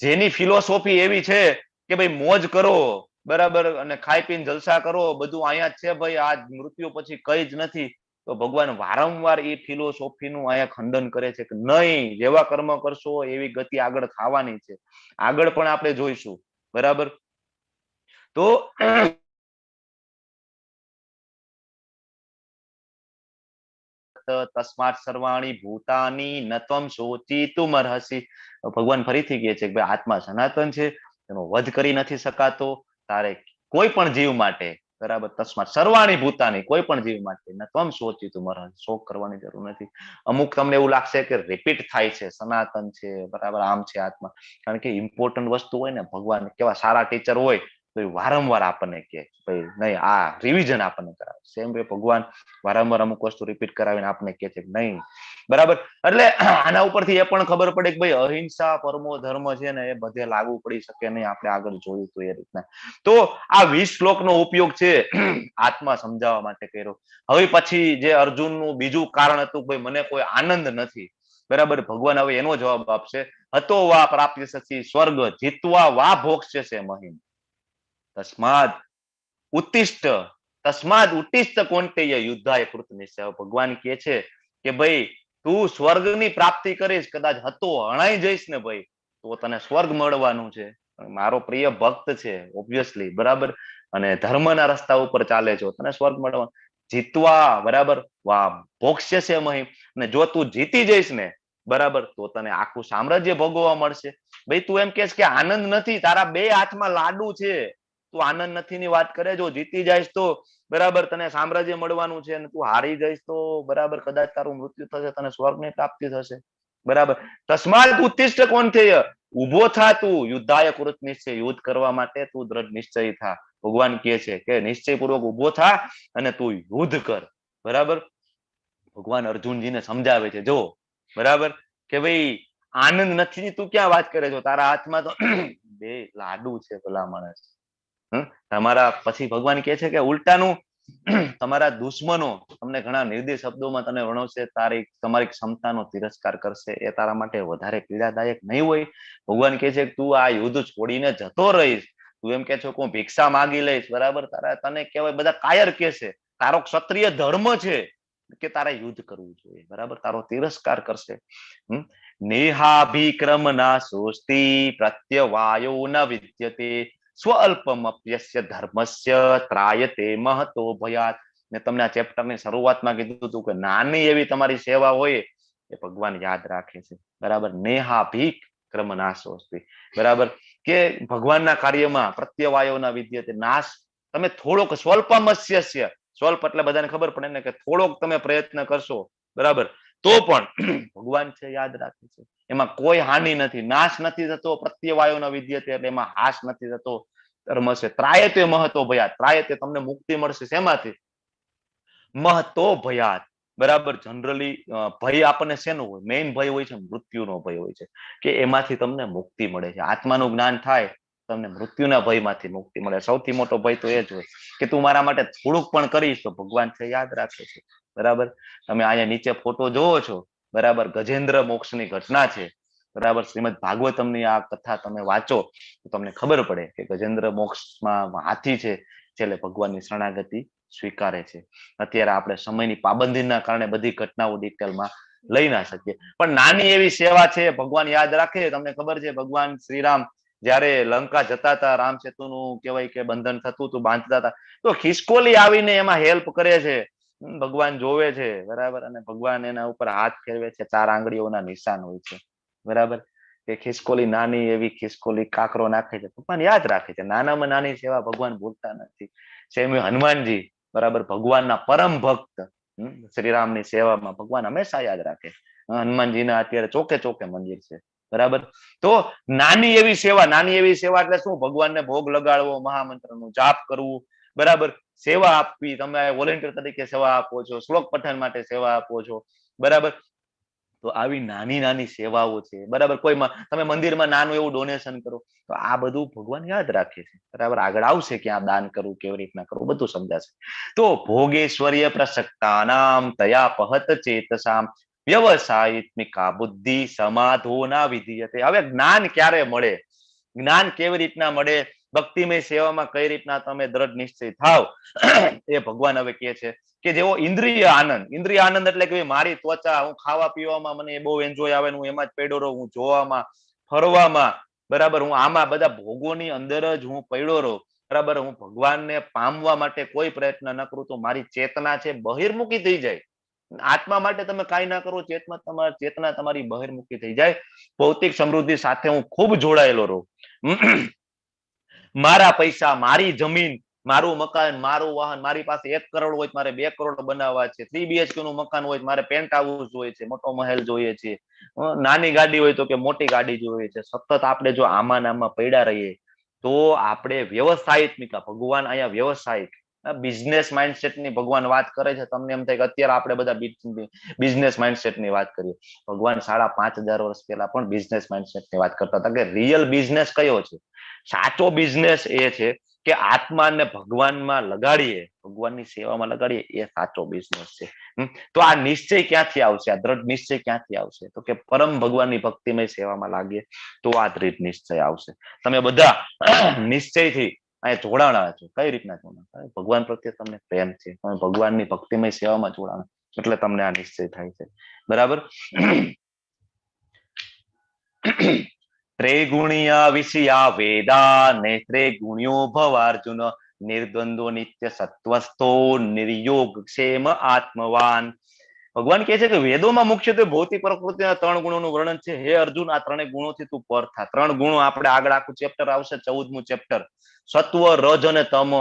જેની ફિલોસોફી એવી છે કે ભાઈ મોજ કરો, બરાબર, અને ખાઈ પીને જલસા કરો, બધું અહીંયા જ છે ભાઈ, આ મૃત્યુ પછી કઈ જ નથી. તો ભગવાન વારંવાર એ ફિલોસોફીનું અહીંયા ખંડન કરે છે કે નહીં, જેવા કર્મ કરશો એવી ગતિ આગળ થવાની છે. આગળ પણ આપણે જોઈશું. બરાબર, તો તસ્માત સર્વાણી ભૂતાની નત્વમ શોચિતુમર્હસી. ભગવાન ફરીથી કહે છે કે ભાઈ આત્મા સનાતન છે, એનો વધ કરી નથી શકાતો. તારે કોઈ પણ જીવ માટે, બરાબર, તસ્માત સર્વાણી ભૂતાની, કોઈ પણ જીવ માટે નત્વમ શોચિતુમર્હસી, શોક કરવાની જરૂર નથી. અમુક તમને એવું લાગશે કે રિપીટ થાય છે, સનાતન છે, બરાબર, આમ છે આત્મા. કારણ કે ઇમ્પોર્ટન્ટ વસ્તુ હોય ને, ભગવાન કેવા સારા ટીચર હોય તો વારંવાર આપણને કહે ભાઈ નહીં, આ રિવિઝન આપણને કરાવે. સેમ વે ભગવાન વારંવાર અમુક વસ્તુ રિપીટ કરાવીને આપણને કહે છે કે નહીં. બરાબર, એટલે આના ઉપરથી એ પણ ખબર પડે કે ભાઈ અહિંસા પરમો ધર્મ છે ને, એ બધે લાગુ પડી શકે નહીં. આપણે આગળ જોયું હતું એ રીતના. તો આ 20 શ્લોકનો ઉપયોગ છે આત્મા સમજાવવા માટે કર્યો. હવે પછી જે અર્જુનનું બીજું કારણ હતું ભાઈ મને કોઈ આનંદ નથી, બરાબર, ભગવાન હવે એનો જવાબ આપશે. હતો વા પ્રાપ્ય સચી સ્વર્ગ જીતવા વા ભોક્ષ્યસે મહિમ તસ્માદ ઉત્તિષ્ઠ કોંટેય યુદ્ધાય કૃત નિશ્ચય. ભગવાન કહે છે કે ભાઈ તું સ્વર્ગની પ્રાપ્તિ કરીશ, કદાચ હતો હણાઈ જઈશ ને ભાઈ, તો તને સ્વર્ગ મળવાનું છે. મારો પ્રિય ભક્ત છે ઓબ્વિયસલી, બરાબર, અને ધર્મના રસ્તા ઉપર ચાલે છે, તને સ્વર્ગ મળવાનું. જીતવા, બરાબર, વા ભોક્ષ્યસે મહિમ. અને જો તું જીતી જઈશ ને, બરાબર, તો તને આખું સામ્રાજ્ય ભોગવવા મળશે. ભાઈ તું એમ કહેશ કે આનંદ નથી, તારા બે હાથમાં લાડુ છે, તું આનંદ નથી ની વાત કરે. જો જીતી જઈશ તો, બરાબર, તને સામ્રાજ્ય મળવાનું છે, અને તું હારી જઈશ તો, બરાબર, કદાચ તારું મૃત્યુ થશે, તને સ્વર્ગની પ્રાપ્તિ થશે. બરાબર, તસ્માત ઉત્તિષ્ઠ કોંટેય, ઉભો થા તું, યુદ્ધાય કૃત નિશ્ચય, યુદ્ધ કરવા માટે તું દ્રઢ નિશ્ચય થા. ભગવાન કહે છે કે નિશ્ચયપૂર્વક ઉભો થા અને તું યુદ્ધ કર. બરાબર, ભગવાન અર્જુનજીને સમજાવે છે, જો, બરાબર, કે ભાઈ આનંદ નથી, તું ક્યાં વાત કરે છો, તારા હાથમાં તો બે લાડુ છે ભલા માણસ. તમારા પછી ભગવાન કહે છે કે ઉલટાનું તમારા દુશ્મનો તમને ઘણા નિર્દય શબ્દોમાં તને વર્ણવશે, તમારી ક્ષમતાનો તિરસ્કાર કરશે, એ તારા માટે વધારે પીડાદાયક નહીં હોય. ભગવાન કહે છે કે તું આ યુદ્ધ છોડીને જતો રહીશ, તું એમ કે છો કે હું ભિક્ષા માંગી લઈશ, બરાબર, તને કહેવાય બધા કાયર કહેશે. તારો ક્ષત્રિય ધર્મ છે કે તારે યુદ્ધ કરવું જોઈએ, બરાબર, તારો તિરસ્કાર કરશે. નેહાભિક્રમ ના સોસ્તી પ્રત્યવાયો ન વિદ્યતે સ્વલ્પમપ્યસ્ય ધર્મસ્ય ત્રાયતે મહતો ભયાત. મેં તમને આ ચેપ્ટરની શરૂઆતમાં કીધું હતું કે નાની એવી તમારી સેવા હોય એ ભગવાન યાદ રાખે છે. બરાબર, નેહાભીક ક્રમ નાશોસ્તિ. બરાબર, કે ભગવાનના કાર્યમાં પ્રત્યવાયોના વિદ્યતે નાશ, તમે થોડોક સ્વલ્પમસ્ય, સ્વલ્પ એટલે બધાને ખબર પડે ને કે થોડોક તમે પ્રયત્ન કરશો, બરાબર, તો પણ ભગવાન છે યાદ રાખે છે. એમાં કોઈ હાનિ નથી, નાશ નથી થતો. પ્રત્યવાયોના વિદ્યતે એટલે એમાં હાશ નથી થતો. ધર્મ છે ત્રાયતે મહતો ભયાત, ત્રાયતે તમને મુક્તિ મળશે. શેમાંથી? મહતો ભયાત. બરાબર, જનરલી ભય આપણને શેનો હોય? મેઇન ભય હોય છે મૃત્યુનો ભય હોય છે, કે એમાંથી તમને મુક્તિ મળે છે. આત્માનું જ્ઞાન થાય તમને મૃત્યુના ભયમાંથી મુક્તિ મળે. સૌથી મોટો ભય તો એ જ હોય કે તું મારા માટે થોડુંક પણ કરીશ તો ભગવાન છે યાદ રાખે છે. બરાબર, તમે અહીંયા નીચે ફોટો જોવો છો, બરાબર, ગજેન્દ્ર મોક્ષની ઘટના છે. બરાબર, શ્રીમદ ભાગવતમની આ કથા તમે વાંચો તો તમને ખબર પડે કે ગજેન્દ્ર મોક્ષમાં હાથી છે છેલ્લે ભગવાનની શરણાગતિ સ્વીકારે છે. અત્યારે આપણે સમયની પાબંદીના કારણે બધી ઘટનાઓ ડિટેલમાં લઈ ના શકીએ, પણ નાની એવી સેવા છે, ભગવાન યાદ રાખે. તમને ખબર છે ભગવાન શ્રીરામ જયારે લંકા જતા હતા, રામ સેતુનું કહેવાય કે બંધન થતું હતું, બાંધતા હતા, તો ખિસકોલી આવીને એમાં હેલ્પ કરે છે. ભગવાન જોવે છે, બરાબર, અને ભગવાન એના ઉપર હાથ ફેરવે છે, 4 આંગળીઓના નિશાન હોય છે. બરાબર, કે ખિસકોલી નાની એવી ખિસકોલી કાકરો નાખે છે, ભગવાન યાદ રાખે છે. નાનામાં નાની સેવા ભગવાન ભૂલતા નથી. સેમ હનુમાનજી, બરાબર, ભગવાનના પરમ ભક્ત, શ્રીરામની સેવામાં ભગવાન હંમેશા યાદ રાખે. હનુમાનજીના અત્યારે ચોકે ચોકે મંદિર છે. બરાબર, તો નાની એવી સેવા એટલે શું? ભગવાનને ભોગ લગાડવો, મહામંત્રનું જાપ કરવું, બરાબર, સેવા આપવી. તમે વોલેન્ટિયર તરીકે સેવા આપો છો, શ્લોક પઠન માટે સેવા આપો છો, બરાબર. તો આવી નાની નાની સેવાઓ છે. બરાબર, કોઈમાં તમે મંદિરમાં નાનું એવું ડોનેશન કરો તો આ બધું ભગવાન યાદ રાખે છે. બરાબર, આગળ આવશે કે આ દાન કરવું, કેવી રીતના કરવું, બધું સમજાશે. તો ભોગેશ્વર્ય પ્રસક્તાનામ તયા પહત ચેતસામ વ્યવસાયિત્મિકા બુદ્ધિ સમાધોના વિધીયતે. હવે જ્ઞાન ક્યારે મળે? જ્ઞાન કેવી રીતના મળે? ભક્તિમય સેવામાં કઈ રીતના તમે દ્રઢ નિશ્ચય થાવ, એ ભગવાન હવે કહે છે કે જેવો ઇન્દ્રિય આનંદ એટલે કે મારી ત્વચા, હું ખાવા પીવામાં મને બહુ એન્જોય આવે, હું એમાં જ પડ્યો રહું, હું જોવામાં, ફરવામાં, બરાબર, હું આમાં બધા ભોગોની અંદર જ હું પડ્યો રહું, બરાબર, હું ભગવાનને પામવા માટે કોઈ પ્રયત્ન ન કરું તો મારી ચેતના છે બહિર્મુખી થઈ જાય. આત્મા માટે તમે કાંઈ ના કરો, ચેતના તમારી બહિર્મુખી થઈ જાય. ભૌતિક સમૃદ્ધિ સાથે હું ખૂબ જોડાયેલો રહું. મારા પૈસા, મારી જમીન, મારું મકાન, મારું વાહન, મારી પાસે 1 કરોડ હોય મારે 2 કરોડ બનાવવા છે, 3 BHK નું મકાન હોય મારે પેન્ટ હાઉસ જોઈએ છે, મોટો મહેલ જોઈએ છે, નાની ગાડી હોય તો કે મોટી ગાડી જોઈએ છે. સતત આપણે જો આમાં પડ્યા રહીએ તો આપણે વ્યવસાયિત્મિકા, ભગવાન અહીંયા વ્યવસાયિક બિઝનેસ માઇન્ડસેટની ભગવાન વાત કરે છે. તમને એમ થાય કે અત્યારે આપણે બધા બિઝનેસ માઇન્ડસેટની વાત કરીએ, ભગવાન 5,500 વર્ષ પહેલા પણ બિઝનેસ માઇન્ડસેટની વાત કરતા હતા કે રિયલ બિઝનેસ કયો છે? સાચો બિઝનેસ એ છે કે આત્માને ભગવાનમાં લગાડીએ, ભગવાનની સેવામાં લગાડીએ, એ સાચો બિઝનેસ છે. તો આ નિશ્ચય ક્યાંથી આવશે? આ દ્રઢ નિશ્ચય ક્યાંથી આવશે? તો કે પરમ ભગવાનની ભક્તિમય સેવામાં લાગીએ તો આ દ્રઢ નિશ્ચય આવશે. તમે બધા નિશ્ચયથી અહીંયા જોડાણા છો. કઈ રીતના જોડાણા? ભગવાન પ્રત્યે તમને પ્રેમ છે, તમે ભગવાનની ભક્તિમય સેવામાં જોડાણા, એટલે તમને આ નિશ્ચય થાય છે. બરાબર, ત્રૈગુણ્ય વિષયા વેદા નેત્રે ગુણ્યો ભવાર્જુન નિર્દ્વંદ્વો નિત્ય સત્વસ્થો નિર્યોગ ક્ષેમ આત્મવાન. ભગવાન કહે છે કે વેદોમાં મુખ્યત્વે ભૌતિક પ્રકૃતિના 3 ગુણોનું વર્ણન છે. હે અર્જુન, આ 3 ગુણોથી તું પર થા. 3 ગુણો આપણે આગળ આખું ચેપ્ટર આવશે, 14મું ચેપ્ટર. સત્વ, રજ અને તમ,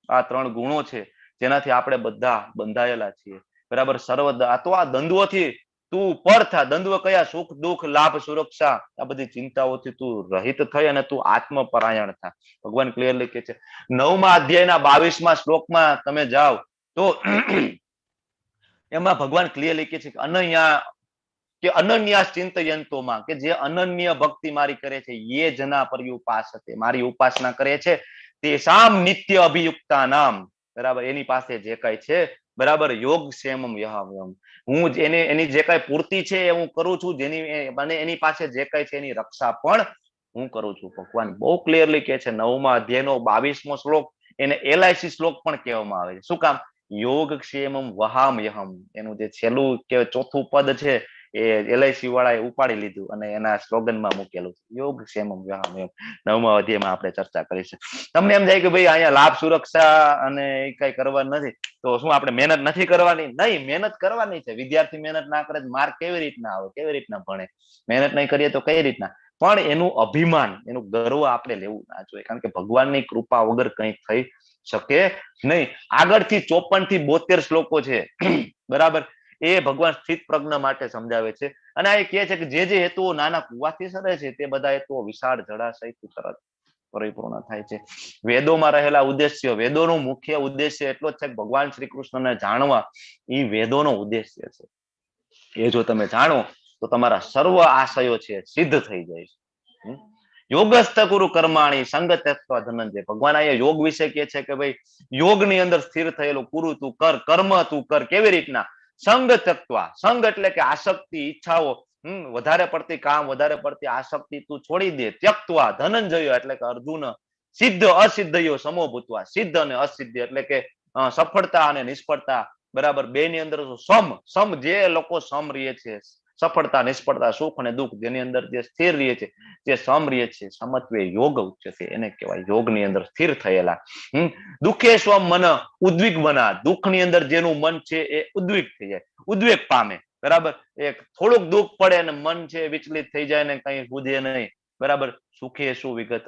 આ 3 ગુણો છે જેનાથી આપણે બધા બંધાયેલા છીએ. બરાબર, સર્વદા તો આ દ્વંદ્વોથી તું પર થા. દ્વંદ્વ કયા? સુખ, દુઃખ, લાભ, સુરક્ષા, આ બધી ચિંતાઓથી તું રહિત થઈ અને તું આત્મપરાયણ થા. ભગવાન ક્લિયરલી કહે છે. 9મા અધ્યાયના 22મા શ્લોકમાં તમે જાઓ તો એમાં ભગવાન ક્લિયરલી કહે છે કે અનન્યાસ ચિંતયંતોમાં, કે જે અનન્ય ભક્તિ મારી કરે છે, યે જના પર્યુપાસતે, મારી ઉપાસના કરે છે, તેસામ નિત્ય અભિયુક્તા નામ, બરાબર, એની પાસે જે કઈ છે, બરાબર, યોગ ક્ષેમમ યહામ્યમ, હું એની જે કઈ પૂર્તિ છે એ હું કરું છું, એની પાસે જે કઈ છે એની રક્ષા પણ હું કરું છું. ભગવાન બહુ ક્લિયરલી કહે છે. 9મા અધ્યાયનો 22મો શ્લોક એને LIC શ્લોક પણ કહેવામાં આવે છે. શું કામ? યોગ ક્ષેમમ વહામ્યહમ, એનું જે છેલ્લું કે ચોથું પદ છે એ LIC વાળાએ ઉપાડી લીધું અને એના સ્લોગનમાં મૂકેલું છે, યોગ ક્ષેમમ વ્યાયામ. 9મા અધ્યાયમાં આપણે ચર્ચા કરીશું. તમને એમ થાય કે ભાઈ અહીંયા લાભ સુરક્ષા અને એ કઈ કરવાનું નથી, તો શું આપણે મહેનત નથી કરવાની? નહીં, મહેનત કરવાની છે. વિદ્યાર્થી મહેનત ના કરે માર્ક કેવી રીતના આવે, કેવી રીતના ભણે? મહેનત નહીં કરીએ તો કઈ રીતના? પણ એનું અભિમાન, એનું ગર્વ આપણે લેવું ના જોઈએ, કારણ કે ભગવાનની કૃપા વગર કંઈ થઈ શકે નહીં. આગળથી 54 થી 72 શ્લોકો છે, બરાબર, એ ભગવાન સ્થિત પ્રજ્ઞ માટે સમજાવે છે. અને આ એ કહે છે કે જે હેતુઓ નાના કુવાથી સરે છે તે બધા હેતુઓ વિશાળ જળાશયથી તરત પરિપૂર્ણ થાય છે. વેદોમાં રહેલા ઉદ્દેશ્ય, વેદોનું મુખ્ય ઉદ્દેશ્ય એટલો જ છે કે ભગવાન શ્રી કૃષ્ણને જાણવા, એ વેદોનો ઉદ્દેશ્ય છે. એ જો તમે જાણો તો તમારા સર્વ આશયો છે સિદ્ધ થઈ જાય છે. યોગસ્થ કુરુ કર્માણી સંગત્યત્વ ધનંજય. ભગવાન અહીંયા યોગ વિશે કહે છે કે ભાઈ યોગની અંદર સ્થિર થયેલું કુરુ તું કર, કર્મ તું કર. કેવી રીતના? સંગ ત્યક્ત્વા. સંગ એટલે કે આસક્તિ, ઈચ્છાઓ, વધારે પડતી કામ, વધારે પડતી આસક્તિ તું છોડી દે. ત્યક્ત્વા ધનંજય એટલે કે અર્જુન. સિદ્ધ અસિદ્ધયો સમો ભૂતવા. સિદ્ધ અને અસિદ્ધ એટલે કે સફળતા અને નિષ્ફળતા, બરાબર, બે ની અંદર સમ જે લોકો સમ રહે છે, સફળતા નિષ્ફળતા સુખ અને દુઃખ જેની અંદર જે સ્થિર રહે છે, જે સમ રહે છે, સમત્વે યોગ ઉચ્ચતે, એને કહેવાય યોગની અંદર સ્થિર થયેલા. દુઃખે સ્વમ મન ઉદ્વિગ બના. દુઃખની અંદર જેનું મન છે એ ઉદ્વિગ થઈ જાય, ઉદ્વેગ પામે, બરાબર. એક થોડુંક દુઃખ પડે અને મન છે વિચલિત થઈ જાય ને કઈ બુધે નહીં, બરાબર. સુખે શું વિગત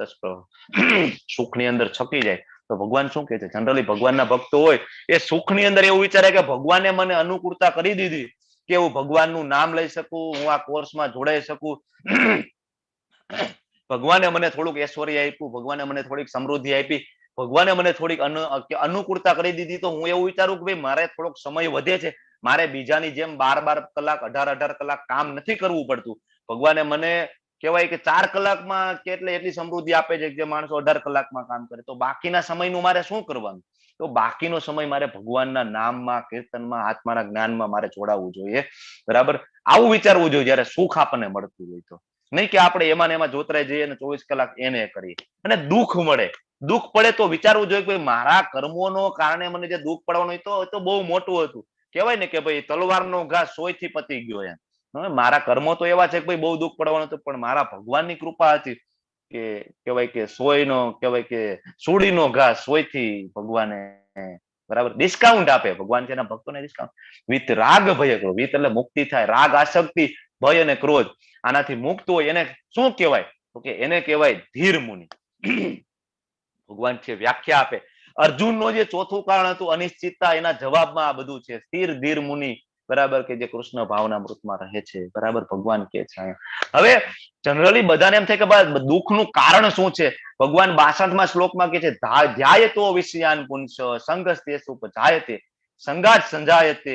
સુખની અંદર છકી જાય. તો ભગવાન શું કહે છે? જનરલી ભગવાનના ભક્તો હોય એ સુખની અંદર એવું વિચારે કે ભગવાને મને અનુકૂળતા કરી દીધી કે હું ભગવાનનું નામ લઈ શકું, હું આ કોર્સમાં જોડાઈ શકું, ભગવાને મને થોડુંક ઐશ્વર્ય આપ્યું, ભગવાને મને થોડીક સમૃદ્ધિ આપી, ભગવાને મને થોડીક અનુકૂળતા કરી દીધી, તો હું એવું વિચારું કે ભાઈ મારે થોડોક સમય વધે છે, મારે બીજાની જેમ 12 કલાક 18 કલાક કામ નથી કરવું પડતું. ભગવાને મને કહેવાય કે 4 કલાકમાં કે એટલી સમૃદ્ધિ આપે છે જે માણસો 18 કલાકમાં કામ કરે. તો બાકીના સમયનું મારે શું કરવાનું? તો બાકીનો સમય મારે ભગવાનના નામમાં, કીર્તનમાં, આત્માના જ્ઞાનમાં મારે જોડાવવું જોઈએ, બરાબર. આવું વિચારવું જોઈએ જયારે સુખ આપણને મળતું હોય. તો નહીં કે આપણે એમાં ને એમાં જોતરાઈ જઈએ અને 24 કલાક એને કરીએ. અને દુઃખ મળે, દુઃખ પડે તો વિચારવું જોઈએ કે મારા કર્મોનો કારણે મને જે દુઃખ પડવાનું હોય તો બહુ મોટું હતું. કહેવાય ને કે ભાઈ તલવારનો ઘા 100 થી પતી ગયો એમ. મારા કર્મો તો એવા છે કે ભાઈ બહુ દુઃખ પડવાનું હતું, પણ મારા ભગવાનની કૃપા હતી કે કહેવાય કે 100 નો, કહેવાય કે સુડીનો ઘા 100 થી ભગવાને, બરાબર, ડિસ્કાઉન્ટ આપે. ભગવાન છે એના ભક્તોને ડિસ્કાઉન્ટ. વિત રાગ ભય ક્રોધ. વિત એટલે મુક્તિ થાય, રાગ આસક્તિ, ભય અને ક્રોધ, આનાથી મુક્ત હોય એને શું કહેવાય? તો કે એને કહેવાય ધીર મુનિ. ભગવાન છે વ્યાખ્યા આપે. અર્જુનનો જે ચોથું કારણ હતું અનિશ્ચિતતા, એના જવાબમાં આ બધું છે. સ્થિર ધીર મુનિ, બરાબર, કે જે કૃષ્ણ ભાવના મૃતમાં રહે છે, બરાબર. ભગવાન કે છે હવે જનરલી બધાને એમ થાય કે દુઃખનું કારણ શું છે? ભગવાન 62મા શ્લોકમાં કે છે ધ્યાયતો વિષયાન પુંસ સંગસ્તેષુ ઉપજાયતે સંગાત સંજાયતે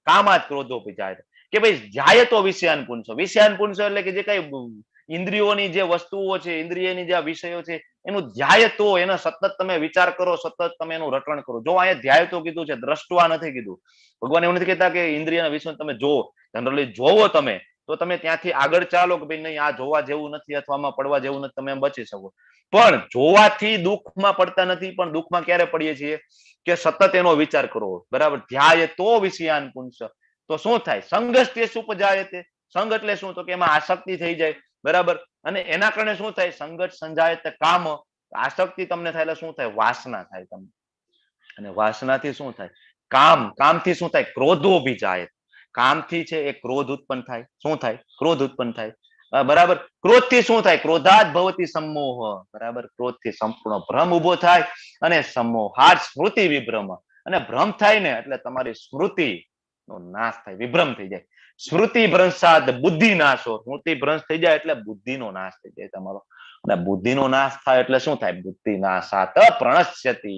કામાત ક્રોધો વિજાયતે. કે ભાઈ ધ્યાયતો વિષયાન પુંસ. વિષયાન પુંસ એટલે કે જે કઈ ઇન્દ્રિયોની જે વસ્તુઓ છે, ઇન્દ્રિયની જે વિષયો છે, એનું ધ્યાયતો, એનો સતત તમે વિચાર કરો, સતત તમે એનું રટણ કરો. જો અહીંયા ધ્યાયતો કીધું છે, દ્રષ્ટવા નથી કીધું. ભગવાન એવું નથી કહેતા કે ઇન્દ્રિયના વિષય તમે જોવો. જનરલી જોવો તમે તો તમે ત્યાંથી આગળ ચાલો કે ભાઈ નહીં આ જોવા જેવું નથી અથવા આમાં પડવા જેવું નથી, તમે એમ બચી શકો. પણ જોવાથી દુઃખમાં પડતા નથી, પણ દુઃખમાં ક્યારે પડીએ છીએ કે સતત એનો વિચાર કરો, બરાબર. ધ્યાયતો વિષયાન પુંસ. તો શું થાય? સંગસ્તેષુ ઉપજાયતે. સંગ એટલે શું? તો કે એમાં આસક્તિ થઈ જાય, બરાબર. અને એના કારણે શું થાય? સંગત સંજાયતે કામ. આસક્તિ તમને થાય એટલે શું થાય? વાસના થાય તમને. અને વાસનાથી શું થાય? કામથી શું થાય? ક્રોધો વિજાયતે. કામથી છે એ ક્રોધ ઉત્પન્ન થાય. શું થાય? ક્રોધ ઉત્પન્ન થાય, બરાબર. ક્રોધથી શું થાય? ક્રોધાત ભવતી સમોહ, બરાબર. ક્રોધથી સંપૂર્ણ ભ્રમ ઉભો થાય અને સમોહાત સ્મૃતિ વિભ્રમ. અને ભ્રમ થાય ને એટલે તમારી સ્મૃતિ નો નાશ થાય, વિભ્રમ થઈ જાય. સ્મૃતિ ભ્રંશાદ બુદ્ધિ નાશો. સ્મૃતિ ભ્રંશ થઈ જાય એટલે બુદ્ધિનો નાશ થઈ જાય તમારો. અને બુદ્ધિનો નાશ થાય એટલે શું થાય? બુદ્ધિ નાશાત પ્રણશ્યતિ.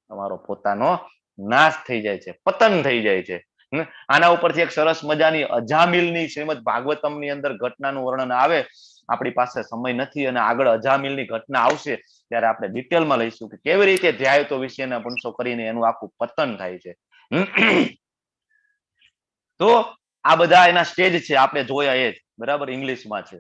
તમારો પોતાનો નાશ થઈ જાય છે, પતન થઈ જાય છે. આના ઉપરથી એક સરસ મજાની અજામિલની શ્રીમદ ભાગવતમની અંદર ઘટનાનું વર્ણન આવે. આપણી પાસે સમય નથી અને આગળ અજામિલની ઘટના આવશે ત્યારે આપણે ડિટેલમાં લઈશું કે કેવી રીતે ધ્યાયતો વિશેના પુંસો કરીને એનું આખું પતન થાય છે. તો આ બધા એના સ્ટેજ છે, આપણે જોયા એ જ, બરાબર. ઇંગ્લિશમાં છે.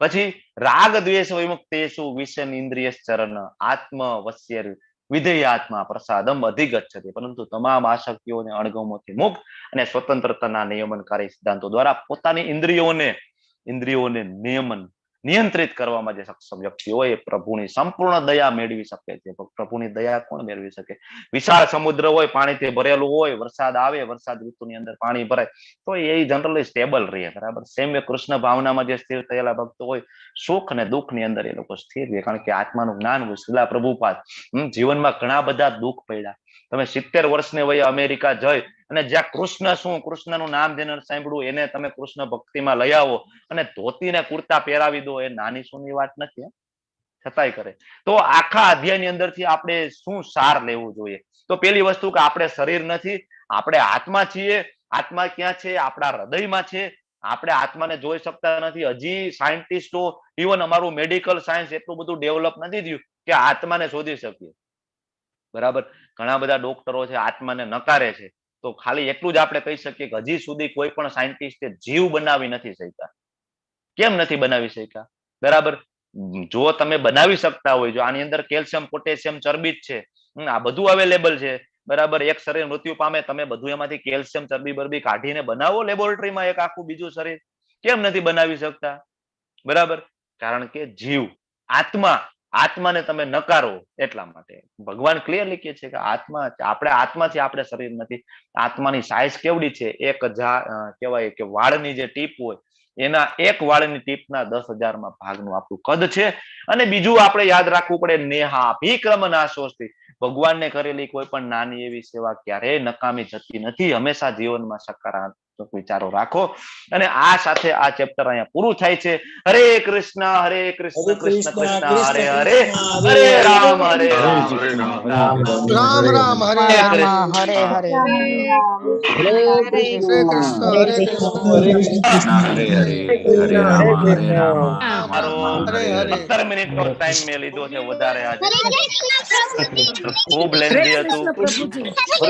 પછી રાગ દ્વેષ વિમુક્તેષુ વિષન ઇન્દ્રિય ચરણ આત્મ વશ્ય વિધેય આત્મા પ્રસાદમ અધિગચ્છતિ, પરંતુ તમામ આસક્તિઓને અણગમોથી મુક્ત અને સ્વતંત્રતાના નિયમનકારી સિદ્ધાંતો દ્વારા પોતાની ઇન્દ્રિયોને નિયંત્રિત કરવામાં જે સક્ષમ વ્યક્તિ હોય એ પ્રભુની સંપૂર્ણ દયા મેળવી શકે છે. પ્રભુની દયા કોણ મેળવી શકે? વિશાળ સમુદ્ર હોય, પાણીથી ભરેલું હોય, વરસાદ આવે, વરસાદ ઋતુની અંદર પાણી ભરાય તો એ જનરલી સ્ટેબલ રહે, બરાબર. સેમ એ કૃષ્ણ ભાવનામાં જે સ્થિર થયેલા ભક્તો હોય, સુખ અને દુઃખ ની અંદર એ લોકો સ્થિર રહે, કારણ કે આત્માનું જ્ઞાન હોય. શ્રીલા પ્રભુપાદ જીવનમાં ઘણા બધા દુઃખ પડ્યા. તમે 70 વર્ષની વયે અમેરિકા જઈ અને જ્યાં કૃષ્ણ શું, કૃષ્ણનું નામ જેને સાંભળ્યું એને તમે કૃષ્ણ ભક્તિમાં લઈ આવો અને ધોતીને કુર્તા પહેરાવી દો, એ નાની સૂની વાત નથી, છતાંય કરે. તો આખા અધ્યાયની અંદરથી આપણે શું સાર લેવું જોઈએ? તો પેલી વસ્તુ કે આપણે શરીર નથી, આપણે આત્મા છીએ. આત્મા ક્યાં છે? આપણા હૃદયમાં છે. આપણે આત્માને જોઈ શકતા નથી. હજી સાયન્ટિસ્ટો, ઇવન અમારું મેડિકલ સાયન્સ એટલું બધું ડેવલપ નથી થયું કે આત્માને શોધી શકીએ, બરાબર. ઘણા બધા ડોક્ટરો છે આત્માને નકારે છે. તો ખાલી એટલું જ આપણે કહી શકીએ કે હજી સુધી કોઈ પણ સાયન્ટિસ્ટે જીવ બનાવી નથી શક્યા. કેમ નથી બનાવી શક્યા? બરાબર. જો તમે બનાવી શકતા હોય, જો આની અંદર કેલ્શિયમ, પોટેશિયમ, ચરબી જ છે, આ બધું અવેલેબલ છે, બરાબર. એક શરીર મૃત્યુ પામે, તમે બધું એમાંથી કેલ્શિયમ, ચરબી બરબી કાઢીને બનાવો લેબોરેટરીમાં એક આખું બીજું શરીર. કેમ નથી બનાવી શકતા? બરાબર. કારણ કે જીવ, આત્માને તમે નકારો એટલા માટે. ભગવાન ક્લિયરલી કહે છે કે આત્મા, આપણે આત્માથી, આપણે શરીર નથી. આત્માની સાઈઝ કેવડી છે? એક કહેવાય કે વાળની જે ટીપ હોય એના એક વાળની ટીપના 10,000માં ભાગનું આપણું કદ છે. અને બીજું આપણે યાદ રાખવું પડે, નેહાભિક્રમ નાશોસ્તિ, ભગવાનને કરેલી કોઈ પણ નાની એવી સેવા ક્યારેય નકામી જતી નથી. હંમેશા જીવનમાં સકારાત્મક વિચારો રાખો. અને આ સાથે આ ચેપ્ટર અહીંયા પૂરું થાય છે. હરે કૃષ્ણ કૃષ્ણ કૃષ્ણ હરે હરે, હરે રામ રામ રામ હરે રામ, હરે હરે. હરે કૃષ્ણ હરે કૃષ્ણ, હરે હરે, હરે રામ હરે રામ. મારો 17 મિનિટનો ટાઈમ મેં લીધો છે વધારે આજે. ખૂબ લેન્ધી હતું. સો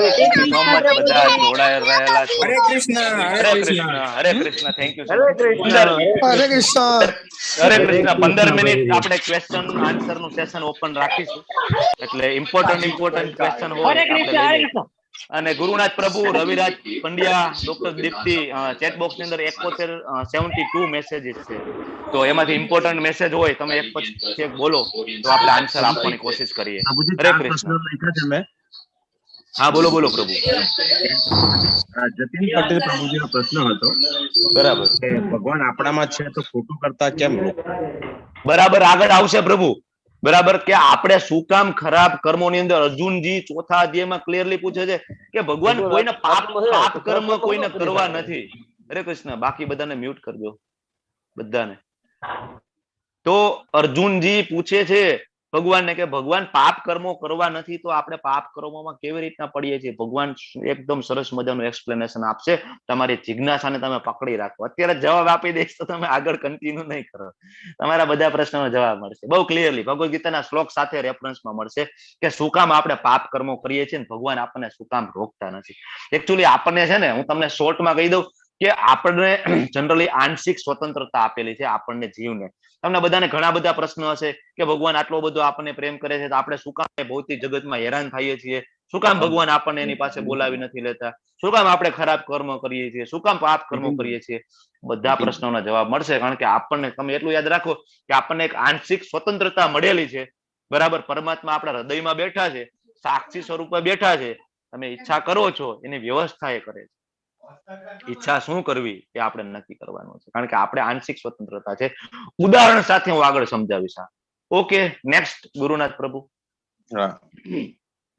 મચ બધા જોડાયેલા રહેલા છો. હરે Krishna, Hare Krishna, Hare Krishna. Thank you. Hare Krishna. Hare Krishna. 15 minute આપણે ક્વેશ્ચન આન્સર નું સેશન ઓપન રાખીશું. એટલે ઇમ્પોર્ટન્ટ ક્વેશ્ચન હોય આપણે લઈએ. અને ગુરુનાથ પ્રભુ, Raviraj Pandya, doctor Deepti, chat box ની અંદર 72 મેસેજીસ છે. તો એમાંથી ઇમ્પોર્ટન્ટ મેસેજ હોય, તમે એક પછી એક બોલો તો આપણે આન્સર આપવાની કોશિશ કરીએ. હરે કૃષ્ણ. હા બોલો બોલો પ્રભુ. જતીન પટેલ પ્રભુજીનો પ્રશ્ન હતો, બરાબર, ભગવાન આપણામાં છે તો ખોટું કરતા કેમ બરાબર આગળ આવશે પ્રભુ. બરાબર, કે આપણે શું કામ ખરાબ કર્મોની અંદર, અર્જુનજી ચોથા અધ્યાયમાં ક્લિયરલી પૂછે છે કે ભગવાન કોઈને પાપ કર્મ કોઈને કરવા નથી. હરે કૃષ્ણ. બાકી બધાને મ્યુટ કરજો, બધાને. તો અર્જુનજી પૂછે છે ભગવાનને કે ભગવાન પાપ કર્મો કરવા નથી તો આપણે પાપ કર્મોમાં કેવી રીતના પડીએ છીએ? ભગવાન એકદમ સરસ મજાનું એક્સપ્લેનેશન આપશે. તમારી જિજ્ઞાસાને તમે પકડી રાખો. અત્યારે જવાબ આપી દઈશ તો તમે આગળ કન્ટિન્યુ નહીં કરો. તમારા બધા પ્રશ્નોનો જવાબ મળશે બહુ ક્લિયરલી, ભગવદ ગીતાના શ્લોક સાથે રેફરન્સમાં મળશે કે શું કામ આપણે પાપ કર્મો કરીએ છીએ ને ભગવાન આપણને શું કામ રોકતા નથી. એકચ્યુઅલી આપણને છે ને, હું તમને શોર્ટમાં કહી દઉં કે આપણને જનરલી આંશિક સ્વતંત્રતા આપેલી છે આપણને જીવને. તમને બધાને ઘણા બધા પ્રશ્નો હશે કે ભગવાન આટલો બધો આપણને પ્રેમ કરે છે તો આપણે શું કામ ભૌતિક જગતમાં હેરાન થઈએ છીએ? શું કામ ભગવાન આપણને એની પાસે બોલાવી નથી લેતા? શું કામ આપણે ખરાબ કર્મ કરીએ છીએ? શું કામ પાપ કર્મ કરીએ છીએ? બધા પ્રશ્નોના જવાબ મળશે. કારણ કે આપણને, તમે એટલું યાદ રાખો કે આપણને એક આંશિક સ્વતંત્રતા મળેલી છે, બરાબર. પરમાત્મા આપણા હૃદયમાં બેઠા છે, સાક્ષી સ્વરૂપે બેઠા છે. તમે ઈચ્છા કરો છો એની વ્યવસ્થા એ કરે છે. ઈચ્છા શું કરવી એ આપણે નક્કી કરવાનું છે, કારણ કે આપણે આંશિક સ્વતંત્રતા છે. ઉદાહરણ સાથે હું આગળ સમજાવીશ. ઓકે, નેક્સ્ટ ગુરુનાથ પ્રભુ.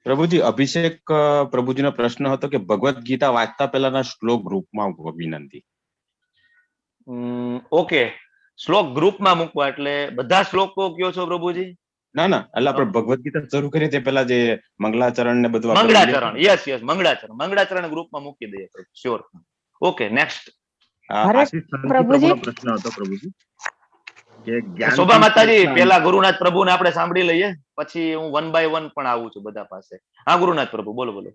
પ્રભુજી, અભિષેક પ્રભુજીનો પ્રશ્ન હતો કે ભગવદ ગીતા વાંચતા પહેલાના શ્લોક ગ્રુપમાં વિનંતી. ઓકે, શ્લોક ગ્રુપમાં મૂકવા એટલે બધા શ્લોકો કયો છો પ્રભુજી? ના ના, એટલે આપણે ભગવદ ગીતા શરૂ કરીએ તે પહેલા જે મંગળાચરણ ને બધું, મંગળાચરણ, યસ યસ, મંગળાચરણ ગ્રુપમાં મૂકી દઈએ. શ્યોર. Okay, next. પ્રભુજી, પ્રશ્ન હતો પ્રભુજી કે શોભા માતાજી, પેલા ગુરુનાથ પ્રભુને આપણે સાંભળી લઈએ, પછી હું 1 by 1 પણ આવું છું બધા પાસે. હા ગુરુનાથ પ્રભુ, બોલો બોલો.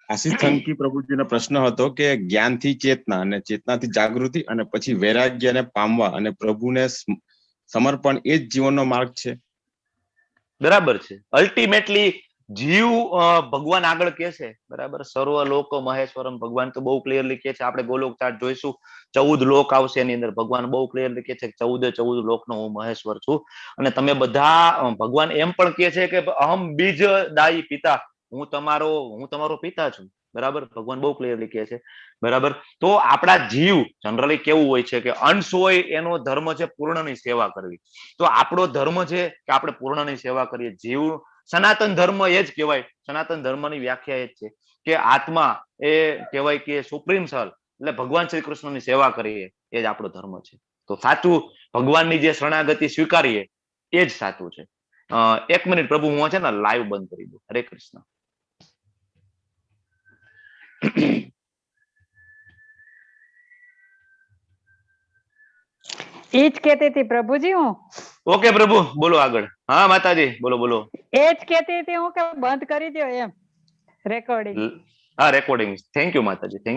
આશીષ થંકી પ્રભુજીનો પ્રશ્ન હતો કે જ્ઞાનથી ચેતના અને ચેતનાથી જાગૃતિ અને પછી વૈરાગ્યને પામવા અને પ્રભુને સમર્પણ એ જ જીવનનો માર્ગ છે. બરાબર છે. અલ્ટિમેટલી જીવ ભગવાન આગળ કે છે બરાબર, સર્વ લોક મહેશ્વરમ, ભગવાન તો બહુ ક્લિયરલી કે છે. આપણે ગોલોક ચાર્ટ જોઈશું, 14 લોક આવશે એની અંદર ભગવાન બહુ ક્લિયરલી કે છે 14 લોકનો હું મહેશ્વર છું. અને તમે બધા ભગવાન એમ પણ કે છે કે અહમ બીજ દાયી પિતા, હું તમારો પિતા છું બરાબર, ભગવાન બહુ ક્લિયરલી કે છે બરાબર. તો આપણા જીવ જનરલી કેવું હોય છે કે અંશ હોય એનો ધર્મ છે પૂર્ણની સેવા કરવી. તો આપણો ધર્મ છે કે આપણે પૂર્ણની સેવા કરીએ. જીવ સનાતન ધર્મ એ જ કહેવાય, સનાતન ધર્મની વ્યાખ્યા એ જ છે કે આત્મા એ કહેવાય કે સુપ્રીમ સલ, એટલે ભગવાન શ્રી કૃષ્ણની સેવા કરીએ એ જ આપણો ધર્મ છે. તો સાચું ભગવાનની જે શરણાગતિ સ્વીકારીએ એ જ સાચું છે. 1 મિનિટ પ્રભુ, હું છે ને લાઈવ બંધ કરી દઉં. હરે કૃષ્ણ. એ જ કેતી હતી પ્રભુજી હું. ઓકે પ્રભુ, બોલો આગળ. હા માતાજી, બોલો બોલો. એ જ કેતી હતી હું કે બંધ કરી દો એમ રેકોર્ડિંગ. હા રેકોર્ડિંગ. થેન્ક યુ માતાજી, થેન્ક યુ.